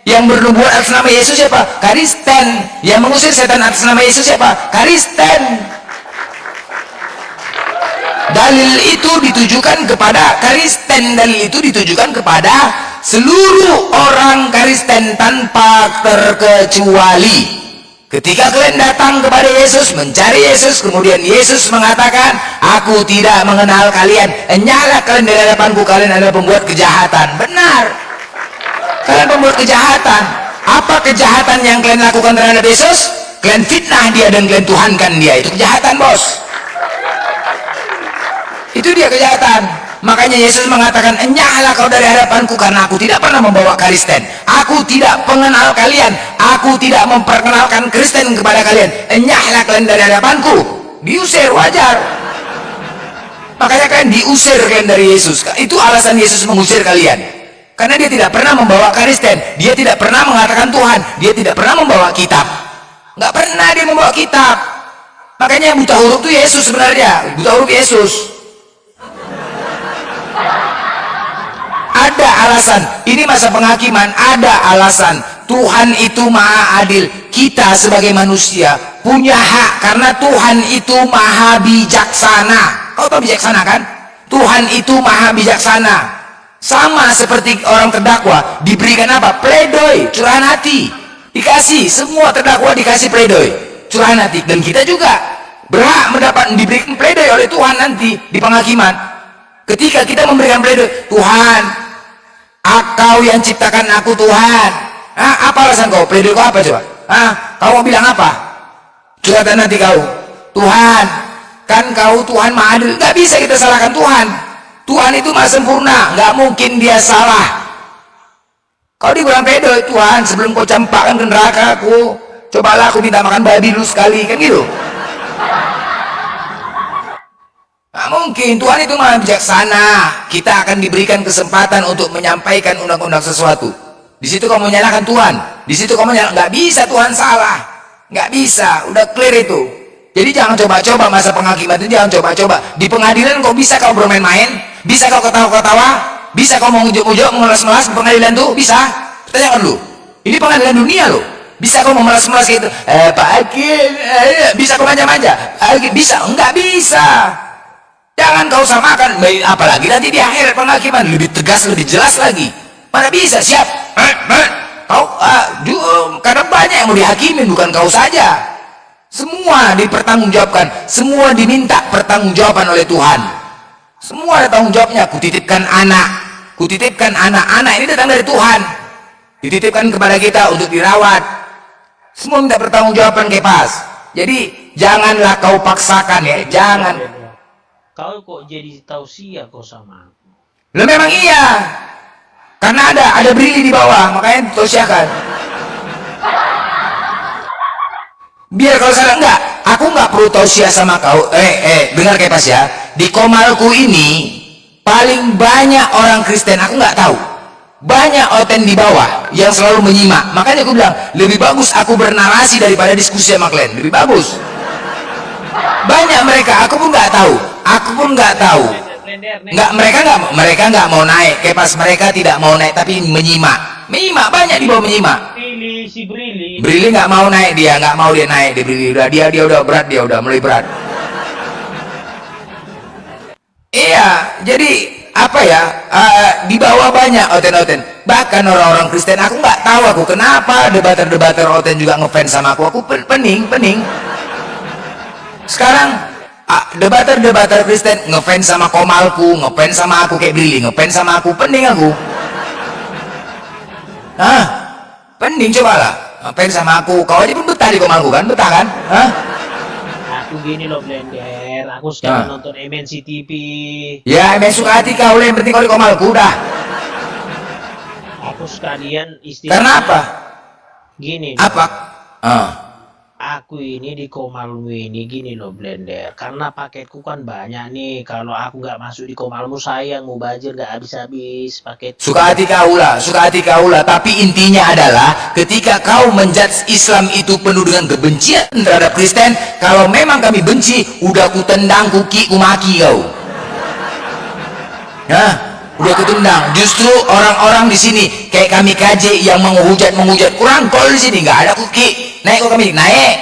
Yang bernubuat atas nama Yesus siapa? Kristen. Yang mengusir setan atas nama Yesus siapa? Kristen. Dalil itu ditujukan kepada Kristen. Dalil itu ditujukan kepada seluruh orang Kristen tanpa terkecuali. Ketika kalian datang kepada Yesus, mencari Yesus, kemudian Yesus mengatakan, aku tidak mengenal kalian, enyahlah kalian dari hadapanku, kalian adalah pembuat kejahatan. Benar, kalian pembuat kejahatan. Apa kejahatan yang kalian lakukan terhadap Yesus? Kalian fitnah dia dan kalian tuhankan dia. Itu kejahatan, bos. Itu dia kejahatan. Makanya Yesus mengatakan, enyahlah kau dari hadapanku, karena aku tidak pernah membawa Kristen. Aku tidak mengenal kalian. Aku tidak memperkenalkan Kristen kepada kalian. Enyahlah kalian dari hadapanku. Diusir, wajar. Makanya kalian diusir kalian dari Yesus. Itu alasan Yesus mengusir kalian. Karena dia tidak pernah membawa Kristen. Dia tidak pernah mengatakan Tuhan. Dia tidak pernah membawa kitab. Nggak pernah dia membawa kitab. Makanya yang buta huruf itu Yesus sebenarnya. Buta huruf Yesus. Ada alasan, ini masa penghakiman, ada alasan. Tuhan itu maha adil. Kita sebagai manusia punya hak, karena Tuhan itu maha bijaksana. Kau tahu bijaksana kan? Tuhan itu maha bijaksana. Sama seperti orang terdakwa diberikan apa? Pledoi, curahan hati. Dikasih, semua terdakwa dikasih pledoi, curahan hati. Dan kita juga berhak diberikan pledoi oleh Tuhan nanti di penghakiman. Ketika kita memberikan pledoi, Tuhan, Kau yang ciptakan aku Tuhan. Apa alasan kau? Pledoi kau apa coba? Kau mau bilang apa? Curhatan nanti kau, Tuhan, kan kau Tuhan Maha Adil. Gak bisa kita salahkan Tuhan. Tuhan itu maha sempurna, gak mungkin dia salah. Kau dibilang pledoi, Tuhan, sebelum kau campakkan ke neraka aku, cobalah aku minta makan babi dulu sekali, kan gitu. Nah, mungkin Tuhan itu maha bijaksana. Kita akan diberikan kesempatan untuk menyampaikan undang-undang sesuatu. Di situ kamu menyalahkan Tuhan. Di situ kamu nggak bisa Tuhan salah. Nggak bisa, udah clear itu. Jadi jangan coba-coba masa penghakiman itu, jangan coba-coba. Di pengadilan kau bisa kau bermain-main, bisa kau ketawa-ketawa, bisa kau mau ujuk-ujuk, memelas-melas di pengadilan tuh, bisa. Tanyakan dulu. Ini pengadilan dunia loh. Bisa kau memelas-melas gitu. Pak Hakim, bisa kau manja-manja. Bisa? Enggak bisa. Jangan kau samakan, apalagi nanti di akhir penghakiman lebih tegas, lebih jelas lagi. Mana bisa, siap? Kau, karena banyak yang mau dihakimin, bukan kau saja. Semua dipertanggungjawabkan, semua diminta pertanggungjawaban oleh Tuhan. Semua ada tanggung jawabnya. Kutitipkan anak ini datang dari Tuhan. Dititipkan kepada kita untuk dirawat. Semua minta pertanggungjawaban kepas. Jadi janganlah kau paksakan ya, jangan. Kau kok jadi tausiah kau sama aku? Lah memang iya. Karena ada brili di bawah, makanya tausiahkan. Biar kalau salah enggak, aku enggak perlu tausiah sama kau. Dengar kepas ya. Di Komalku ini paling banyak orang Kristen, aku enggak tahu. Banyak oten di bawah yang selalu menyimak. Makanya aku bilang, lebih bagus aku bernarasi daripada diskusi sama kalian. Lebih bagus. Banyak mereka, aku pun nggak tahu. Mereka nggak mau naik. Kepas mereka tidak mau naik, tapi menyimak. Banyak di bawah menyimak. Brili nggak mau naik, dia nggak mau dia naik. Dia udah berat, dia udah mulai berat. Iya, jadi apa ya? Di bawah banyak oten-oten. Bahkan orang-orang Kristen, aku nggak tahu aku kenapa debater-debater oten juga ngefans sama aku. Aku pening. Sekarang debater Kristen ngefans sama Komalku, ngefans sama aku kayak Brili, ngefans sama aku, pening aku. Pening cobalah. Ngefans sama aku, kau aja pun betah di Komalku kan, betah kan? Aku gini loh Blender, aku sekarang nonton MNC TV. Ya, suka hati kau, yang penting kau di Komalku udah. Aku sekalian Karena apa? Gini. Apa? Aku ini di Komalmu ini gini loh Blender, karena paketku kan banyak nih. Kalau aku nggak masuk di Komalmu sayang, mau bajir nggak habis-habis paket. Suka hati kau lah. Tapi intinya adalah ketika kau menjudge Islam itu penuh dengan kebencian terhadap Kristen, kalau memang kami benci, udah ku tendang, ku maki kau. Udah kutendang. Justru orang-orang di sini kayak kami KJ yang menghujat kurang tol di sini, nggak ada kuki. Naik kok kami naik.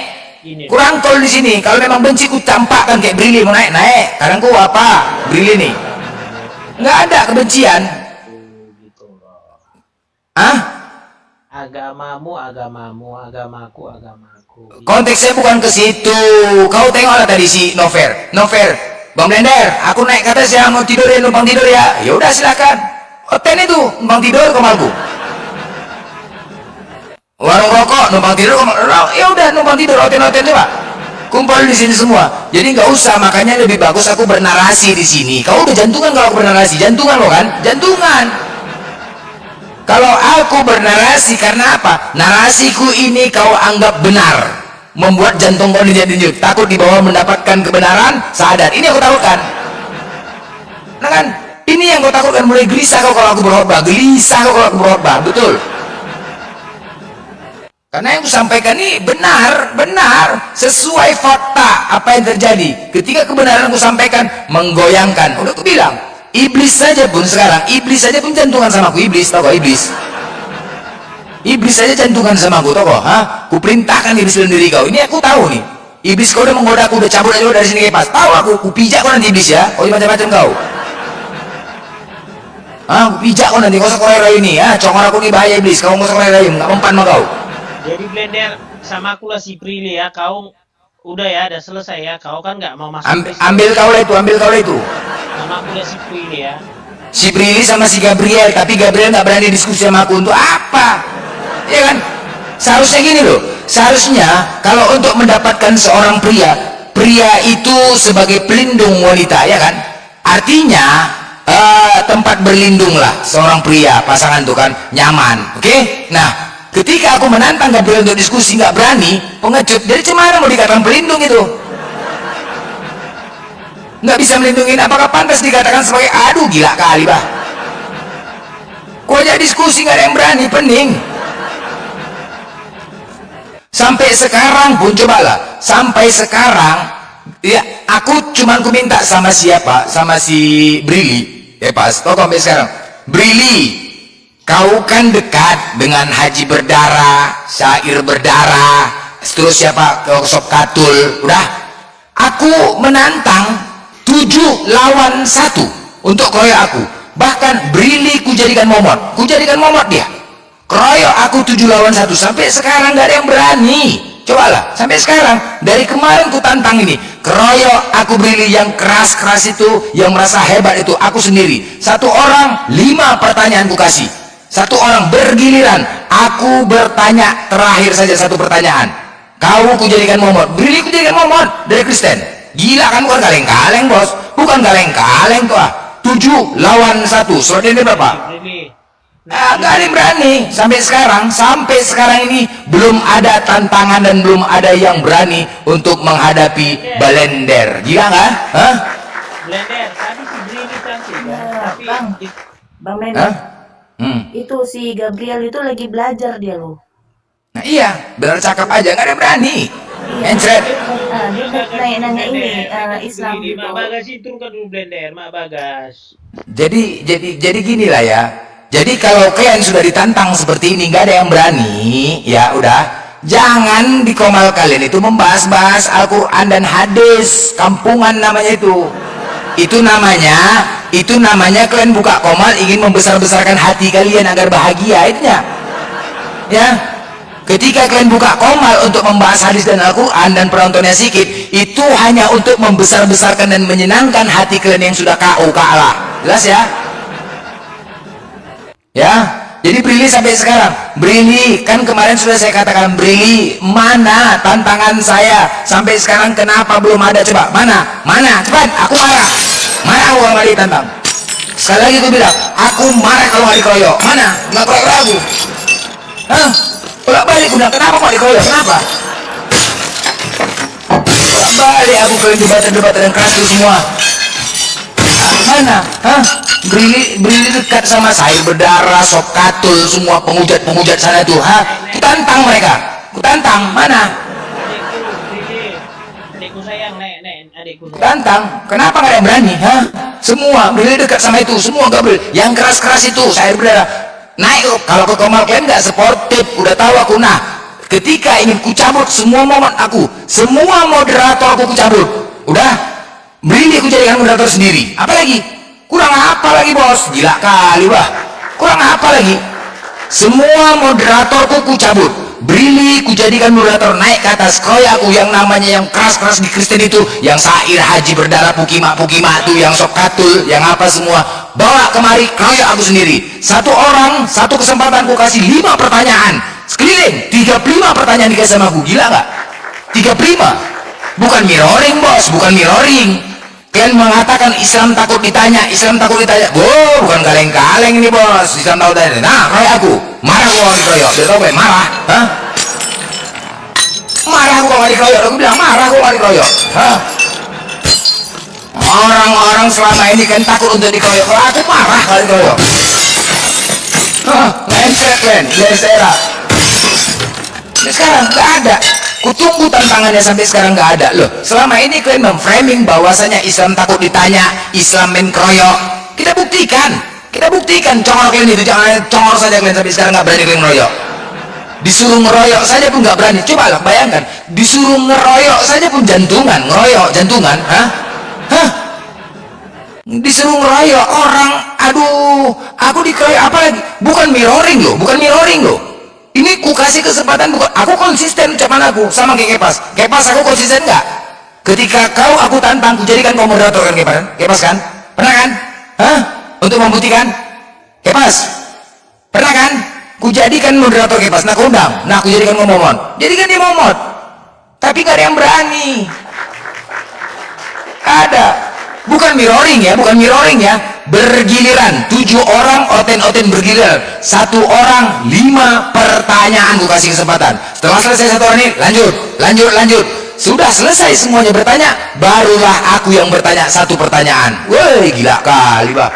Kurang tol di sini. Kalau memang benci ku campakkan kayak Brili mau naik. Kadang ku apa? Brili nih. Nggak ada kebencian. Agamamu, agamaku. Konteksnya bukan ke situ. Kau tengoklah tadi si Nover. Bang Blender, aku naik ke atas ya, mau tidur ya, numpang tidur ya. Ya udah silakan. Hotel itu numpang tidur Komalku. Warung rokok numpang tidur, ya udah numpang tidur, hotel coba. Kumpul di sini semua. Jadi nggak usah, makanya lebih bagus aku bernarasi di sini. Kau udah jantungan kalau aku bernarasi, jantungan lo kan? Jantungan. Kalau aku bernarasi karena apa? Narasiku ini kau anggap benar. Membuat jantung kau denyut-denyut, takut di bawah mendapatkan kebenaran, sadar. Ini aku takutkan. Nah kan, ini yang kau takutkan, mulai gelisah kau kalau aku berkhotbah, betul. Karena yang aku sampaikan ini benar, sesuai fakta apa yang terjadi. Ketika kebenaran aku sampaikan menggoyangkan, udah aku bilang, iblis saja pun jantungan sama aku, iblis, tau gak iblis? Iblis saja jantungan sama aku, tau gak? Ku perintahkan iblis dalam diri kau. Ini aku tahu nih. Iblis kau udah menggoda aku, udah cabut aja dari sini kepas. Tahu aku, ku pijak kau nanti iblis ya. Kau macam-macam kau. Ku pijak kau nanti, kau sekolah ini. Congor aku nih bahaya iblis. Kau nggak sekolah nggak mempan sama kau. Jadi Blender sama aku lah si Prilly ya, kau Udah ya, udah selesai ya. Kau kan nggak mau masuk Kristen. Ambil kau lah itu. Nama aku udah si ini ya. Si Brili sama si Gabriel, tapi Gabriel nggak berani diskusi sama aku untuk apa? Ya kan? Seharusnya gini loh. Seharusnya kalau untuk mendapatkan seorang pria itu sebagai pelindung wanita, ya kan? Artinya tempat berlindung lah seorang pria, pasangan tuh kan nyaman. Oke? Nah, ketika aku menantang Gabriel untuk diskusi nggak berani, pengecut. Jadi cemana mau dikatakan pelindung itu? Nggak bisa melindungi, apakah pantas dikatakan sebagai aduh gila kali bah. Kok aja diskusi nggak ada yang berani, pening. Sampai sekarang pun cobalah, sampai sekarang ya aku cuman minta sama siapa, sama si Brili, ya pas, kok sampai sekarang, Brili, kau kan dekat dengan Haji Berdarah, Syair Berdarah, terus siapa, Sop Katul, udah, aku menantang 7 lawan 1 untuk keroyok aku. Bahkan Brili ku jadikan momot dia. Keroyok aku 7 lawan 1 sampai sekarang gak ada yang berani. Cobalah, sampai sekarang dari kemarin ku tantang ini. Keroyok aku Brili yang keras-keras itu, yang merasa hebat itu aku sendiri. Satu orang 5 pertanyaan ku kasih. Satu orang bergiliran. Aku bertanya terakhir saja 1 pertanyaan. Kau ku jadikan momot, Brili ku jadikan momot dari Kristen. Gila kan, bukan kaleng-kaleng bos, bukan kaleng-kaleng tuh 7 lawan 1. Surat ini berapa? Gak ada yang berani sampai sekarang ini belum ada tantangan dan belum ada yang berani untuk menghadapi Balender. Gila nggak? Hah? Blender, tadi si Brili cantik kan? Tapi Bang Menor, itu si Gabriel itu lagi belajar dia loh. Nah iya, benar cakep aja, nggak ada yang berani. Encret. Dia nanya ini Islam Ini gitu. Mak Bagas itu kan dulu Blender, Mak Bagas. Jadi gini lah ya. Jadi kalau kalian sudah ditantang seperti ini nggak ada yang berani, ya udah. Jangan di komal kalian itu membahas-bahas Al-Quran dan hadis, kampungan namanya itu. Itu namanya kalian buka komal ingin membesar-besarkan hati kalian agar bahagia, itunya. Ya. Ketika kalian buka komal untuk membahas hadis dan Al-Quran dan penontonnya sedikit, itu hanya untuk membesar-besarkan dan menyenangkan hati kalian yang sudah KO kalah. Jelas ya? Ya, jadi Brili sampai sekarang, Brili kan kemarin sudah saya katakan, Brili mana tantangan saya sampai sekarang kenapa belum ada, coba mana cepat, aku marah aku nggak ditantang. Sekali lagi aku bilang, aku marah kalau nggak dikeroyok. Mana nggak keroyok aku? Hah? Bolak balik udah, kenapa kok dikeroyok? Kenapa? Bolak balik aku kalian debat-debatan yang keras itu semua. Mana? Hah? Brili dekat sama Syair Berdarah, Sop Katul, semua penghujat sana tuh. Hah? Kutantang mereka. Kutantang, mana? Adikku sayang, nek, adikku. Kutantang. Kenapa nggak ada yang berani? Hah? Semua Brili dekat sama itu, semua Gabriel. Yang keras-keras itu Syair Berdarah. Naik, kalau ke komal kalian nggak sportif, udah tahu aku. Nah, ketika ingin kucabut semua momen aku, semua moderator aku cabut. Udah, Brili aku jadikan moderator sendiri. Apalagi? Kurang apa lagi bos? Gila kali bah. Kurang apa lagi? Semua moderatorku ku cabut. Brili ku jadikan moderator, naik ke atas. Keroyok aku yang namanya yang keras-keras di Kristen itu, yang Syair Haji Berdarah Pukima tuh, yang Sop Katul, yang apa semua. Bawa kemari, keroyok aku sendiri. Satu orang, satu kesempatan ku kasih 5 pertanyaan. Sekeliling, 35 pertanyaan dikasih sama aku. Gila nggak? 35. Bukan mirroring bos, bukan mirroring. Kalian mengatakan Islam takut ditanya, wow, bukan kaleng-kaleng ini bos. Islam takut ditanya. Nah, kayak aku marah gua nggak dikeroyok. Dia tau gue marah, hah? Marah gua nggak dikeroyok. Aku bilang marah gua nggak dikeroyok, hah? Orang-orang selama ini kan takut untuk dikeroyok. Kalau aku marah kalau dikeroyok. Hah? Mindset kalian, daerah. Sekarang nggak ada. Kutunggu tantangannya sampai sekarang nggak ada loh. Selama ini kalian memframing bahwasanya Islam takut ditanya, Islam main keroyok. Kita buktikan congor kalian itu, jangan congor saja kalian sampai sekarang nggak berani kalian ngeroyok. Disuruh ngeroyok saja pun nggak berani. Coba lah bayangkan, disuruh ngeroyok saja pun ngeroyok jantungan, hah? Disuruh ngeroyok orang, aduh, aku dikeroyok apa lagi? Bukan mirroring loh. Ini ku kasih kesempatan, bukan aku konsisten ucapan aku sama kayak Kepas. Kepas, aku konsisten nggak? Ketika aku tantang, ku jadikan kau moderator kan Kepas? Kepas kan? Pernah kan? Hah? Untuk membuktikan? Kepas? Pernah kan? Ku jadikan moderator Kepas, nah undang, nah ku jadikan ngomong, jadikan dia momot. Tapi gak ada yang berani. Ada. Bukan mirroring ya, bergiliran. 7 orang oten-oten bergiliran, 1 orang 5 pertanyaan. Gue kasih kesempatan. Setelah selesai 1 orang ini, lanjut. Sudah selesai semuanya bertanya, barulah aku yang bertanya 1 pertanyaan. Woi, gila kali bah,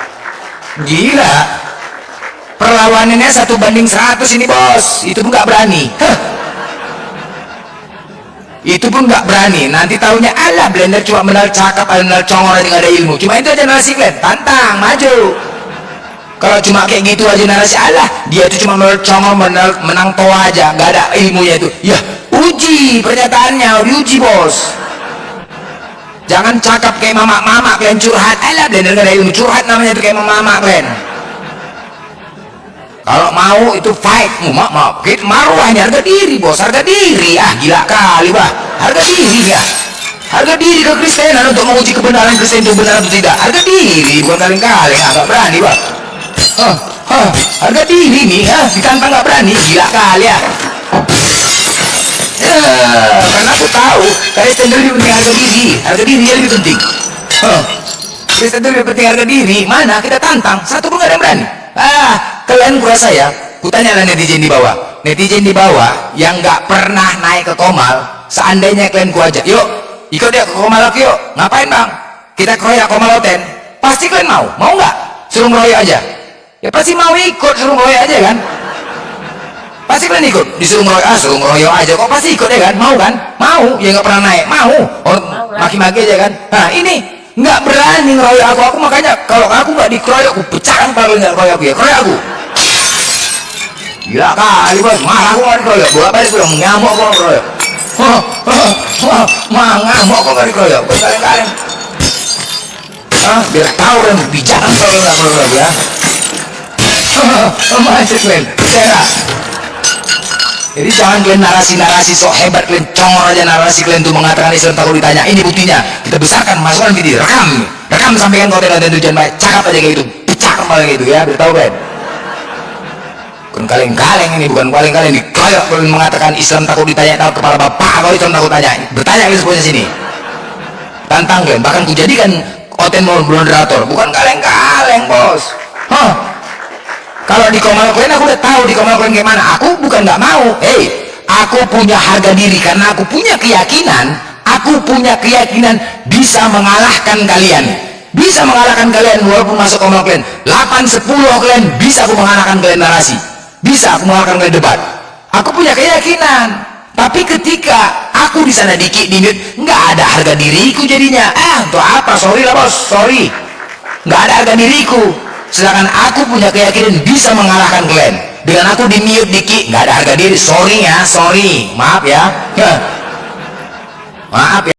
gila. Perlawanannya 1:100 ini bos. Itu pun gak berani. Itu pun nggak berani. Nanti tahunya alah Blender cuma menal cakap, menal congor aja nggak ada ilmu. Cuma itu aja narasi kalian. Tantang, maju. Kalau cuma kayak gitu aja narasi, alah dia itu cuma menal congor, menang toa aja, nggak ada ilmunya itu. Ya uji pernyataannya, diuji bos. Jangan cakap kayak mama kalian curhat. Alah Blender nggak ada ilmu, curhat namanya itu kayak mama kalian. Kalau mau itu fight, maaf, maruahnya harga diri bos, harga diri. Ah gila kali bah, harga diri ya, harga diri kekristenan untuk menguji kebenaran Kristen itu benar atau tidak. Harga diri, bukan kaleng-kaleng, agak berani bah. Harga diri nih, ditantang nggak berani, gila kali ya. Karena aku tahu Kristen itu lebih penting harga diri yang lebih penting. Kristen itu lebih penting harga diri. Mana kita tantang, 1 pun nggak ada yang berani. Kalian kurasa ya, kutanyalah netizen di bawah yang nggak pernah naik ke Komal, seandainya kalian ku ajak, yuk ikut dia ke Komal lagi yuk, ngapain bang? Kita keroyak Komal Oten, pasti kalian mau nggak? Suruh ngeroyak aja, ya pasti mau ikut, suruh ngeroyak aja kan? Pasti kalian ikut, disuruh ngeroyak aja, kok pasti ikut ya kan? Mau kan? Mau, ya nggak pernah naik, mau, maki-maki aja kan? Nah ini nggak berani ngeroyak aku, makanya kalau aku nggak dikeroyak, aku pecahkan kalau nggak keroyak aku ya, keroyak aku. Gila kali bos, marah aku nggak dikeroyak, bolak-balik udah ngamuk aku nggak dikeroyak. Ngamuk aku nggak dikeroyak, kalian. Biar tahu kan, bijakan kalau nggak keroyak ya. Macet kalian, percaya. Jadi jangan kalian narasi sok hebat, kalian congor aja narasi kalian tuh mengatakan Islam takut ditanya. Ini buktinya, kita besarkan, masukkan video, rekam sampaikan konten tujuan baik, cakap aja kayak gitu, pecah kembali kayak gitu ya, biar tahu kan. Bukan kaleng-kaleng ini, bukan kaleng-kaleng dikeroyak kalian mengatakan Islam takut ditanya, tahu kepala bapak kalau Islam takut tanya, bertanya kalian semuanya sini. Tantang kalian, bahkan ku jadikan konten moderator, bukan kaleng-kaleng bos. Kalau di Komal kalian aku udah tahu di Komal kalian gimana. Aku bukan nggak mau. Aku punya harga diri karena aku punya keyakinan. Aku punya keyakinan bisa mengalahkan kalian. Bisa mengalahkan kalian walaupun masuk Komal kalian 8-10 kalian bisa aku mengalahkan kalian narasi. Bisa aku mengalahkan kalian debat. Aku punya keyakinan. Tapi ketika aku di sana dikit di mute, nggak ada harga diriku jadinya. Untuk apa? Sorry lah bos, sorry. Nggak ada harga diriku. Sedangkan aku punya keyakinan bisa mengalahkan kalian. Dengan aku di mute dikit, nggak ada harga diri. Sorry ya, sorry. Maaf ya. Maaf ya.